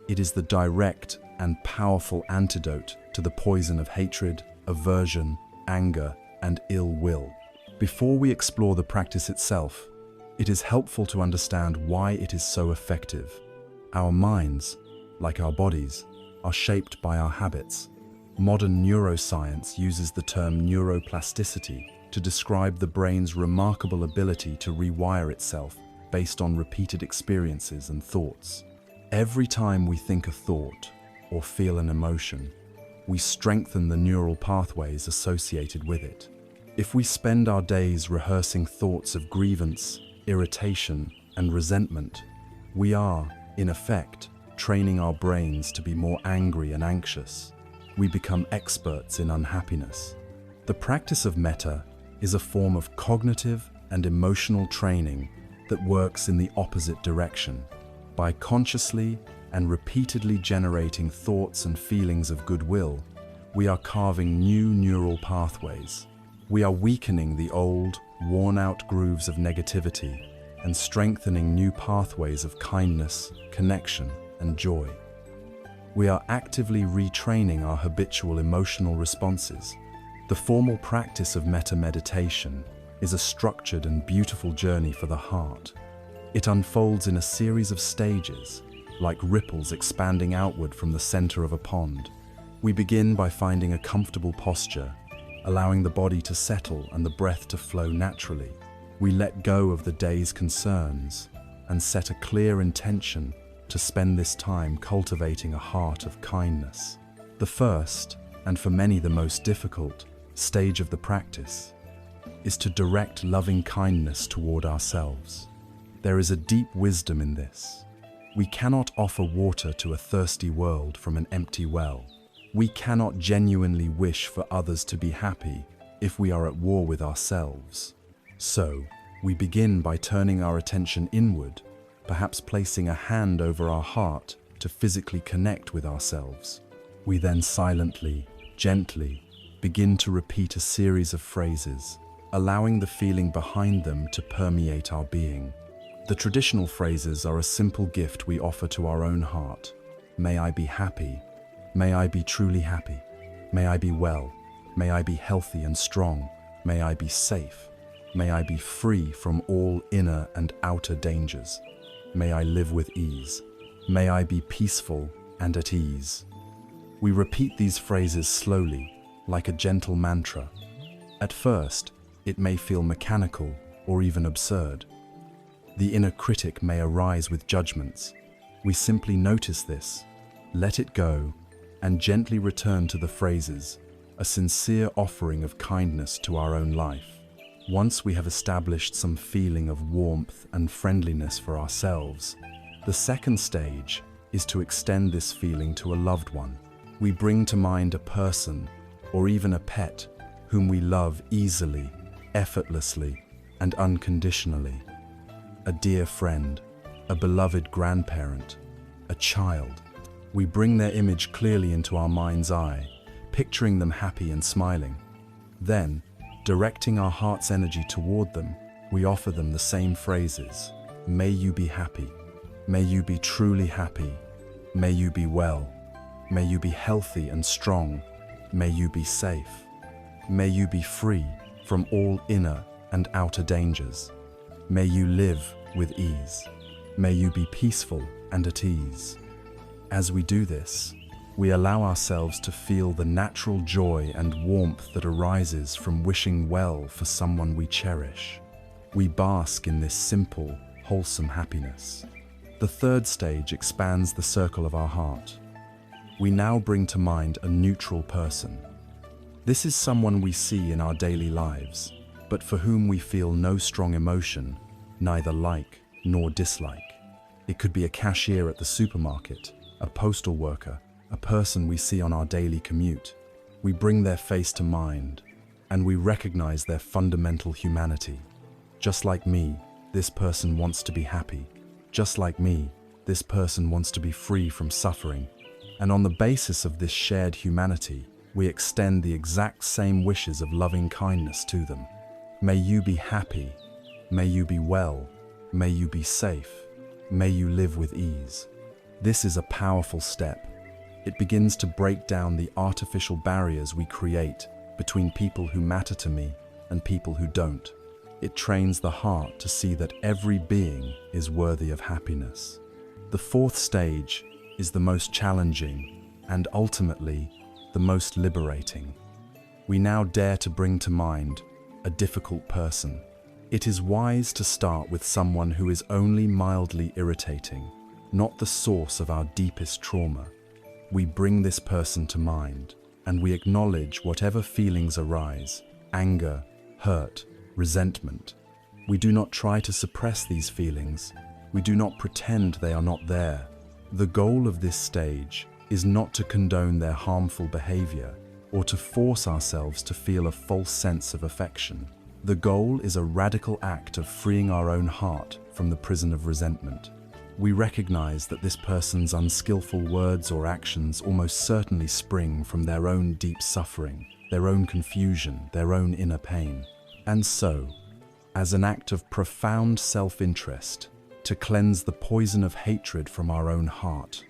It is the direct and powerful antidote to the poison of hatred, aversion, anger, and ill will. Before we explore the practice itself, it is helpful to understand why it is so effective. Our minds, like our bodies, are shaped by our habits. Modern neuroscience uses the term neuroplasticity to describe the brain's remarkable ability to rewire itself based on repeated experiences and thoughts. Every time we think a thought or feel an emotion, we strengthen the neural pathways associated with it. If we spend our days rehearsing thoughts of grievance, irritation, and resentment, we are, in effect, training our brains to be more angry and anxious. We become experts in unhappiness. The practice of metta is a form of cognitive and emotional training that works in the opposite direction. By consciously and repeatedly generating thoughts and feelings of goodwill, we are carving new neural pathways. We are weakening the old, worn-out grooves of negativity and strengthening new pathways of kindness, connection, and joy. We are actively retraining our habitual emotional responses. The formal practice of metta meditation is a structured and beautiful journey for the heart. It unfolds in a series of stages, like ripples expanding outward from the center of a pond. We begin by finding a comfortable posture, allowing the body to settle and the breath to flow naturally. We let go of the day's concerns and set a clear intention to spend this time cultivating a heart of kindness. The first, and for many the most difficult, stage of the practice is to direct loving kindness toward ourselves. There is a deep wisdom in this. We cannot offer water to a thirsty world from an empty well. We cannot genuinely wish for others to be happy if we are at war with ourselves. So, we begin by turning our attention inward, perhaps placing a hand over our heart to physically connect with ourselves. We then silently, gently, begin to repeat a series of phrases, allowing the feeling behind them to permeate our being. The traditional phrases are a simple gift we offer to our own heart. May I be happy. May I be truly happy. May I be well. May I be healthy and strong. May I be safe. May I be free from all inner and outer dangers. May I live with ease. May I be peaceful and at ease. We repeat these phrases slowly, like a gentle mantra. At first, it may feel mechanical or even absurd. The inner critic may arise with judgments. We simply notice this, let it go, and gently return to the phrases, a sincere offering of kindness to our own life. Once we have established some feeling of warmth and friendliness for ourselves, the second stage is to extend this feeling to a loved one. We bring to mind a person, or even a pet, whom we love easily, effortlessly, and unconditionally. A dear friend, a beloved grandparent, a child. We bring their image clearly into our mind's eye, picturing them happy and smiling. Then, directing our heart's energy toward them, we offer them the same phrases. May you be happy. May you be truly happy. May you be well. May you be healthy and strong. May you be safe. May you be free from all inner and outer dangers. May you live with ease. May you be peaceful and at ease. As we do this, we allow ourselves to feel the natural joy and warmth that arises from wishing well for someone we cherish. We bask in this simple, wholesome happiness. The third stage expands the circle of our heart. We now bring to mind a neutral person. This is someone we see in our daily lives, but for whom we feel no strong emotion, neither like nor dislike. It could be a cashier at the supermarket, a postal worker, a person we see on our daily commute. We bring their face to mind, and we recognize their fundamental humanity. Just like me, this person wants to be happy. Just like me, this person wants to be free from suffering. And on the basis of this shared humanity, we extend the exact same wishes of loving kindness to them. May you be happy. May you be well. May you be safe. May you live with ease. This is a powerful step. It begins to break down the artificial barriers we create between people who matter to me and people who don't. It trains the heart to see that every being is worthy of happiness. The fourth stage is the most challenging and ultimately the most liberating. We now dare to bring to mind a difficult person. It is wise to start with someone who is only mildly irritating, not the source of our deepest trauma. We bring this person to mind, and we acknowledge whatever feelings arise: anger, hurt, resentment. We do not try to suppress these feelings. We do not pretend they are not there. The goal of this stage is not to condone their harmful behavior or to force ourselves to feel a false sense of affection. The goal is a radical act of freeing our own heart from the prison of resentment. We recognize that this person's unskillful words or actions almost certainly spring from their own deep suffering, their own confusion, their own inner pain. And so, as an act of profound self-interest, to cleanse the poison of hatred from our own heart,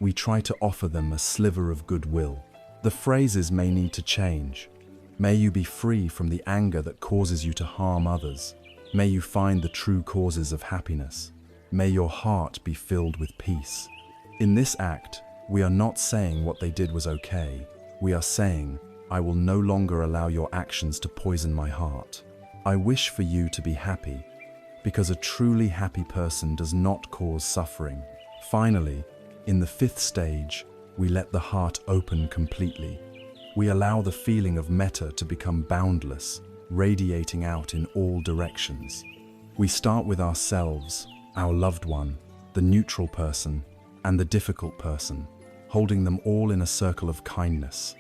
we try to offer them a sliver of goodwill. The phrases may need to change. May you be free from the anger that causes you to harm others. May you find the true causes of happiness. May your heart be filled with peace. In this act, we are not saying what they did was okay. We are saying, I will no longer allow your actions to poison my heart. I wish for you to be happy, because a truly happy person does not cause suffering. Finally, in the fifth stage, we let the heart open completely. We allow the feeling of metta to become boundless, radiating out in all directions. We start with ourselves, our loved one, the neutral person, and the difficult person, holding them all in a circle of kindness.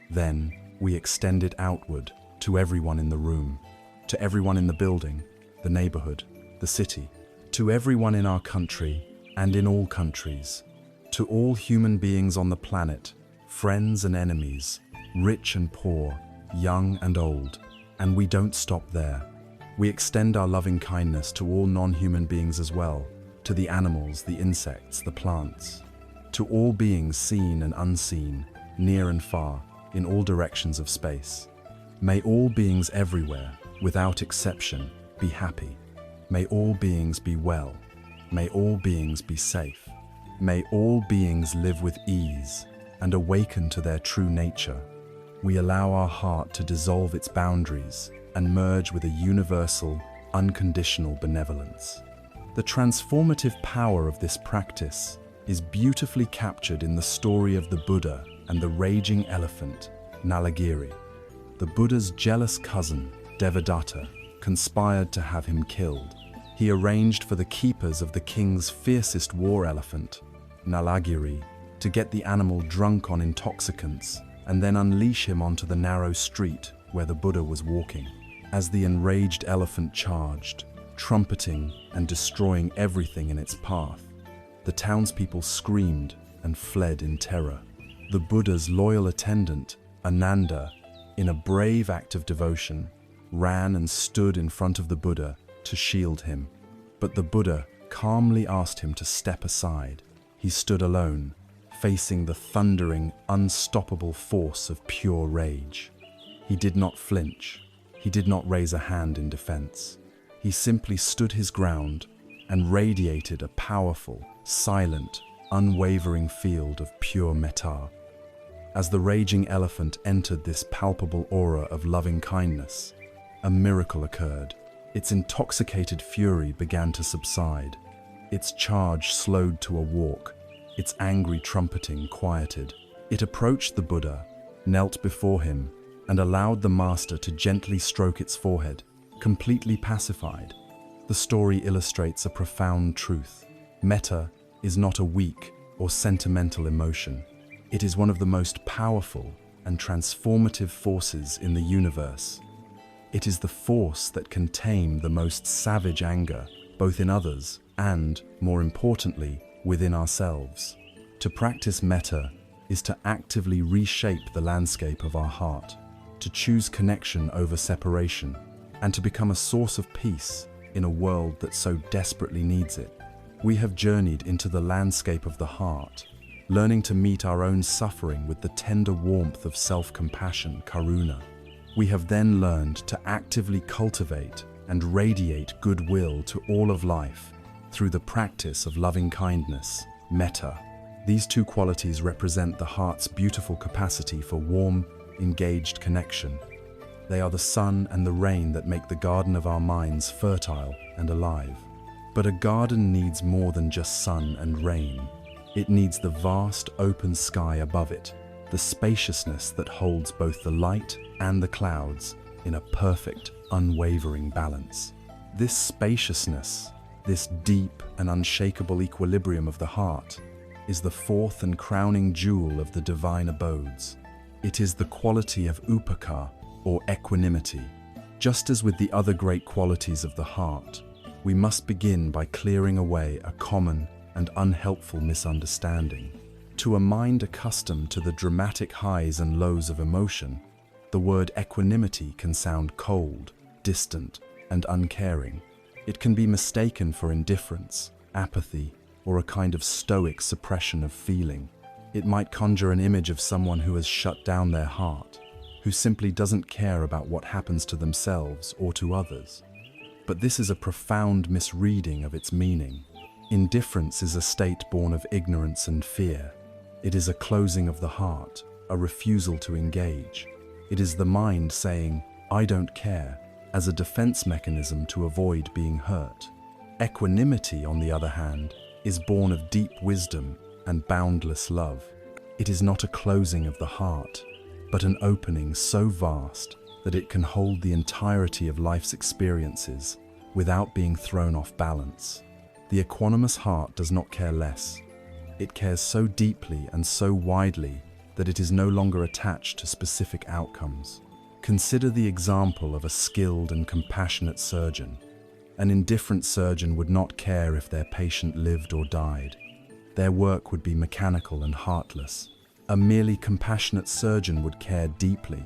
Then, we extend it outward to everyone in the room, to everyone in the building, the neighborhood, the city, to everyone in our country and in all countries, to all human beings on the planet, friends and enemies, rich and poor, young and old. And we don't stop there. We extend our loving kindness to all non-human beings as well, to the animals, the insects, the plants, to all beings seen and unseen, near and far, in all directions of space. May all beings everywhere, without exception, be happy. May all beings be well. May all beings be safe. May all beings live with ease and awaken to their true nature. we allow our heart to dissolve its boundaries and merge with a universal, unconditional benevolence. The transformative power of this practice is beautifully captured in the story of the Buddha and the raging elephant, Nalagiri. The Buddha's jealous cousin, Devadatta, conspired to have him killed. He arranged for the keepers of the king's fiercest war elephant, Nalagiri, to get the animal drunk on intoxicants and then unleash him onto the narrow street where the Buddha was walking. As the enraged elephant charged, trumpeting and destroying everything in its path, the townspeople screamed and fled in terror. The Buddha's loyal attendant, Ananda, in a brave act of devotion, ran and stood in front of the Buddha to shield him. But the Buddha calmly asked him to step aside. He stood alone, facing the thundering, unstoppable force of pure rage. He did not flinch. He did not raise a hand in defense. He simply stood his ground and radiated a powerful, silent, unwavering field of pure metta. As the raging elephant entered this palpable aura of loving kindness, a miracle occurred. Its intoxicated fury began to subside. Its charge slowed to a walk. Its angry trumpeting quieted. It approached the Buddha, knelt before him, and allowed the master to gently stroke its forehead, completely pacified. The story illustrates a profound truth. Metta is not a weak or sentimental emotion. It is one of the most powerful and transformative forces in the universe. It is the force that can tame the most savage anger, both in others and, more importantly, within ourselves. To practice metta is to actively reshape the landscape of our heart, to choose connection over separation, and to become a source of peace in a world that so desperately needs it. We have journeyed into the landscape of the heart, learning to meet our own suffering with the tender warmth of self-compassion, karuna. We have then learned to actively cultivate and radiate goodwill to all of life through the practice of loving kindness, metta. These two qualities represent the heart's beautiful capacity for warm, engaged connection. They are the sun and the rain that make the garden of our minds fertile and alive. But a garden needs more than just sun and rain. It needs the vast open sky above it, the spaciousness that holds both the light and the clouds in a perfect, unwavering balance. This spaciousness, this deep and unshakable equilibrium of the heart, is the fourth and crowning jewel of the divine abodes. It is the quality of upekkha, or equanimity. Just as with the other great qualities of the heart, we must begin by clearing away a common and unhelpful misunderstanding. To a mind accustomed to the dramatic highs and lows of emotion, the word equanimity can sound cold, distant, and uncaring. It can be mistaken for indifference, apathy, or a kind of stoic suppression of feeling. It might conjure an image of someone who has shut down their heart, who simply doesn't care about what happens to themselves or to others. But this is a profound misreading of its meaning. Indifference is a state born of ignorance and fear. It is a closing of the heart, a refusal to engage. It is the mind saying, "I don't care," as a defense mechanism to avoid being hurt. Equanimity, on the other hand, is born of deep wisdom and boundless love. It is not a closing of the heart, but an opening so vast that it can hold the entirety of life's experiences without being thrown off balance. The equanimous heart does not care less. It cares so deeply and so widely that it is no longer attached to specific outcomes. Consider the example of a skilled and compassionate surgeon. An indifferent surgeon would not care if their patient lived or died. Their work would be mechanical and heartless. A merely compassionate surgeon would care deeply,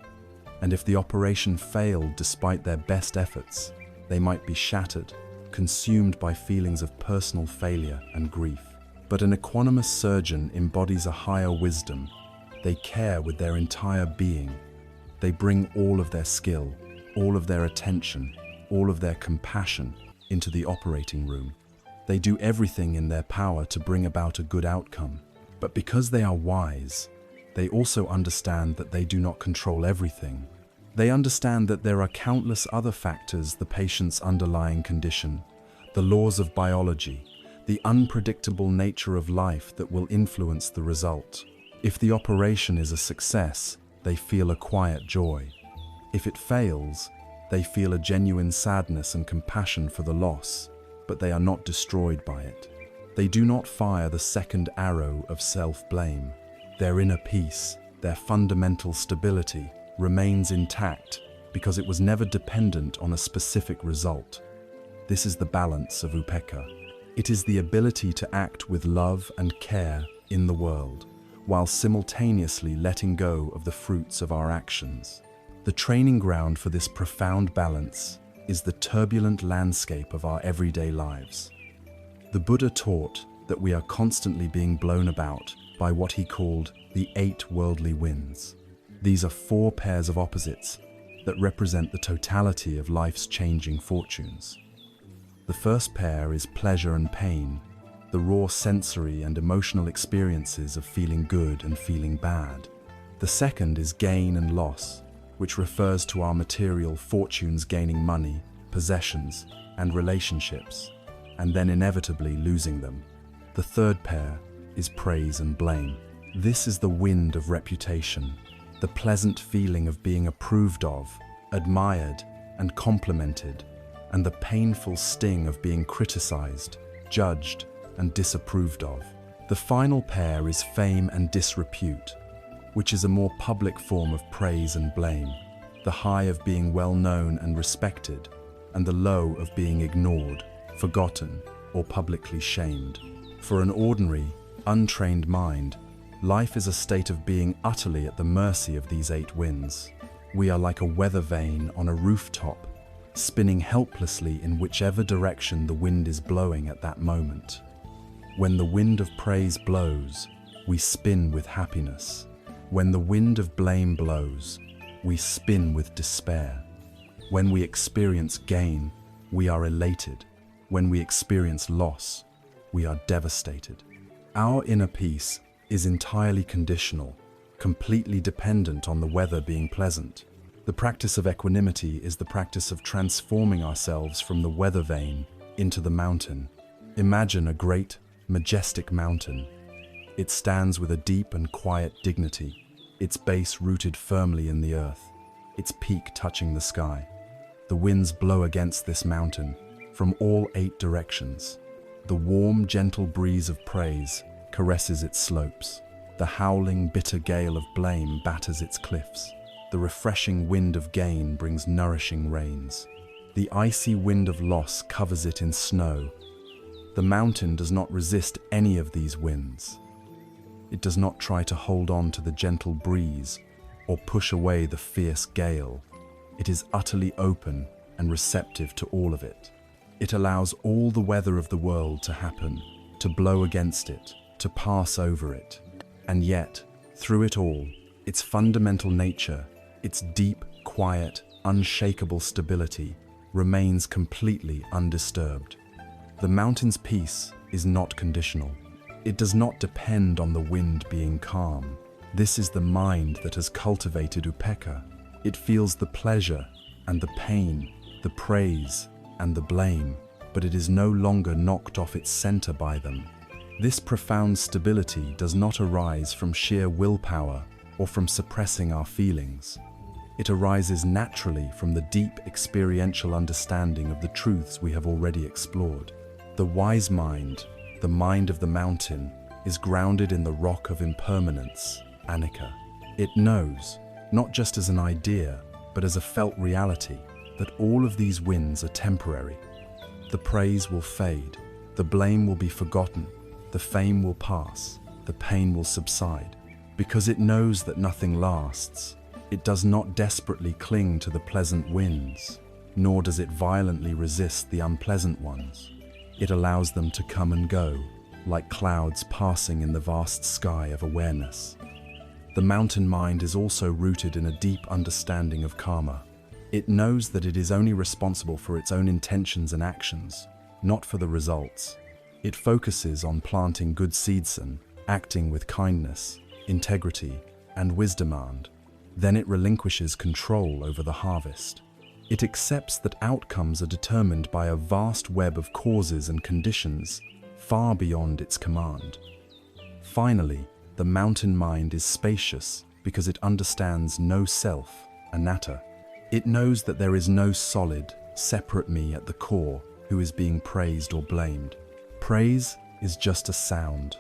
and if the operation failed despite their best efforts, they might be shattered, consumed by feelings of personal failure and grief. But an equanimous surgeon embodies a higher wisdom. They care with their entire being. They bring all of their skill, all of their attention, all of their compassion into the operating room. They do everything in their power to bring about a good outcome. But because they are wise, they also understand that they do not control everything. They understand that there are countless other factors: the patient's underlying condition, the laws of biology, the unpredictable nature of life that will influence the result. If the operation is a success, they feel a quiet joy. If it fails, they feel a genuine sadness and compassion for the loss, but they are not destroyed by it. They do not fire the second arrow of self-blame. Their inner peace, their fundamental stability, remains intact because it was never dependent on a specific result. This is the balance of upekkha. It is the ability to act with love and care in the world, while simultaneously letting go of the fruits of our actions. The training ground for this profound balance is the turbulent landscape of our everyday lives. The Buddha taught that we are constantly being blown about by what he called the 8 worldly winds. These are 4 pairs of opposites that represent the totality of life's changing fortunes. The first pair is pleasure and pain, the raw sensory and emotional experiences of feeling good and feeling bad. The second is gain and loss, which refers to our material fortunes, gaining money, possessions, and relationships, and then inevitably losing them. The third pair is praise and blame. This is the wind of reputation, the pleasant feeling of being approved of, admired, and complimented, and the painful sting of being criticized, judged, and disapproved of. The final pair is fame and disrepute, which is a more public form of praise and blame, the high of being well known and respected, and the low of being ignored, forgotten, or publicly shamed. For an ordinary, untrained mind, life is a state of being utterly at the mercy of these 8 winds. We are like a weather vane on a rooftop, spinning helplessly in whichever direction the wind is blowing at that moment. When the wind of praise blows, we spin with happiness. When the wind of blame blows, we spin with despair. When we experience gain, we are elated. When we experience loss, we are devastated. Our inner peace is entirely conditional, completely dependent on the weather being pleasant. The practice of equanimity is the practice of transforming ourselves from the weather vane into the mountain. Imagine a great, majestic mountain. It stands with a deep and quiet dignity, its base rooted firmly in the earth, its peak touching the sky. The winds blow against this mountain from all 8 directions. The warm, gentle breeze of praise caresses its slopes. The howling, bitter gale of blame batters its cliffs. The refreshing wind of gain brings nourishing rains. The icy wind of loss covers it in snow. The mountain does not resist any of these winds. It does not try to hold on to the gentle breeze or push away the fierce gale. It is utterly open and receptive to all of it. It allows all the weather of the world to happen, to blow against it, to pass over it. And yet, through it all, its fundamental nature, its deep, quiet, unshakable stability, remains completely undisturbed. The mountain's peace is not conditional. It does not depend on the wind being calm. This is the mind that has cultivated upekkha. It feels the pleasure and the pain, the praise and the blame, but it is no longer knocked off its center by them. This profound stability does not arise from sheer willpower or from suppressing our feelings. It arises naturally from the deep experiential understanding of the truths we have already explored. The wise mind, the mind of the mountain, is grounded in the rock of impermanence, anicca. It knows, not just as an idea, but as a felt reality, that all of these winds are temporary. The praise will fade, the blame will be forgotten, the fame will pass, the pain will subside. Because it knows that nothing lasts, it does not desperately cling to the pleasant winds, nor does it violently resist the unpleasant ones. It allows them to come and go, like clouds passing in the vast sky of awareness. The mountain mind is also rooted in a deep understanding of karma. It knows that it is only responsible for its own intentions and actions, not for the results. It focuses on planting good seeds and acting with kindness, integrity, and wisdom. Then it relinquishes control over the harvest. It accepts that outcomes are determined by a vast web of causes and conditions far beyond its command. Finally, the mountain mind is spacious because it understands no self, anatta. It knows that there is no solid, separate me at the core who is being praised or blamed. Praise is just a sound.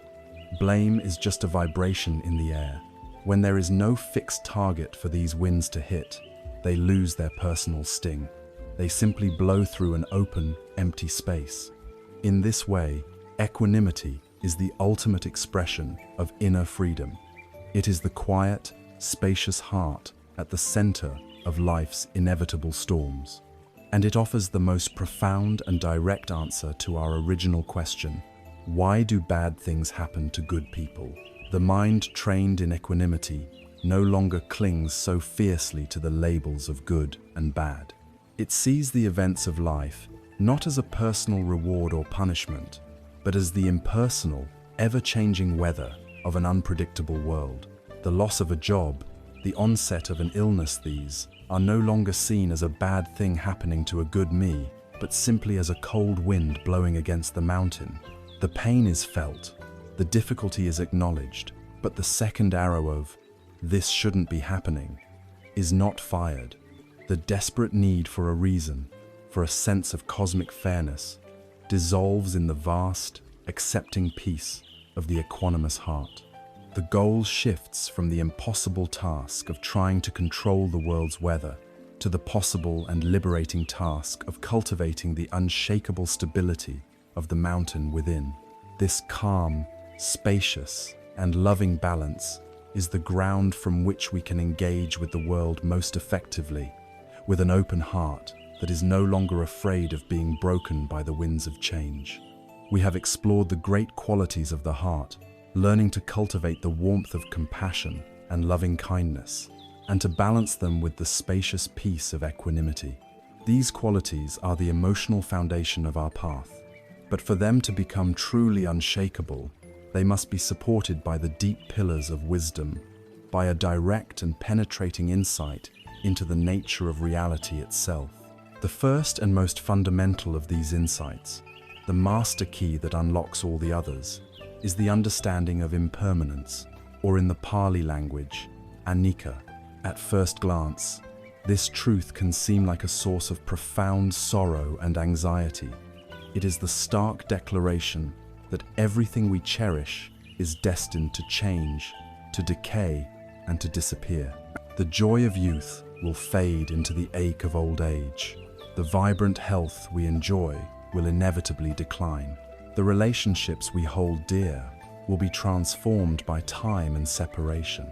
Blame is just a vibration in the air. When there is no fixed target for these winds to hit, they lose their personal sting. They simply blow through an open, empty space. In this way, equanimity is the ultimate expression of inner freedom. It is the quiet, spacious heart at the center of life's inevitable storms. And it offers the most profound and direct answer to our original question: why do bad things happen to good people? The mind trained in equanimity no longer clings so fiercely to the labels of good and bad. It sees the events of life not as a personal reward or punishment, but as the impersonal, ever-changing weather of an unpredictable world. The loss of a job, the onset of an illness, these are no longer seen as a bad thing happening to a good me, but simply as a cold wind blowing against the mountain. The pain is felt, the difficulty is acknowledged, but the second arrow of "this shouldn't be happening" is not fired. The desperate need for a reason, for a sense of cosmic fairness, dissolves in the vast, accepting peace of the equanimous heart. The goal shifts from the impossible task of trying to control the world's weather to the possible and liberating task of cultivating the unshakable stability of the mountain within. This calm, spacious, and loving balance is the ground from which we can engage with the world most effectively, with an open heart that is no longer afraid of being broken by the winds of change. We have explored the great qualities of the heart, learning to cultivate the warmth of compassion and loving kindness, and to balance them with the spacious peace of equanimity. These qualities are the emotional foundation of our path, but for them to become truly unshakable, they must be supported by the deep pillars of wisdom, by a direct and penetrating insight into the nature of reality itself. The first and most fundamental of these insights, the master key that unlocks all the others, is the understanding of impermanence, or in the Pali language, anicca. At first glance, this truth can seem like a source of profound sorrow and anxiety. It is the stark declaration that everything we cherish is destined to change, to decay, and to disappear. The joy of youth will fade into the ache of old age. The vibrant health we enjoy will inevitably decline. The relationships we hold dear will be transformed by time and separation.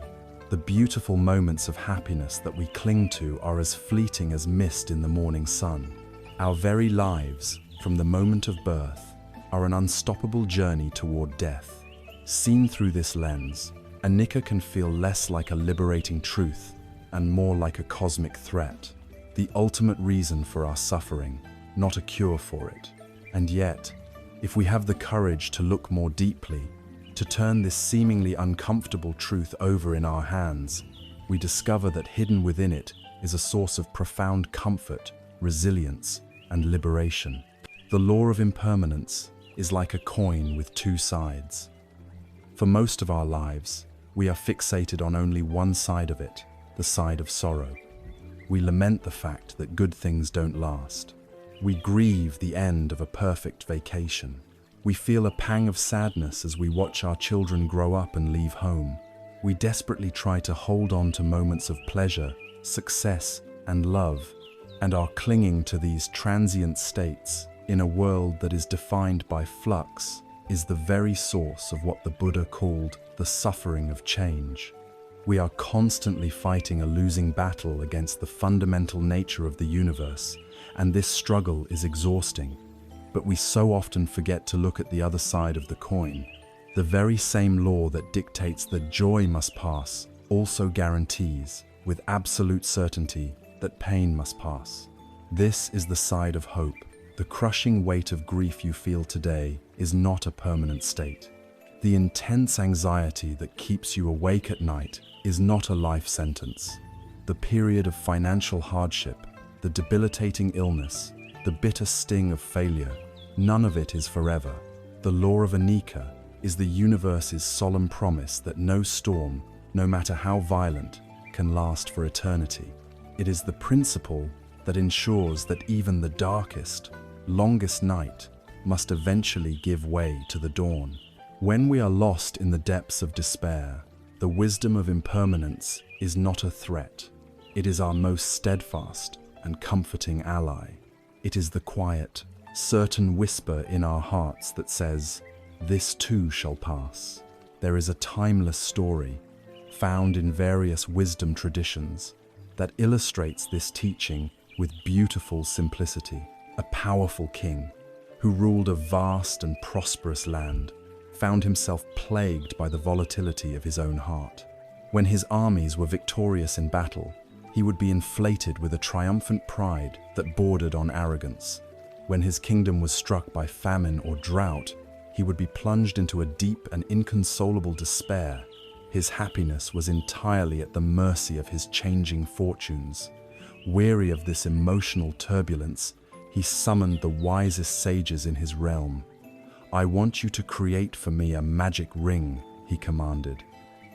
The beautiful moments of happiness that we cling to are as fleeting as mist in the morning sun. Our very lives, from the moment of birth, are an unstoppable journey toward death. Seen through this lens, anicca can feel less like a liberating truth and more like a cosmic threat, the ultimate reason for our suffering, not a cure for it. And yet, if we have the courage to look more deeply, to turn this seemingly uncomfortable truth over in our hands, we discover that hidden within it is a source of profound comfort, resilience, and liberation. The law of impermanence is like a coin with two sides. For most of our lives, we are fixated on only one side of it, the side of sorrow. We lament the fact that good things don't last. We grieve the end of a perfect vacation. We feel a pang of sadness as we watch our children grow up and leave home. We desperately try to hold on to moments of pleasure, success, and love, and are clinging to these transient states in a world that is defined by flux, is the very source of what the Buddha called the suffering of change. We are constantly fighting a losing battle against the fundamental nature of the universe, and this struggle is exhausting. But we so often forget to look at the other side of the coin. The very same law that dictates that joy must pass also guarantees, with absolute certainty, that pain must pass. This is the side of hope. The crushing weight of grief you feel today is not a permanent state. The intense anxiety that keeps you awake at night is not a life sentence. The period of financial hardship, the debilitating illness, the bitter sting of failure, none of it is forever. The law of anicca is the universe's solemn promise that no storm, no matter how violent, can last for eternity. It is the principle that ensures that even the darkest, longest night must eventually give way to the dawn. When we are lost in the depths of despair, the wisdom of impermanence is not a threat. It is our most steadfast and comforting ally. It is the quiet, certain whisper in our hearts that says, "This too shall pass." There is a timeless story, found in various wisdom traditions, that illustrates this teaching with beautiful simplicity. A powerful king, who ruled a vast and prosperous land, found himself plagued by the volatility of his own heart. When his armies were victorious in battle, he would be inflated with a triumphant pride that bordered on arrogance. When his kingdom was struck by famine or drought, he would be plunged into a deep and inconsolable despair. His happiness was entirely at the mercy of his changing fortunes. Weary of this emotional turbulence, he summoned the wisest sages in his realm. "I want you to create for me a magic ring," he commanded.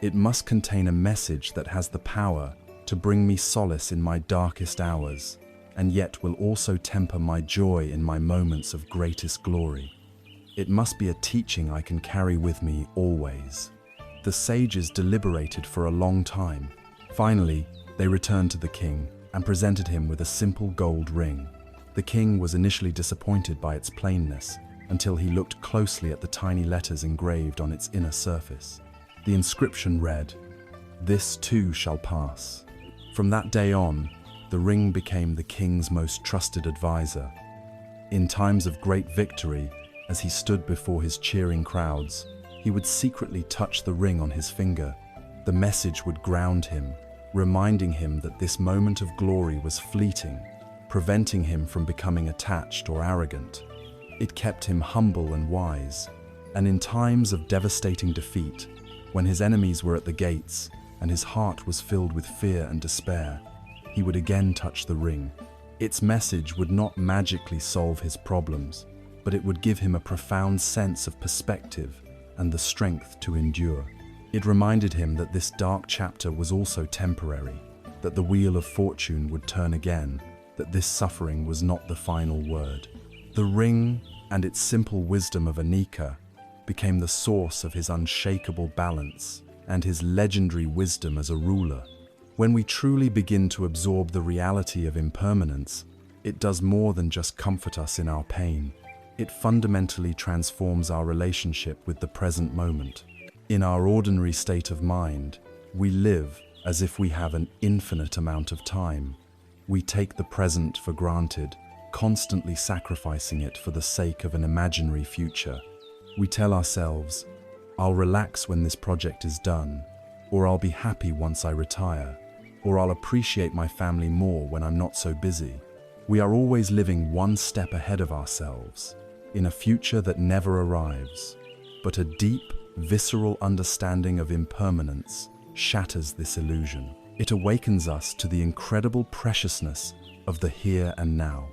"It must contain a message that has the power to bring me solace in my darkest hours, and yet will also temper my joy in my moments of greatest glory. It must be a teaching I can carry with me always." The sages deliberated for a long time. Finally, they returned to the king and presented him with a simple gold ring. The king was initially disappointed by its plainness, until he looked closely at the tiny letters engraved on its inner surface. The inscription read, "This too shall pass." From that day on, the ring became the king's most trusted advisor. In times of great victory, as he stood before his cheering crowds, he would secretly touch the ring on his finger. The message would ground him, reminding him that this moment of glory was fleeting, preventing him from becoming attached or arrogant. It kept him humble and wise, and in times of devastating defeat, when his enemies were at the gates and his heart was filled with fear and despair, he would again touch the ring. Its message would not magically solve his problems, but it would give him a profound sense of perspective and the strength to endure. It reminded him that this dark chapter was also temporary, that the wheel of fortune would turn again, that this suffering was not the final word. The ring and its simple wisdom of anicca became the source of his unshakable balance and his legendary wisdom as a ruler. When we truly begin to absorb the reality of impermanence, it does more than just comfort us in our pain. It fundamentally transforms our relationship with the present moment. In our ordinary state of mind, we live as if we have an infinite amount of time. We take the present for granted, constantly sacrificing it for the sake of an imaginary future. We tell ourselves, "I'll relax when this project is done," or "I'll be happy once I retire," or "I'll appreciate my family more when I'm not so busy." We are always living one step ahead of ourselves, in a future that never arrives. But a deep, visceral understanding of impermanence shatters this illusion. It awakens us to the incredible preciousness of the here and now.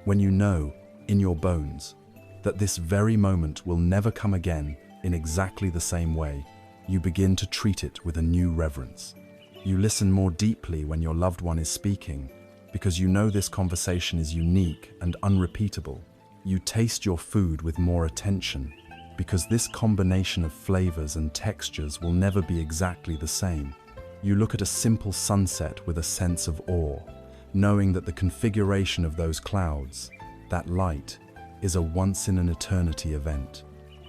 When you know, in your bones, that this very moment will never come again in exactly the same way, you begin to treat it with a new reverence. You listen more deeply when your loved one is speaking, because you know this conversation is unique and unrepeatable. You taste your food with more attention, because this combination of flavors and textures will never be exactly the same. You look at a simple sunset with a sense of awe, knowing that the configuration of those clouds, that light, is a once-in-an-eternity event.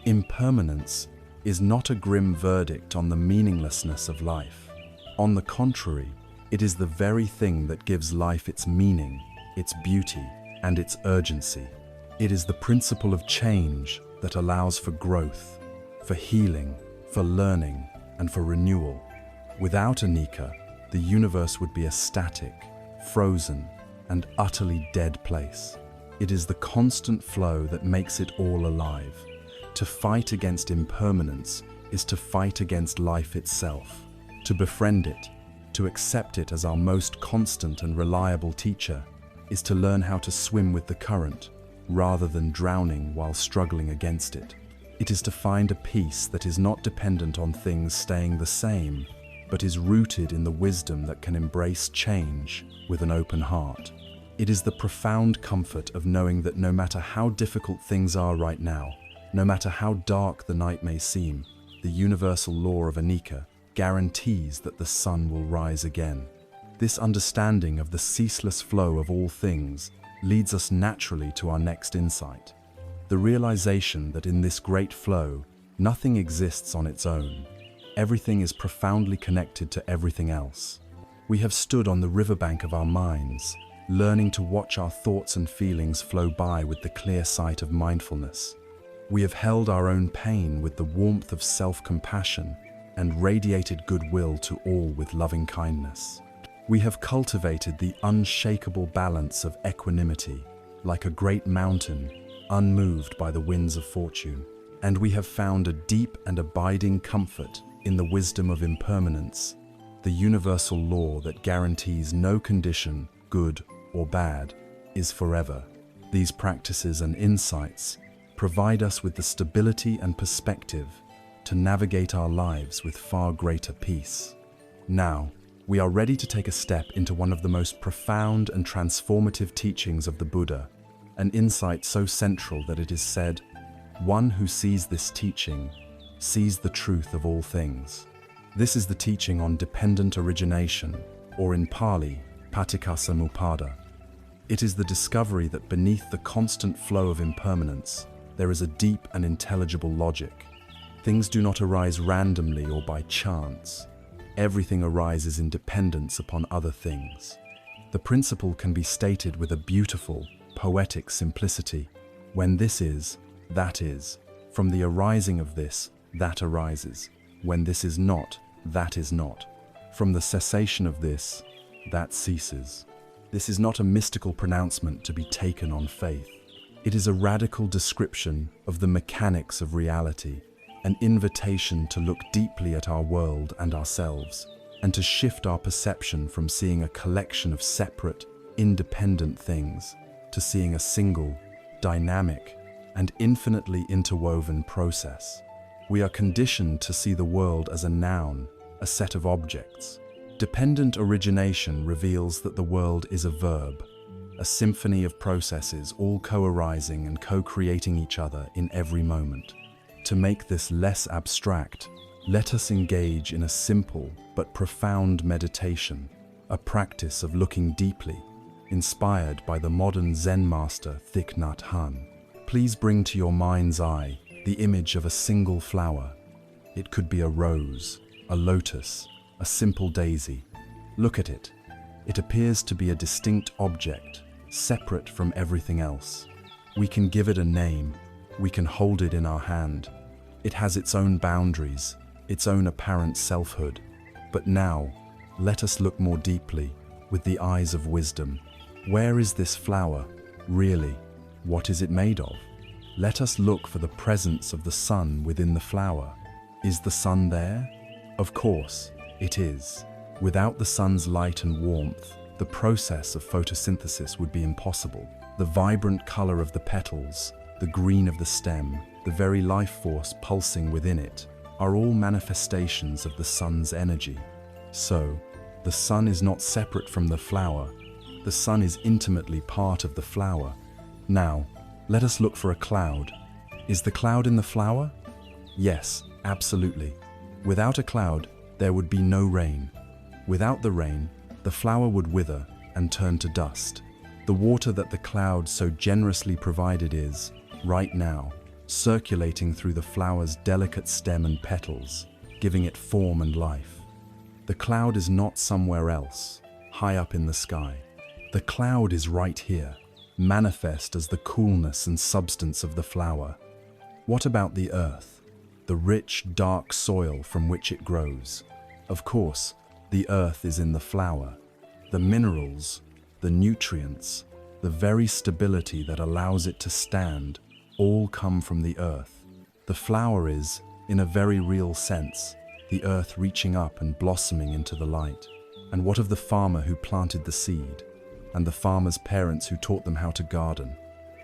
Impermanence is not a grim verdict on the meaninglessness of life. On the contrary, it is the very thing that gives life its meaning, its beauty, and its urgency. It is the principle of change that allows for growth, for healing, for learning, and for renewal. Without anicca, the universe would be a static, frozen, and utterly dead place. It is the constant flow that makes it all alive, To fight against impermanence is to fight against life itself. To befriend it, to accept it as our most constant and reliable teacher, is to learn how to swim with the current, rather than drowning while struggling against it. It is to find a peace that is not dependent on things staying the same, but is rooted in the wisdom that can embrace change with an open heart. It is the profound comfort of knowing that no matter how difficult things are right now, no matter how dark the night may seem, the universal law of anicca guarantees that the sun will rise again. This understanding of the ceaseless flow of all things leads us naturally to our next insight. The realization that in this great flow, nothing exists on its own. Everything is profoundly connected to everything else. We have stood on the riverbank of our minds, learning to watch our thoughts and feelings flow by with the clear sight of mindfulness. We have held our own pain with the warmth of self-compassion and radiated goodwill to all with loving kindness. We have cultivated the unshakable balance of equanimity, like a great mountain, unmoved by the winds of fortune. And we have found a deep and abiding comfort in the wisdom of impermanence, the universal law that guarantees no condition, good or bad, is forever. These practices and insights provide us with the stability and perspective to navigate our lives with far greater peace. Now, we are ready to take a step into one of the most profound and transformative teachings of the Buddha, an insight so central that it is said, "One who sees this teaching sees the truth of all things." This is the teaching on dependent origination, or in Pali, paticcasamuppada. It is the discovery that beneath the constant flow of impermanence, there is a deep and intelligible logic. Things do not arise randomly or by chance. Everything arises in dependence upon other things. The principle can be stated with a beautiful, poetic simplicity. When this is, that is. From the arising of this, that arises. When this is not, that is not. From the cessation of this, that ceases. This is not a mystical pronouncement to be taken on faith. It is a radical description of the mechanics of reality, an invitation to look deeply at our world and ourselves, and to shift our perception from seeing a collection of separate, independent things to seeing a single, dynamic, and infinitely interwoven process. We are conditioned to see the world as a noun, a set of objects. Dependent origination reveals that the world is a verb, a symphony of processes all co-arising and co-creating each other in every moment. To make this less abstract, let us engage in a simple but profound meditation, a practice of looking deeply, inspired by the modern Zen master Thich Nhat Hanh. Please bring to your mind's eye the image of a single flower. It could be a rose, a lotus, a simple daisy. Look at it. It appears to be a distinct object, separate from everything else. We can give it a name. We can hold it in our hand. It has its own boundaries, its own apparent selfhood. But now, let us look more deeply, with the eyes of wisdom. Where is this flower, really? What is it made of? Let us look for the presence of the sun within the flower. Is the sun there? Of course, it is. Without the sun's light and warmth, the process of photosynthesis would be impossible. The vibrant color of the petals, the green of the stem, the very life force pulsing within it, are all manifestations of the sun's energy. So, the sun is not separate from the flower. The sun is intimately part of the flower. Now, let us look for a cloud. Is the cloud in the flower? Yes, absolutely. Without a cloud, there would be no rain. Without the rain, the flower would wither and turn to dust. The water that the cloud so generously provided is, right now, circulating through the flower's delicate stem and petals, giving it form and life. The cloud is not somewhere else, high up in the sky. The cloud is right here, manifest as the coolness and substance of the flower. What about the earth, the rich, dark soil from which it grows? Of course, the earth is in the flower. The minerals, the nutrients, the very stability that allows it to stand, all come from the earth. The flower is, in a very real sense, the earth reaching up and blossoming into the light. And what of the farmer who planted the seed, and the farmer's parents who taught them how to garden?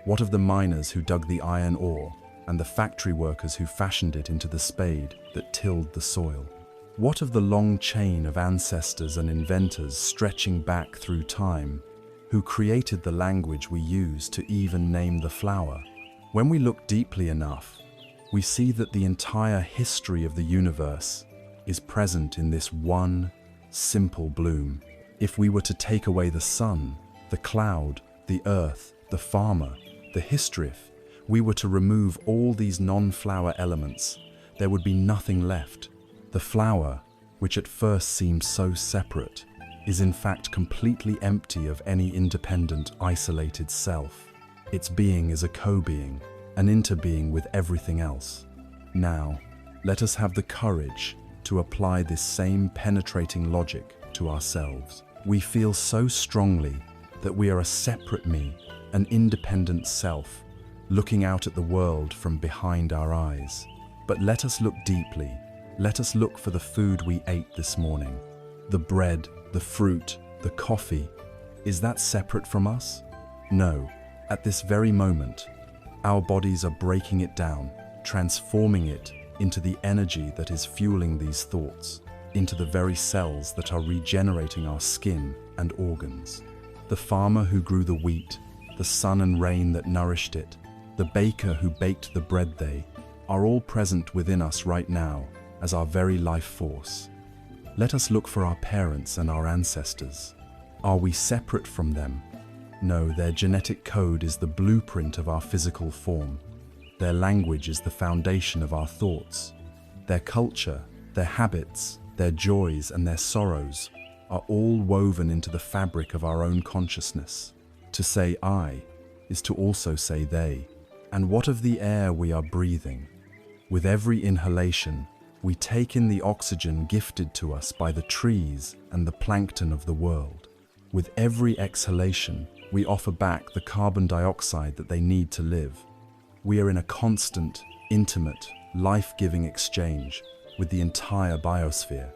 What of the miners who dug the iron ore, and the factory workers who fashioned it into the spade that tilled the soil? What of the long chain of ancestors and inventors stretching back through time, who created the language we use to even name the flower? When we look deeply enough, we see that the entire history of the universe is present in this one simple bloom. If we were to take away the sun, the cloud, the earth, the farmer, the history, if we were to remove all these non-flower elements, there would be nothing left. The flower, which at first seemed so separate, is in fact completely empty of any independent, isolated self. Its being is a co-being, an interbeing with everything else. Now, let us have the courage to apply this same penetrating logic to ourselves. We feel so strongly that we are a separate me, an independent self, looking out at the world from behind our eyes. But let us look deeply. Let us look for the food we ate this morning. The bread, the fruit, the coffee. Is that separate from us? No. At this very moment, our bodies are breaking it down, transforming it into the energy that is fueling these thoughts, into the very cells that are regenerating our skin and organs. The farmer who grew the wheat, the sun and rain that nourished it, the baker who baked the bread, they are all present within us right now as our very life force. Let us look for our parents and our ancestors. Are we separate from them? No, their genetic code is the blueprint of our physical form. Their language is the foundation of our thoughts. Their culture, their habits, their joys and their sorrows are all woven into the fabric of our own consciousness. To say I is to also say they. And what of the air we are breathing? With every inhalation, we take in the oxygen gifted to us by the trees and the plankton of the world. With every exhalation, we offer back the carbon dioxide that they need to live. We are in a constant, intimate, life-giving exchange with the entire biosphere.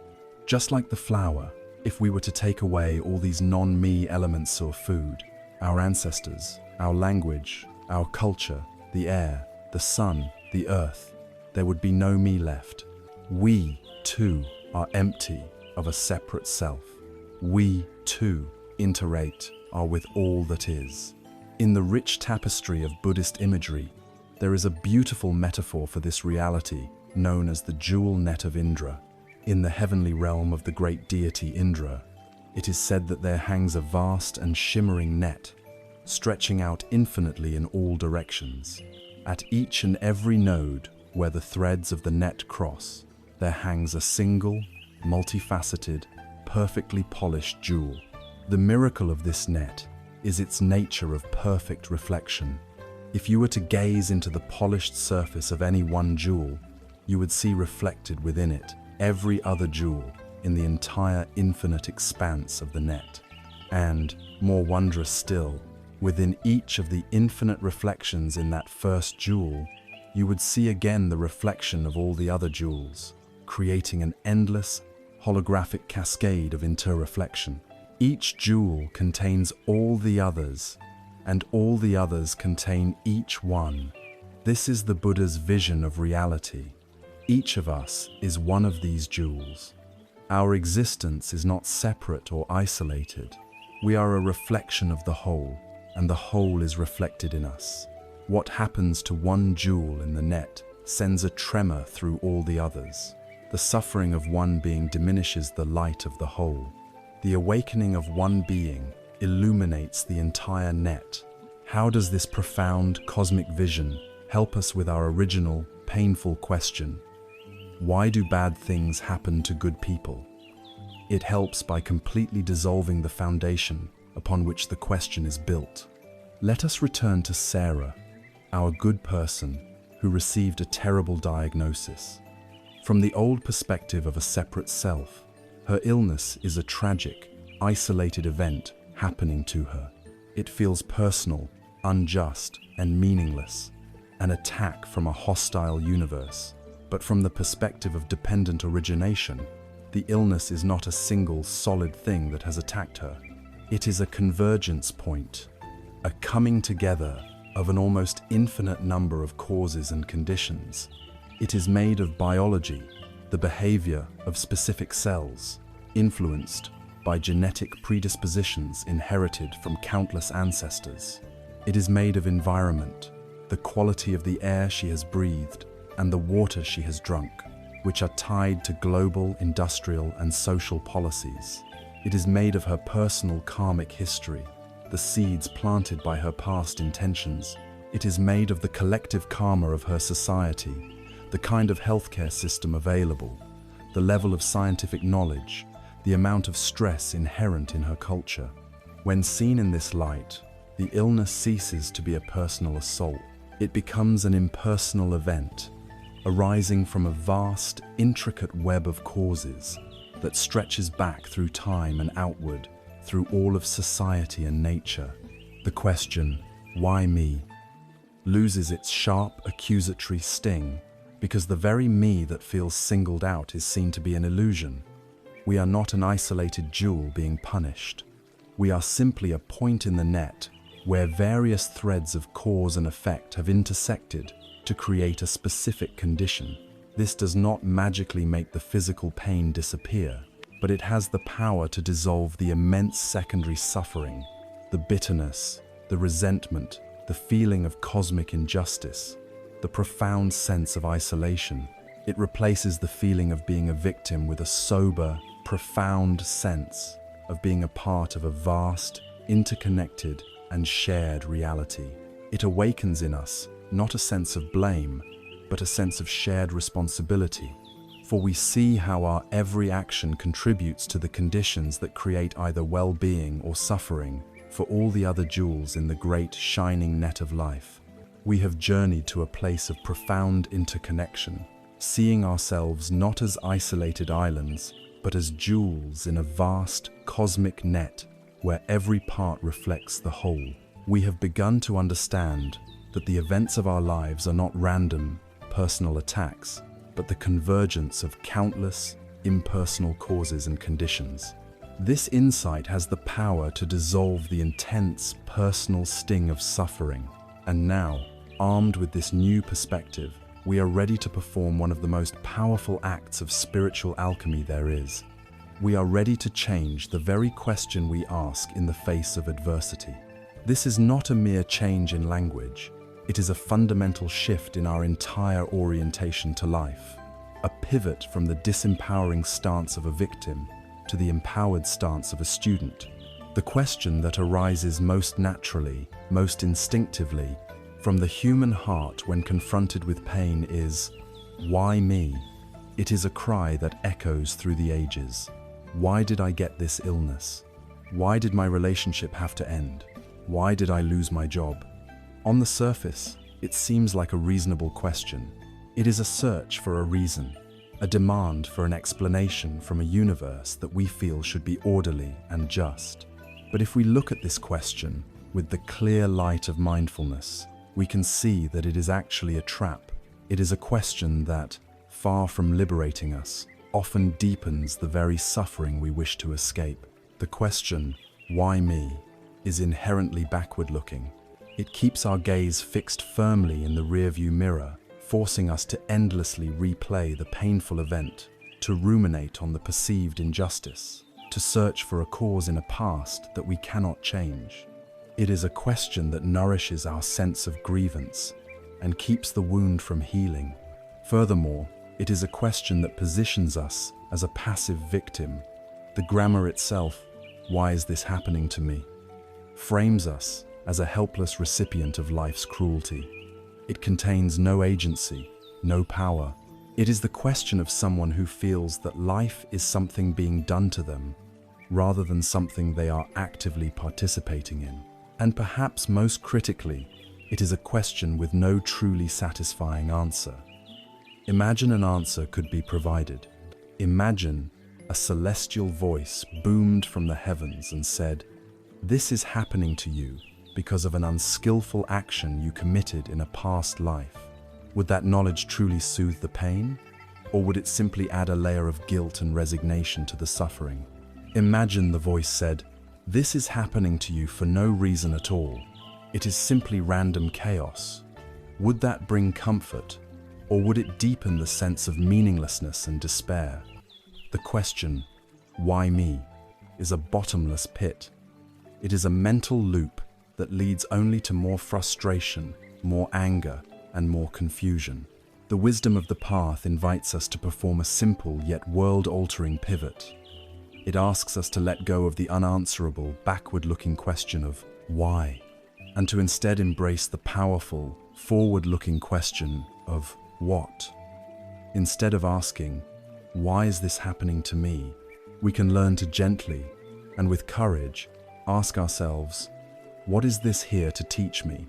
Just like the flower, if we were to take away all these non-me elements of food, our ancestors, our language, our culture, the air, the sun, the earth, there would be no me left. We, too, are empty of a separate self. We, too, interate, are with all that is. In the rich tapestry of Buddhist imagery, there is a beautiful metaphor for this reality known as the jewel net of Indra. In the heavenly realm of the great deity Indra, it is said that there hangs a vast and shimmering net, stretching out infinitely in all directions. At each and every node where the threads of the net cross, there hangs a single, multifaceted, perfectly polished jewel. The miracle of this net is its nature of perfect reflection. If you were to gaze into the polished surface of any one jewel, you would see reflected within it every other jewel in the entire infinite expanse of the net. And, more wondrous still, within each of the infinite reflections in that first jewel, you would see again the reflection of all the other jewels, creating an endless, holographic cascade of interreflection. Each jewel contains all the others, and all the others contain each one. This is the Buddha's vision of reality. Each of us is one of these jewels. Our existence is not separate or isolated. We are a reflection of the whole, and the whole is reflected in us. What happens to one jewel in the net sends a tremor through all the others. The suffering of one being diminishes the light of the whole. The awakening of one being illuminates the entire net. How does this profound cosmic vision help us with our original, painful question? Why do bad things happen to good people? It helps by completely dissolving the foundation upon which the question is built. Let us return to Sarah, our good person who received a terrible diagnosis. From the old perspective of a separate self, her illness is a tragic, isolated event happening to her. It feels personal, unjust, and meaningless. an attack from a hostile universe. But from the perspective of dependent origination, the illness is not a single solid thing that has attacked her. It is a convergence point, a coming together of an almost infinite number of causes and conditions. It is made of biology, the behavior of specific cells, influenced by genetic predispositions inherited from countless ancestors. It is made of environment, the quality of the air she has breathed and the water she has drunk, which are tied to global, industrial, and social policies. It is made of her personal karmic history, the seeds planted by her past intentions. It is made of the collective karma of her society, the kind of healthcare system available, the level of scientific knowledge, the amount of stress inherent in her culture. When seen in this light, the illness ceases to be a personal assault. It becomes an impersonal event, arising from a vast, intricate web of causes that stretches back through time and outward, through all of society and nature. The question, why me, loses its sharp, accusatory sting because the very me that feels singled out is seen to be an illusion. We are not an isolated jewel being punished. We are simply a point in the net where various threads of cause and effect have intersected to create a specific condition. This does not magically make the physical pain disappear, but it has the power to dissolve the immense secondary suffering, the bitterness, the resentment, the feeling of cosmic injustice, the profound sense of isolation. It replaces the feeling of being a victim with a sober, profound sense of being a part of a vast, interconnected, and shared reality. It awakens in us not a sense of blame, but a sense of shared responsibility. For we see how our every action contributes to the conditions that create either well-being or suffering for all the other jewels in the great shining net of life. We have journeyed to a place of profound interconnection, seeing ourselves not as isolated islands, but as jewels in a vast cosmic net where every part reflects the whole. We have begun to understand that the events of our lives are not random, personal attacks, but the convergence of countless, impersonal causes and conditions. This insight has the power to dissolve the intense, personal sting of suffering. And now, armed with this new perspective, we are ready to perform one of the most powerful acts of spiritual alchemy there is. We are ready to change the very question we ask in the face of adversity. This is not a mere change in language. It is a fundamental shift in our entire orientation to life, a pivot from the disempowering stance of a victim to the empowered stance of a student. The question that arises most naturally, most instinctively, from the human heart when confronted with pain is, why me? It is a cry that echoes through the ages. Why did I get this illness? Why did my relationship have to end? Why did I lose my job? On the surface, it seems like a reasonable question. It is a search for a reason, a demand for an explanation from a universe that we feel should be orderly and just. But if we look at this question with the clear light of mindfulness, we can see that it is actually a trap. It is a question that, far from liberating us, often deepens the very suffering we wish to escape. The question, why me, is inherently backward-looking. It keeps our gaze fixed firmly in the rearview mirror, forcing us to endlessly replay the painful event, to ruminate on the perceived injustice, to search for a cause in a past that we cannot change. It is a question that nourishes our sense of grievance and keeps the wound from healing. Furthermore, it is a question that positions us as a passive victim. The grammar itself, "Why is this happening to me?" frames us as a helpless recipient of life's cruelty. It contains no agency, no power. It is the question of someone who feels that life is something being done to them, rather than something they are actively participating in. And perhaps most critically, it is a question with no truly satisfying answer. Imagine an answer could be provided. Imagine a celestial voice boomed from the heavens and said, "This is happening to you because of an unskillful action you committed in a past life. Would that knowledge truly soothe the pain? Or would it simply add a layer of guilt and resignation to the suffering? Imagine the voice said, "This is happening to you for no reason at all. It is simply random chaos." Would that bring comfort? Or would it deepen the sense of meaninglessness and despair? The question, "Why me?" is a bottomless pit. It is a mental loop that leads only to more frustration, more anger, and more confusion. The wisdom of the path invites us to perform a simple yet world-altering pivot. It asks us to let go of the unanswerable, backward-looking question of why, and to instead embrace the powerful, forward-looking question of what. Instead of asking, "Why is this happening to me?" we can learn to gently, and with courage, ask ourselves, "What is this here to teach me?"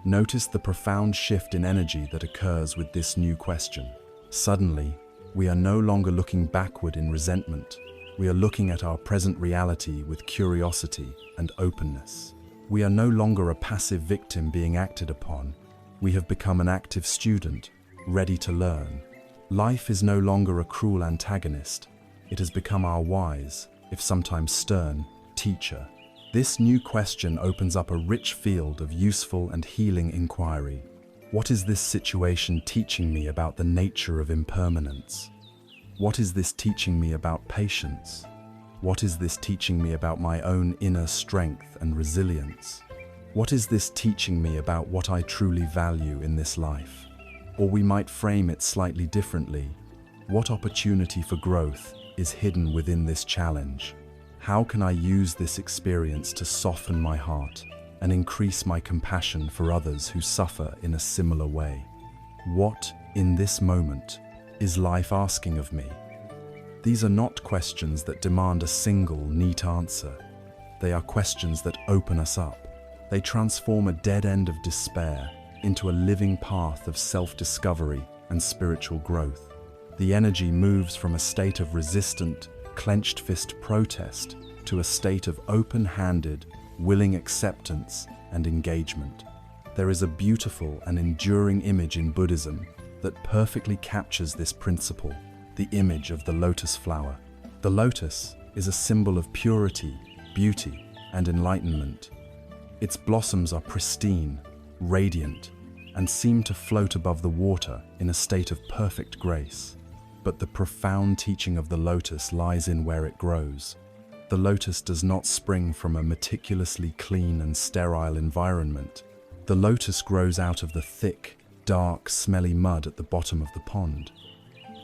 Notice the profound shift in energy that occurs with this new question. Suddenly, we are no longer looking backward in resentment. We are looking at our present reality with curiosity and openness. We are no longer a passive victim being acted upon. We have become an active student, ready to learn. Life is no longer a cruel antagonist. It has become our wise, if sometimes stern, teacher. This new question opens up a rich field of useful and healing inquiry. What is this situation teaching me about the nature of impermanence? What is this teaching me about patience? What is this teaching me about my own inner strength and resilience? What is this teaching me about what I truly value in this life? Or we might frame it slightly differently. What opportunity for growth is hidden within this challenge? How can I use this experience to soften my heart and increase my compassion for others who suffer in a similar way? What, in this moment, is life asking of me? These are not questions that demand a single, neat answer. They are questions that open us up. They transform a dead end of despair into a living path of self-discovery and spiritual growth. The energy moves from a state of resistant, clenched fist protest to a state of open-handed, willing acceptance and engagement. There is a beautiful and enduring image in Buddhism that perfectly captures this principle, the image of the lotus flower. The lotus is a symbol of purity, beauty, and enlightenment. Its blossoms are pristine, radiant, and seem to float above the water in a state of perfect grace. But the profound teaching of the lotus lies in where it grows. The lotus does not spring from a meticulously clean and sterile environment. The lotus grows out of the thick, dark, smelly mud at the bottom of the pond.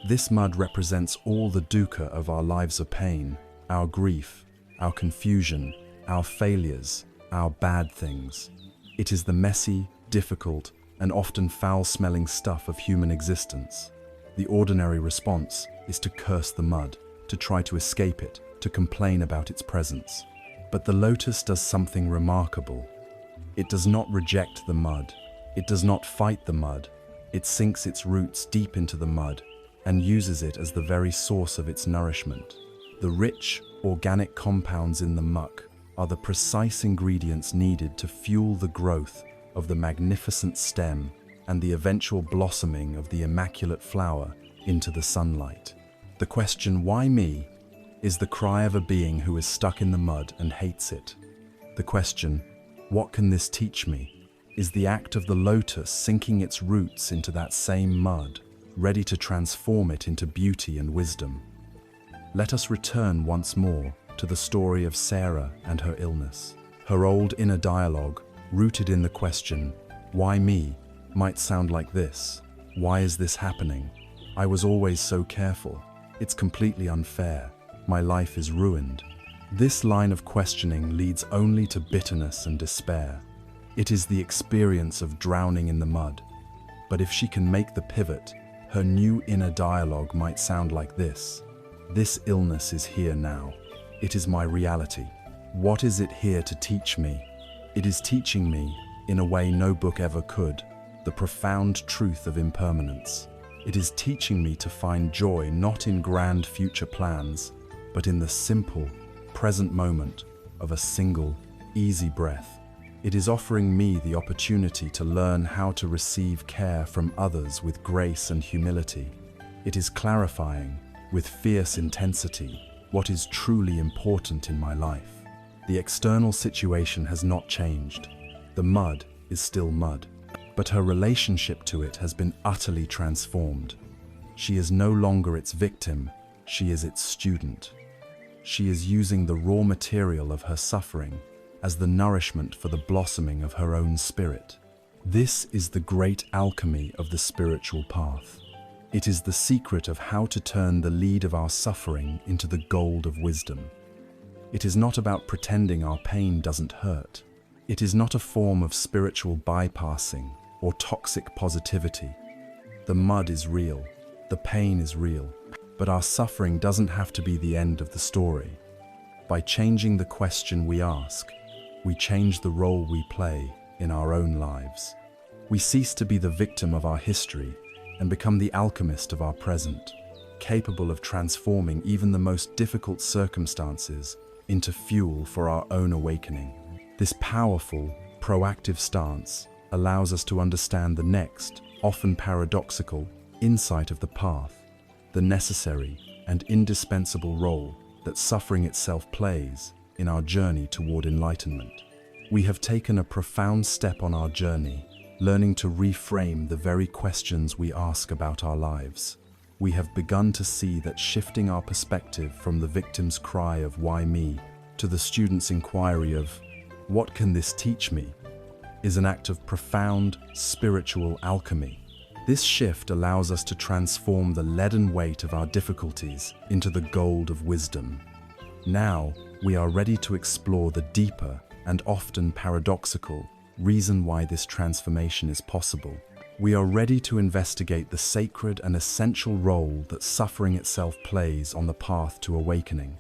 This mud represents all the dukkha of our lives of pain, our grief, our confusion, our failures, our bad things. It is the messy, difficult, and often foul-smelling stuff of human existence. The ordinary response is to curse the mud, to try to escape it, to complain about its presence. But the lotus does something remarkable. It does not reject the mud. It does not fight the mud. It sinks its roots deep into the mud and uses it as the very source of its nourishment. The rich, organic compounds in the muck are the precise ingredients needed to fuel the growth of the magnificent stem and the eventual blossoming of the immaculate flower into the sunlight. The question, "Why me?" is the cry of a being who is stuck in the mud and hates it. The question, "What can this teach me?" is the act of the lotus sinking its roots into that same mud, ready to transform it into beauty and wisdom. Let us return once more to the story of Sarah and her illness. Her old inner dialogue, rooted in the question, "Why me?" might sound like this: "Why is this happening? I was always so careful. It's completely unfair. My life is ruined." This line of questioning leads only to bitterness and despair. It is the experience of drowning in the mud. But if she can make the pivot, her new inner dialogue might sound like this: "This illness is here now. It is my reality. What is it here to teach me? It is teaching me, in a way no book ever could, the profound truth of impermanence. It is teaching me to find joy not in grand future plans, but in the simple, present moment of a single, easy breath." It is offering me the opportunity to learn how to receive care from others with grace and humility. It is clarifying, with fierce intensity, what is truly important in my life. The external situation has not changed. The mud is still mud, but her relationship to it has been utterly transformed. She is no longer its victim, she is its student. She is using the raw material of her suffering as the nourishment for the blossoming of her own spirit. This is the great alchemy of the spiritual path. It is the secret of how to turn the lead of our suffering into the gold of wisdom. It is not about pretending our pain doesn't hurt. It is not a form of spiritual bypassing or toxic positivity. The mud is real, the pain is real, but our suffering doesn't have to be the end of the story. By changing the question we ask, we change the role we play in our own lives. We cease to be the victim of our history and become the alchemist of our present, capable of transforming even the most difficult circumstances into fuel for our own awakening. This powerful, proactive stance allows us to understand the next, often paradoxical, insight of the path, the necessary and indispensable role that suffering itself plays in our journey toward enlightenment. We have taken a profound step on our journey, learning to reframe the very questions we ask about our lives. We have begun to see that shifting our perspective from the victim's cry of "why me" to the student's inquiry of "what can this teach me?" is an act of profound spiritual alchemy. This shift allows us to transform the leaden weight of our difficulties into the gold of wisdom. Now, we are ready to explore the deeper and often paradoxical reason why this transformation is possible. We are ready to investigate the sacred and essential role that suffering itself plays on the path to awakening.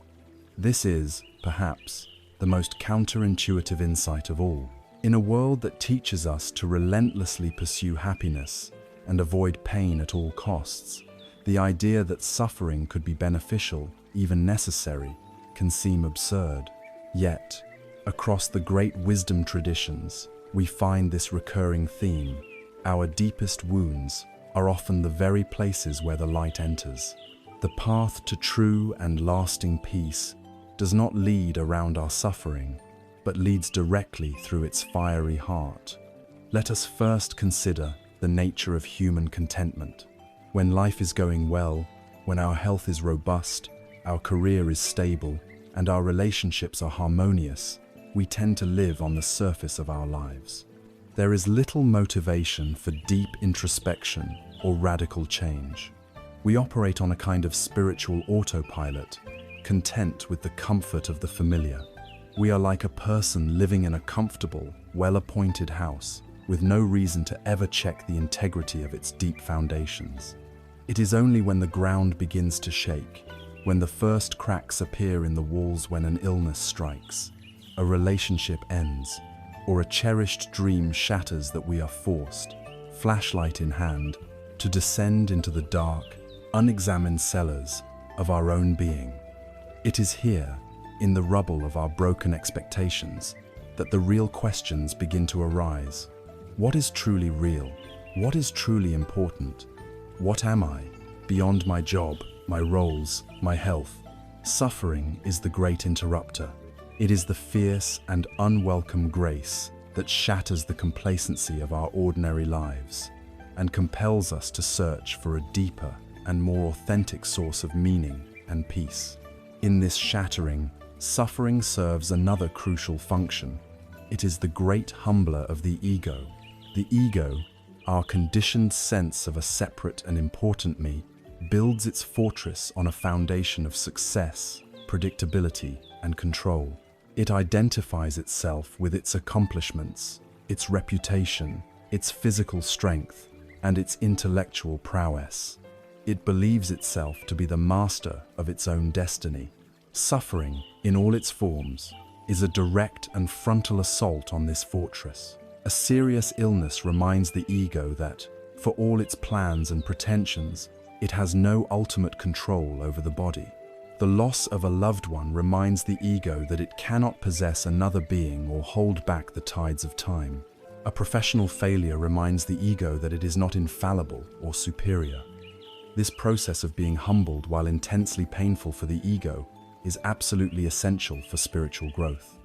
This is, perhaps, the most counterintuitive insight of all. In a world that teaches us to relentlessly pursue happiness and avoid pain at all costs, the idea that suffering could be beneficial, even necessary, can seem absurd. Yet, across the great wisdom traditions, we find this recurring theme. Our deepest wounds are often the very places where the light enters. The path to true and lasting peace does not lead around our suffering, but leads directly through its fiery heart. Let us first consider the nature of human contentment. When life is going well, when our health is robust, our career is stable, and our relationships are harmonious, we tend to live on the surface of our lives. There is little motivation for deep introspection or radical change. We operate on a kind of spiritual autopilot, content with the comfort of the familiar. We are like a person living in a comfortable, well-appointed house, with no reason to ever check the integrity of its deep foundations. It is only when the ground begins to shake, when the first cracks appear in the walls, when an illness strikes, a relationship ends, or a cherished dream shatters, that we are forced, flashlight in hand, to descend into the dark, unexamined cellars of our own being. It is here, in the rubble of our broken expectations, that the real questions begin to arise. What is truly real? What is truly important? What am I, beyond my job, my roles, my health? Suffering is the great interrupter. It is the fierce and unwelcome grace that shatters the complacency of our ordinary lives and compels us to search for a deeper and more authentic source of meaning and peace. In this shattering, suffering serves another crucial function. It is the great humbler of the ego. The ego, our conditioned sense of a separate and important me, builds its fortress on a foundation of success, predictability, and control. It identifies itself with its accomplishments, its reputation, its physical strength, and its intellectual prowess. It believes itself to be the master of its own destiny. Suffering, in all its forms, is a direct and frontal assault on this fortress. A serious illness reminds the ego that, for all its plans and pretensions, it has no ultimate control over the body. The loss of a loved one reminds the ego that it cannot possess another being or hold back the tides of time. A professional failure reminds the ego that it is not infallible or superior. This process of being humbled, while intensely painful for the ego, is absolutely essential for spiritual growth.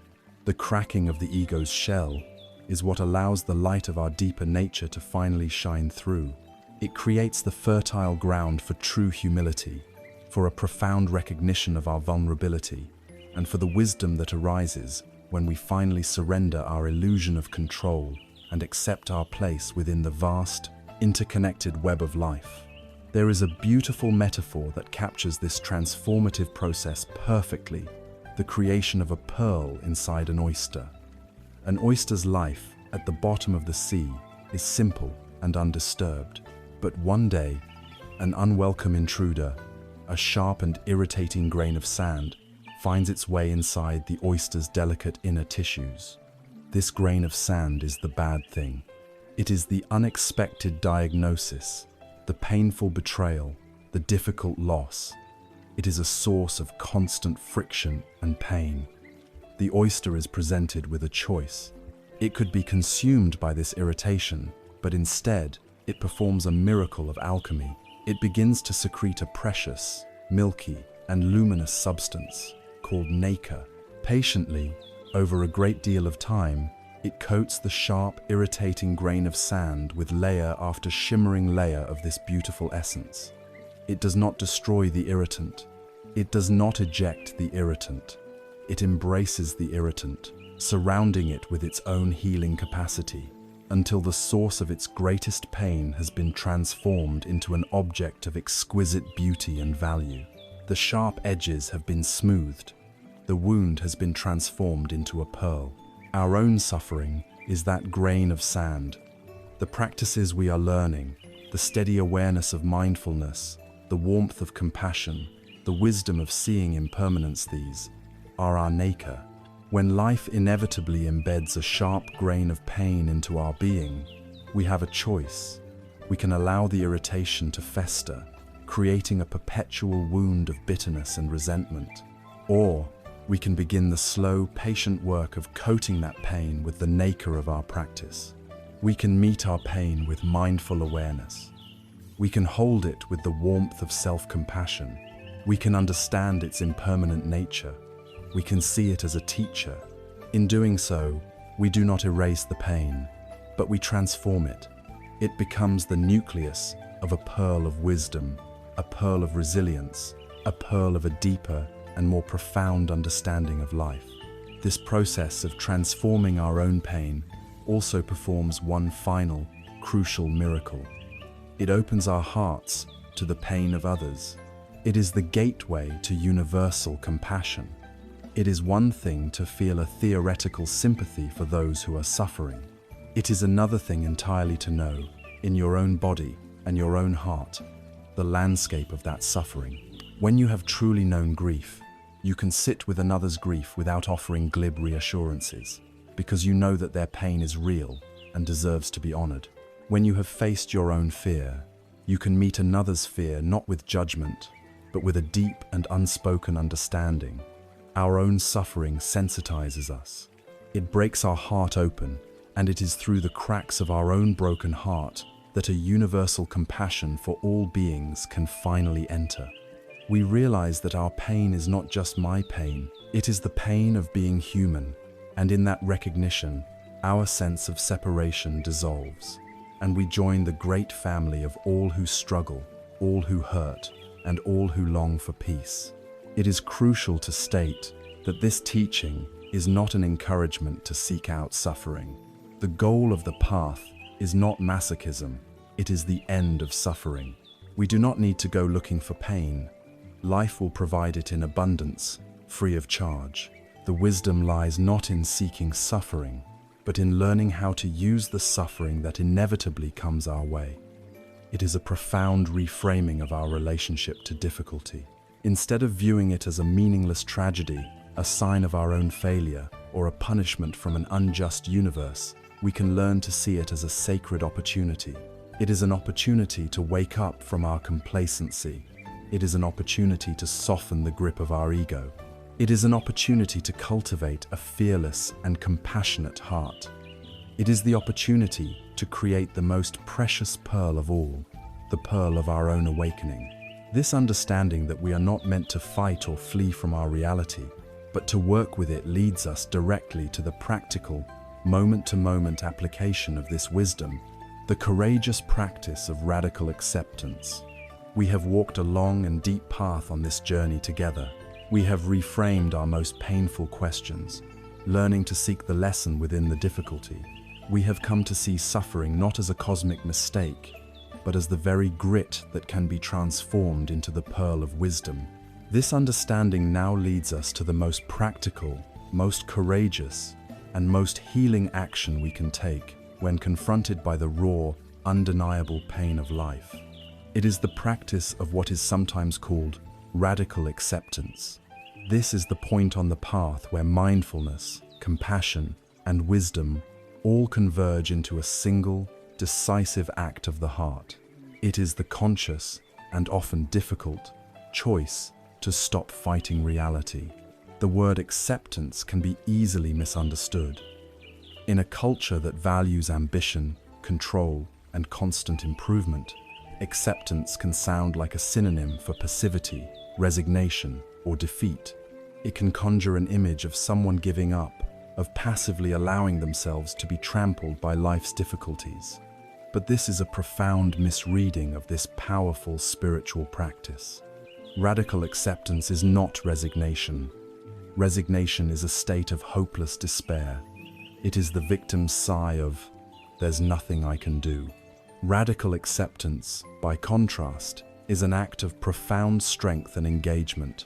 The cracking of the ego's shell is what allows the light of our deeper nature to finally shine through. It creates the fertile ground for true humility, for a profound recognition of our vulnerability, and for the wisdom that arises when we finally surrender our illusion of control and accept our place within the vast, interconnected web of life. There is a beautiful metaphor that captures this transformative process perfectly: the creation of a pearl inside an oyster. An oyster's life at the bottom of the sea is simple and undisturbed. But one day, an unwelcome intruder, a sharp and irritating grain of sand, finds its way inside the oyster's delicate inner tissues. This grain of sand is the bad thing. It is the unexpected diagnosis, the painful betrayal, the difficult loss. It is a source of constant friction and pain. The oyster is presented with a choice. It could be consumed by this irritation, but instead, it performs a miracle of alchemy. It begins to secrete a precious, milky, and luminous substance called nacre. Patiently, over a great deal of time, it coats the sharp, irritating grain of sand with layer after shimmering layer of this beautiful essence. It does not destroy the irritant. It does not eject the irritant. It embraces the irritant, surrounding it with its own healing capacity, until the source of its greatest pain has been transformed into an object of exquisite beauty and value. The sharp edges have been smoothed. The wound has been transformed into a pearl. Our own suffering is that grain of sand. The practices we are learning, the steady awareness of mindfulness, the warmth of compassion, the wisdom of seeing impermanence, these are our nacre. When life inevitably embeds a sharp grain of pain into our being, we have a choice. We can allow the irritation to fester, creating a perpetual wound of bitterness and resentment. Or we can begin the slow, patient work of coating that pain with the nacre of our practice. We can meet our pain with mindful awareness. We can hold it with the warmth of self-compassion. We can understand its impermanent nature. We can see it as a teacher. In doing so, we do not erase the pain, but we transform it. It becomes the nucleus of a pearl of wisdom, a pearl of resilience, a pearl of a deeper and more profound understanding of life. This process of transforming our own pain also performs one final, crucial miracle. It opens our hearts to the pain of others. It is the gateway to universal compassion. It is one thing to feel a theoretical sympathy for those who are suffering. It is another thing entirely to know, in your own body and your own heart, the landscape of that suffering. When you have truly known grief, you can sit with another's grief without offering glib reassurances, because you know that their pain is real and deserves to be honored. When you have faced your own fear, you can meet another's fear not with judgment, but with a deep and unspoken understanding. Our own suffering sensitizes us. It breaks our heart open, and it is through the cracks of our own broken heart that a universal compassion for all beings can finally enter. We realize that our pain is not just my pain, it is the pain of being human, and in that recognition, our sense of separation dissolves, and we join the great family of all who struggle, all who hurt, and all who long for peace. It is crucial to state that this teaching is not an encouragement to seek out suffering. The goal of the path is not masochism, it is the end of suffering. We do not need to go looking for pain. Life will provide it in abundance, free of charge. The wisdom lies not in seeking suffering, but in learning how to use the suffering that inevitably comes our way. It is a profound reframing of our relationship to difficulty. Instead of viewing it as a meaningless tragedy, a sign of our own failure, or a punishment from an unjust universe, we can learn to see it as a sacred opportunity. It is an opportunity to wake up from our complacency. It is an opportunity to soften the grip of our ego. It is an opportunity to cultivate a fearless and compassionate heart. It is the opportunity to create the most precious pearl of all, the pearl of our own awakening. This understanding that we are not meant to fight or flee from our reality, but to work with it leads us directly to the practical, moment-to-moment application of this wisdom, the courageous practice of radical acceptance. We have walked a long and deep path on this journey together. We have reframed our most painful questions, learning to seek the lesson within the difficulty. We have come to see suffering not as a cosmic mistake, but as the very grit that can be transformed into the pearl of wisdom. This understanding now leads us to the most practical, most courageous, and most healing action we can take when confronted by the raw, undeniable pain of life. It is the practice of what is sometimes called radical acceptance. This is the point on the path where mindfulness, compassion, and wisdom all converge into a single, decisive act of the heart. It is the conscious, and often difficult, choice to stop fighting reality. The word acceptance can be easily misunderstood. In a culture that values ambition, control, and constant improvement, acceptance can sound like a synonym for passivity, resignation, or defeat. It can conjure an image of someone giving up, of passively allowing themselves to be trampled by life's difficulties. But this is a profound misreading of this powerful spiritual practice. Radical acceptance is not resignation. Resignation is a state of hopeless despair. It is the victim's sigh of, "There's nothing I can do." Radical acceptance, by contrast, is an act of profound strength and engagement.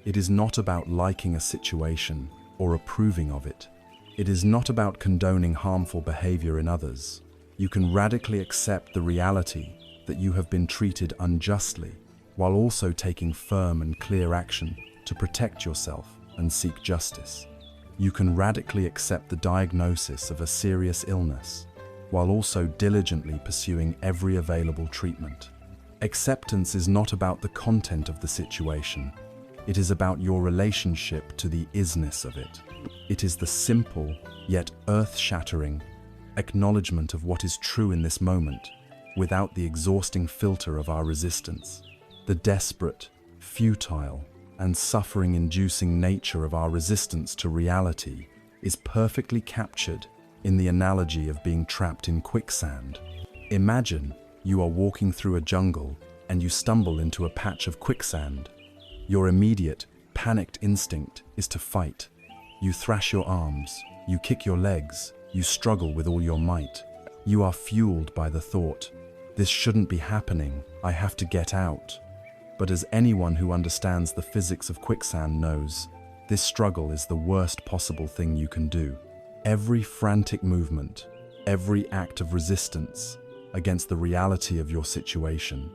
It is not about liking a situation or approving of it. It is not about condoning harmful behavior in others. You can radically accept the reality that you have been treated unjustly, while also taking firm and clear action to protect yourself and seek justice. You can radically accept the diagnosis of a serious illness, while also diligently pursuing every available treatment. Acceptance is not about the content of the situation. It is about your relationship to the isness of it. It is the simple, yet earth-shattering, acknowledgement of what is true in this moment, without the exhausting filter of our resistance. The desperate, futile, and suffering-inducing nature of our resistance to reality is perfectly captured in the analogy of being trapped in quicksand. Imagine you are walking through a jungle and you stumble into a patch of quicksand. Your immediate, panicked instinct is to fight. You thrash your arms, you kick your legs, you struggle with all your might. You are fueled by the thought, "This shouldn't be happening, I have to get out." But as anyone who understands the physics of quicksand knows, this struggle is the worst possible thing you can do. Every frantic movement, every act of resistance against the reality of your situation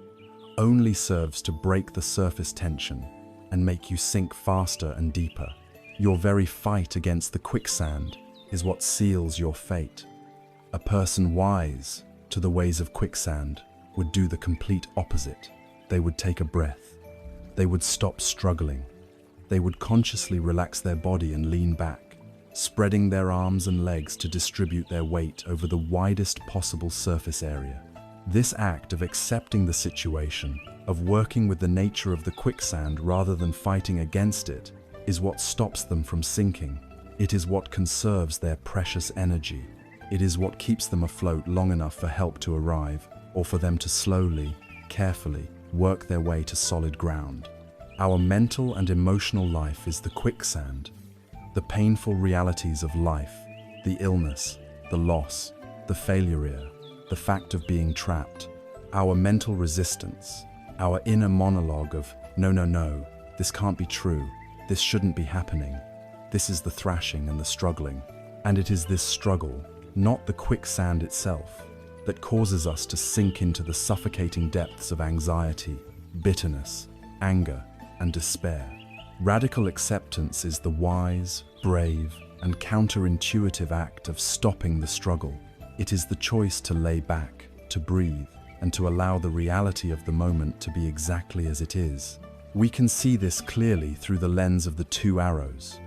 only serves to break the surface tension and make you sink faster and deeper. Your very fight against the quicksand is what seals your fate. A person wise to the ways of quicksand would do the complete opposite. They would take a breath. They would stop struggling. They would consciously relax their body and lean back, spreading their arms and legs to distribute their weight over the widest possible surface area. This act of accepting the situation, of working with the nature of the quicksand rather than fighting against it, is what stops them from sinking. It is what conserves their precious energy. It is what keeps them afloat long enough for help to arrive, or for them to slowly, carefully, work their way to solid ground. Our mental and emotional life is the quicksand. The painful realities of life, the illness, the loss, the failure, the fact of being trapped, our mental resistance, our inner monologue of, no, this can't be true, this shouldn't be happening. This is the thrashing and the struggling. And it is this struggle, not the quicksand itself, that causes us to sink into the suffocating depths of anxiety, bitterness, anger, and despair. Radical acceptance is the wise, brave, and counterintuitive act of stopping the struggle. It is the choice to lay back, to breathe, and to allow the reality of the moment to be exactly as it is. We can see this clearly through the lens of the two arrows.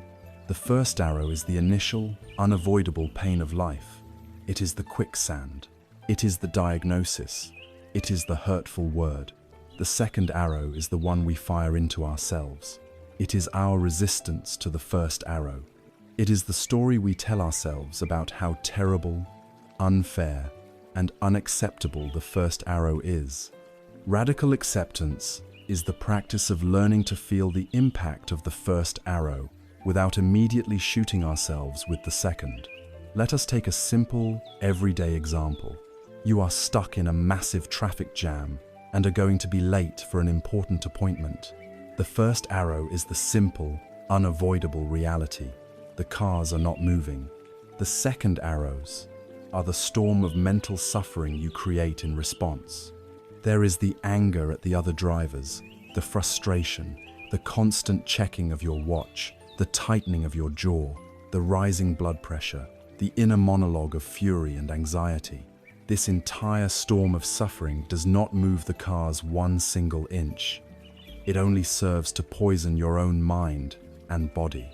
The first arrow is the initial, unavoidable pain of life. It is the quicksand. It is the diagnosis. It is the hurtful word. The second arrow is the one we fire into ourselves. It is our resistance to the first arrow. It is the story we tell ourselves about how terrible, unfair, and unacceptable the first arrow is. Radical acceptance is the practice of learning to feel the impact of the first arrow without immediately shooting ourselves with the second. Let us take a simple, everyday example. You are stuck in a massive traffic jam and are going to be late for an important appointment. The first arrow is the simple, unavoidable reality. The cars are not moving. The second arrows are the storm of mental suffering you create in response. There is the anger at the other drivers, the frustration, the constant checking of your watch, the tightening of your jaw, the rising blood pressure, the inner monologue of fury and anxiety. This entire storm of suffering does not move the cars one single inch. It only serves to poison your own mind and body.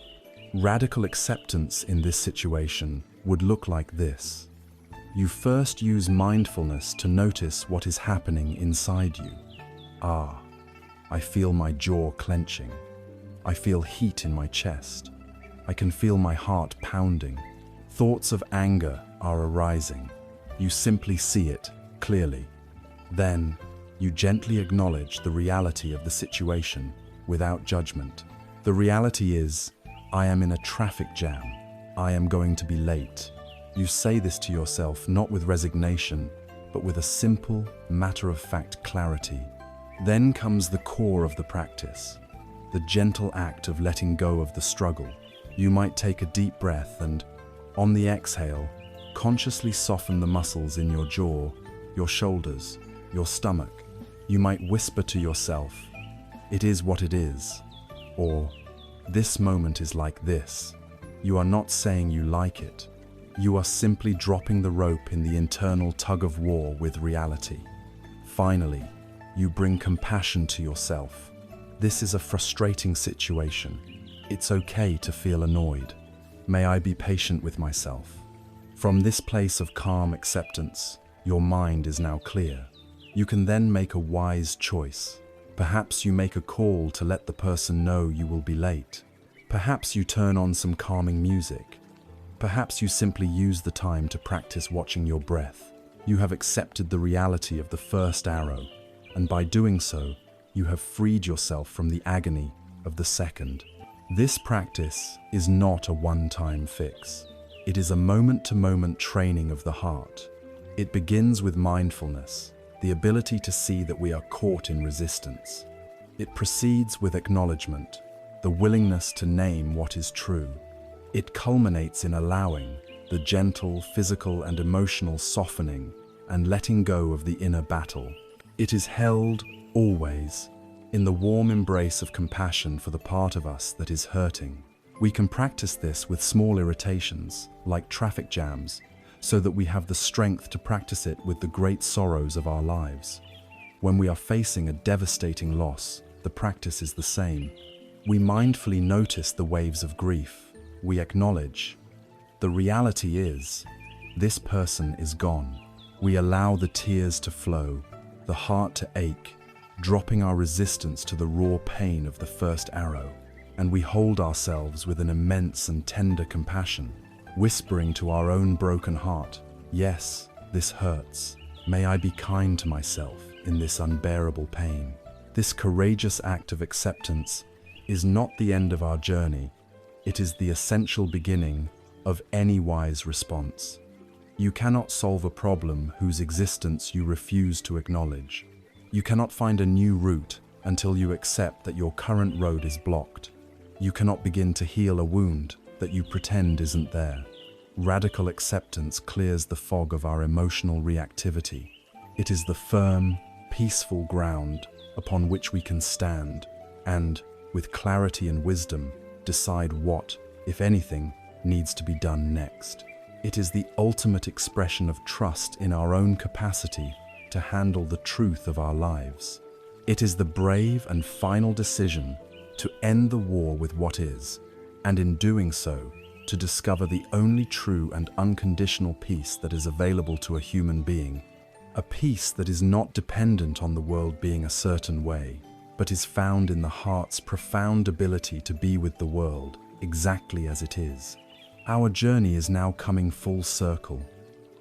Radical acceptance in this situation would look like this. You first use mindfulness to notice what is happening inside you. I feel my jaw clenching. I feel heat in my chest. I can feel my heart pounding. Thoughts of anger are arising. You simply see it clearly. Then, you gently acknowledge the reality of the situation without judgment. The reality is, I am in a traffic jam. I am going to be late. You say this to yourself not with resignation, but with a simple, matter-of-fact clarity. Then comes the core of the practice, the gentle act of letting go of the struggle. You might take a deep breath and, on the exhale, consciously soften the muscles in your jaw, your shoulders, your stomach. You might whisper to yourself, "It is what it is," or "This moment is like this." You are not saying you like it. You are simply dropping the rope in the internal tug-of-war with reality. Finally, you bring compassion to yourself. This is a frustrating situation. It's okay to feel annoyed. May I be patient with myself? From this place of calm acceptance, your mind is now clear. You can then make a wise choice. Perhaps you make a call to let the person know you will be late. Perhaps you turn on some calming music. Perhaps you simply use the time to practice watching your breath. You have accepted the reality of the first arrow, and by doing so, you have freed yourself from the agony of the second. This practice is not a one-time fix. It is a moment-to-moment training of the heart. It begins with mindfulness, the ability to see that we are caught in resistance. It proceeds with acknowledgement, the willingness to name what is true. It culminates in allowing the gentle physical and emotional softening and letting go of the inner battle. It is held, always, in the warm embrace of compassion for the part of us that is hurting. We can practice this with small irritations, like traffic jams, so that we have the strength to practice it with the great sorrows of our lives. When we are facing a devastating loss, the practice is the same. We mindfully notice the waves of grief. We acknowledge, the reality is, this person is gone. We allow the tears to flow, the heart to ache, dropping our resistance to the raw pain of the first arrow. And we hold ourselves with an immense and tender compassion, whispering to our own broken heart, "Yes, this hurts. May I be kind to myself in this unbearable pain." This courageous act of acceptance is not the end of our journey. It is the essential beginning of any wise response. You cannot solve a problem whose existence you refuse to acknowledge. You cannot find a new route until you accept that your current road is blocked. You cannot begin to heal a wound that you pretend isn't there. Radical acceptance clears the fog of our emotional reactivity. It is the firm, peaceful ground upon which we can stand and, with clarity and wisdom, decide what, if anything, needs to be done next. It is the ultimate expression of trust in our own capacity to handle the truth of our lives. It is the brave and final decision to end the war with what is, and in doing so, to discover the only true and unconditional peace that is available to a human being, a peace that is not dependent on the world being a certain way, but is found in the heart's profound ability to be with the world exactly as it is. Our journey is now coming full circle.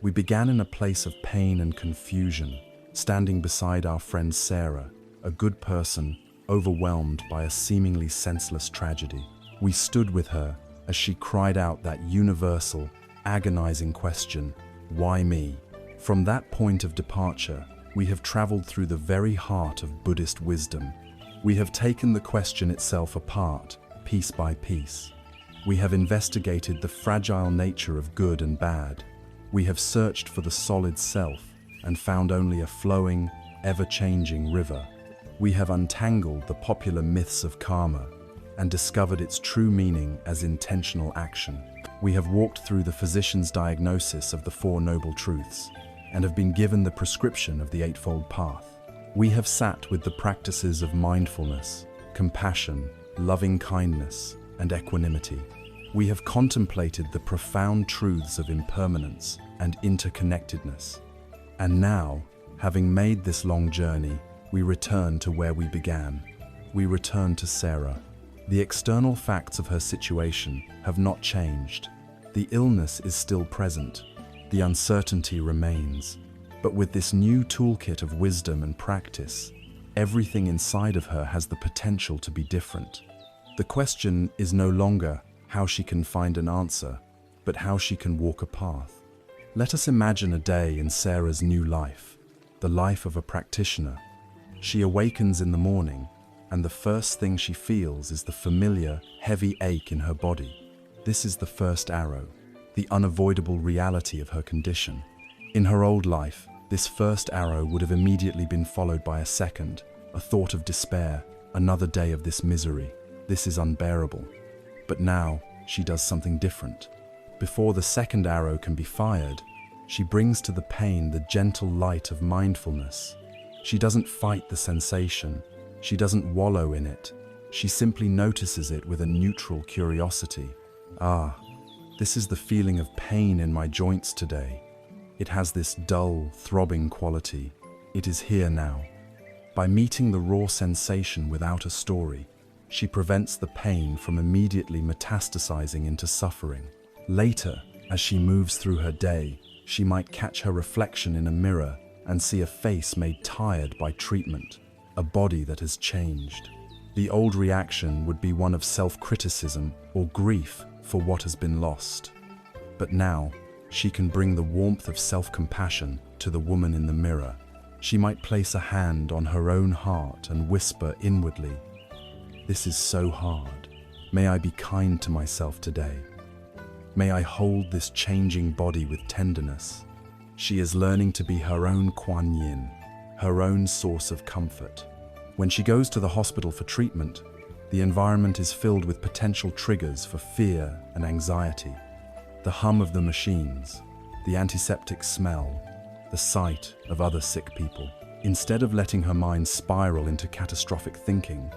We began in a place of pain and confusion, standing beside our friend Sarah, a good person overwhelmed by a seemingly senseless tragedy. We stood with her as she cried out that universal, agonizing question, "Why me?" From that point of departure, we have traveled through the very heart of Buddhist wisdom. We have taken the question itself apart, piece by piece. We have investigated the fragile nature of good and bad. We have searched for the solid self and found only a flowing, ever-changing river. We have untangled the popular myths of karma and discovered its true meaning as intentional action. We have walked through the physician's diagnosis of the Four Noble Truths and have been given the prescription of the Eightfold Path. We have sat with the practices of mindfulness, compassion, loving kindness, and equanimity. We have contemplated the profound truths of impermanence and interconnectedness. And now, having made this long journey, we return to where we began. We return to Sarah. The external facts of her situation have not changed. The illness is still present. The uncertainty remains. But with this new toolkit of wisdom and practice, everything inside of her has the potential to be different. The question is no longer how she can find an answer, but how she can walk a path. Let us imagine a day in Sarah's new life, the life of a practitioner. She awakens in the morning, and the first thing she feels is the familiar, heavy ache in her body. This is the first arrow, the unavoidable reality of her condition. In her old life, this first arrow would have immediately been followed by a second, a thought of despair, another day of this misery. This is unbearable. But now, she does something different. Before the second arrow can be fired, she brings to the pain the gentle light of mindfulness. She doesn't fight the sensation. She doesn't wallow in it. She simply notices it with a neutral curiosity. Ah, this is the feeling of pain in my joints today. It has this dull, throbbing quality. It is here now. By meeting the raw sensation without a story, she prevents the pain from immediately metastasizing into suffering. Later, as she moves through her day, she might catch her reflection in a mirror and see a face made tired by treatment, a body that has changed. The old reaction would be one of self-criticism or grief for what has been lost. But now, she can bring the warmth of self-compassion to the woman in the mirror. She might place a hand on her own heart and whisper inwardly, "This is so hard. May I be kind to myself today. May I hold this changing body with tenderness." She is learning to be her own Kuan Yin, her own source of comfort. When she goes to the hospital for treatment, the environment is filled with potential triggers for fear and anxiety. The hum of the machines, the antiseptic smell, the sight of other sick people. Instead of letting her mind spiral into catastrophic thinking,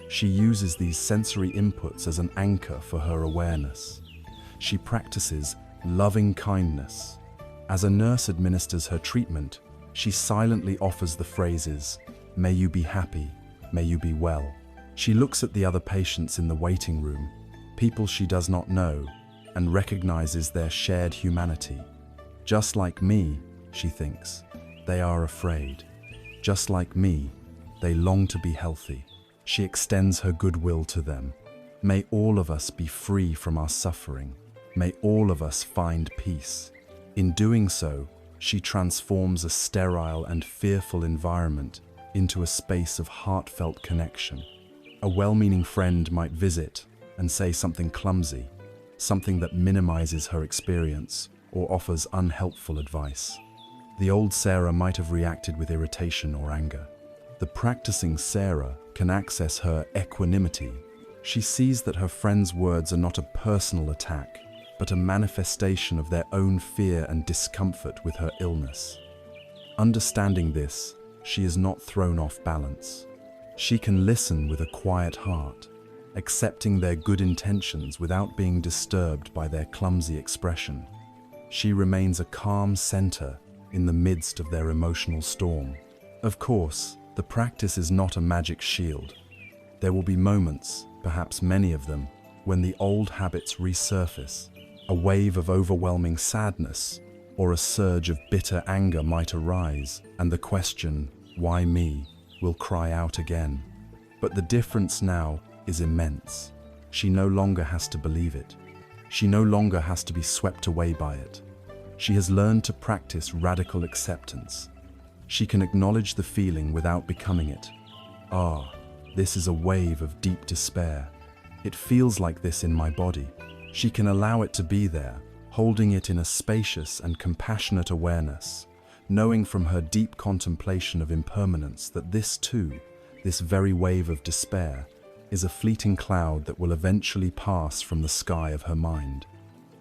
she uses these sensory inputs as an anchor for her awareness. She practices loving kindness. As a nurse administers her treatment, she silently offers the phrases, "May you be happy, may you be well." She looks at the other patients in the waiting room, people she does not know, and recognizes their shared humanity. Just like me, she thinks, they are afraid. Just like me, they long to be healthy. She extends her goodwill to them. May all of us be free from our suffering. May all of us find peace. In doing so, she transforms a sterile and fearful environment into a space of heartfelt connection. A well-meaning friend might visit and say something clumsy, something that minimizes her experience or offers unhelpful advice. The old Sarah might have reacted with irritation or anger. The practicing Sarah can access her equanimity. She sees that her friend's words are not a personal attack, but a manifestation of their own fear and discomfort with her illness. understanding this, she is not thrown off balance. She can listen with a quiet heart, accepting their good intentions without being disturbed by their clumsy expression. She remains a calm center in the midst of their emotional storm. Of course, the practice is not a magic shield. There will be moments, perhaps many of them, when the old habits resurface. A wave of overwhelming sadness or a surge of bitter anger might arise, and the question, "Why me?" will cry out again. But the difference now is immense. She no longer has to believe it. She no longer has to be swept away by it. She has learned to practice radical acceptance. She can acknowledge the feeling without becoming it. Ah, this is a wave of deep despair. It feels like this in my body. She can allow it to be there, holding it in a spacious and compassionate awareness, knowing from her deep contemplation of impermanence that this too, this very wave of despair, is a fleeting cloud that will eventually pass from the sky of her mind.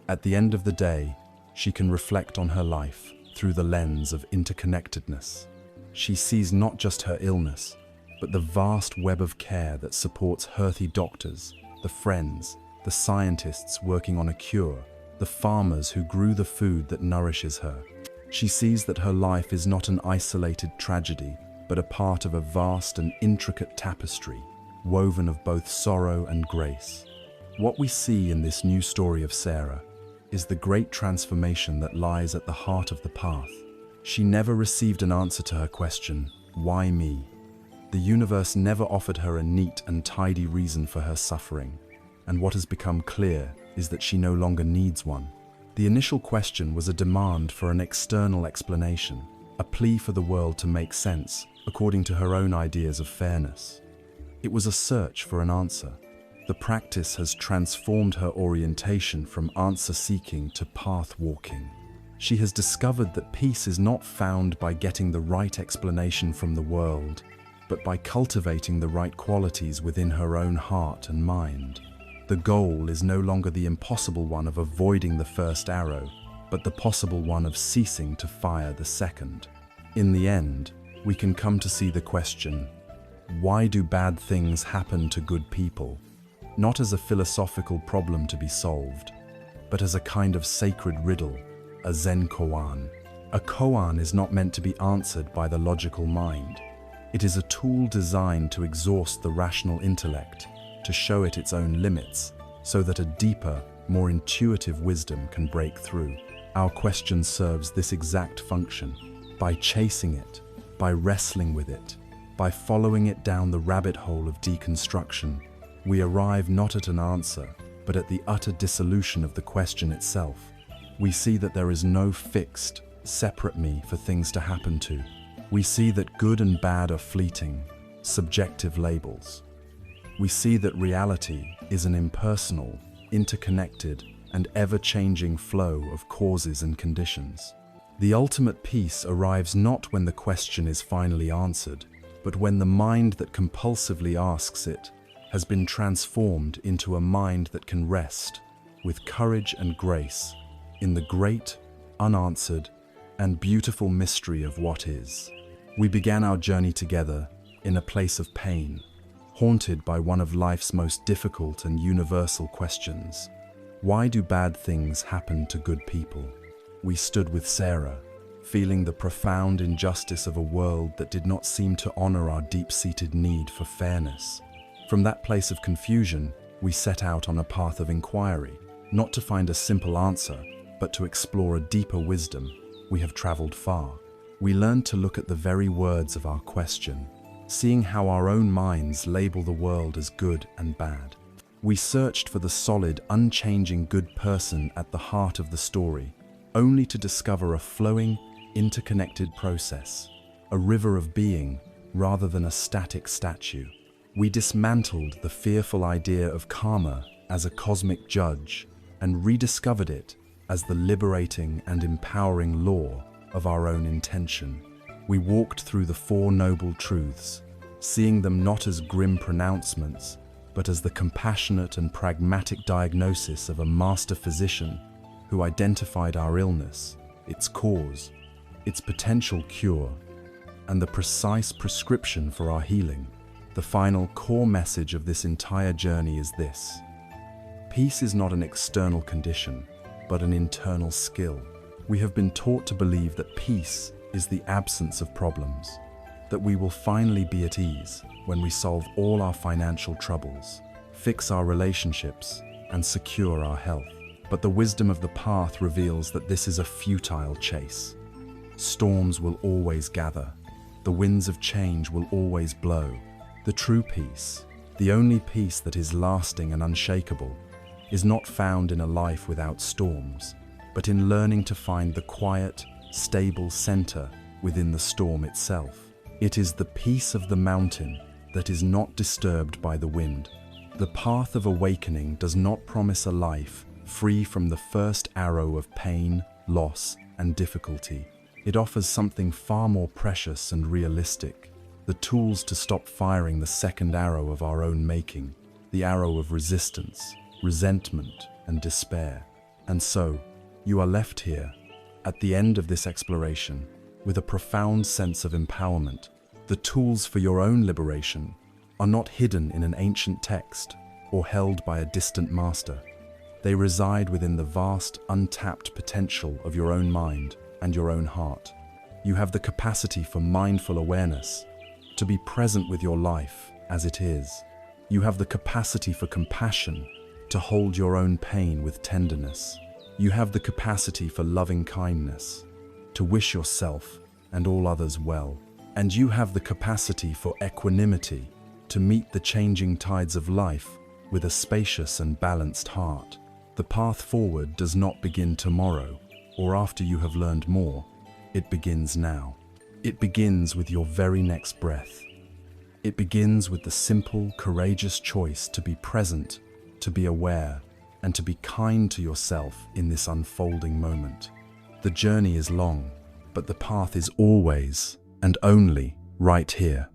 At the end of the day, she can reflect on her life through the lens of interconnectedness. She sees not just her illness, but the vast web of care that supports earthly doctors, the friends, the scientists working on a cure, the farmers who grew the food that nourishes her. She sees that her life is not an isolated tragedy, but a part of a vast and intricate tapestry, woven of both sorrow and grace. What we see in this new story of Sarah is the great transformation that lies at the heart of the path. She never received an answer to her question, "Why me?" The universe never offered her a neat and tidy reason for her suffering, and what has become clear is that she no longer needs one. The initial question was a demand for an external explanation, a plea for the world to make sense according to her own ideas of fairness. It was a search for an answer. The practice has transformed her orientation from answer-seeking to path-walking. She has discovered that peace is not found by getting the right explanation from the world, but by cultivating the right qualities within her own heart and mind. The goal is no longer the impossible one of avoiding the first arrow, but the possible one of ceasing to fire the second. In the end, we can come to see the question, why do bad things happen to good people? Not as a philosophical problem to be solved, but as a kind of sacred riddle, a Zen koan. A koan is not meant to be answered by the logical mind. It is a tool designed to exhaust the rational intellect, to show it its own limits, so that a deeper, more intuitive wisdom can break through. Our question serves this exact function. By chasing it, by wrestling with it, by following it down the rabbit hole of deconstruction, we arrive not at an answer, but at the utter dissolution of the question itself. We see that there is no fixed, separate me for things to happen to. We see that good and bad are fleeting, subjective labels. We see that reality is an impersonal, interconnected, and ever-changing flow of causes and conditions. The ultimate peace arrives not when the question is finally answered, but when the mind that compulsively asks it has been transformed into a mind that can rest, with courage and grace, in the great, unanswered, and beautiful mystery of what is. We began our journey together in a place of pain, haunted by one of life's most difficult and universal questions. Why do bad things happen to good people? We stood with Sarah, feeling the profound injustice of a world that did not seem to honor our deep-seated need for fairness. From that place of confusion, we set out on a path of inquiry, not to find a simple answer, but to explore a deeper wisdom. We have traveled far. We learned to look at the very words of our question, seeing how our own minds label the world as good and bad. We searched for the solid, unchanging good person at the heart of the story, only to discover a flowing, interconnected process, a river of being rather than a static statue. We dismantled the fearful idea of karma as a cosmic judge and rediscovered it as the liberating and empowering law of our own intention. We walked through the Four Noble Truths, seeing them not as grim pronouncements, but as the compassionate and pragmatic diagnosis of a master physician who identified our illness, its cause, its potential cure, and the precise prescription for our healing. The final core message of this entire journey is this: peace is not an external condition, but an internal skill. We have been taught to believe that peace is the absence of problems, that we will finally be at ease when we solve all our financial troubles, fix our relationships, and secure our health. But the wisdom of the path reveals that this is a futile chase. Storms will always gather. The winds of change will always blow. The true peace, the only peace that is lasting and unshakable, is not found in a life without storms, but in learning to find the quiet, stable center within the storm itself. It is the peace of the mountain that is not disturbed by the wind. The path of awakening does not promise a life free from the first arrow of pain, loss, and difficulty. It offers something far more precious and realistic: the tools to stop firing the second arrow of our own making, the arrow of resistance, resentment, and despair. And so, you are left here, at the end of this exploration, with a profound sense of empowerment. The tools for your own liberation are not hidden in an ancient text or held by a distant master. They reside within the vast, untapped potential of your own mind and your own heart. You have the capacity for mindful awareness, to be present with your life as it is. You have the capacity for compassion, to hold your own pain with tenderness. You have the capacity for loving kindness, to wish yourself and all others well. And you have the capacity for equanimity, to meet the changing tides of life with a spacious and balanced heart. The path forward does not begin tomorrow or after you have learned more. It begins now. It begins with your very next breath. It begins with the simple, courageous choice to be present, to be aware, and to be kind to yourself in this unfolding moment. The journey is long, but the path is always and only right here.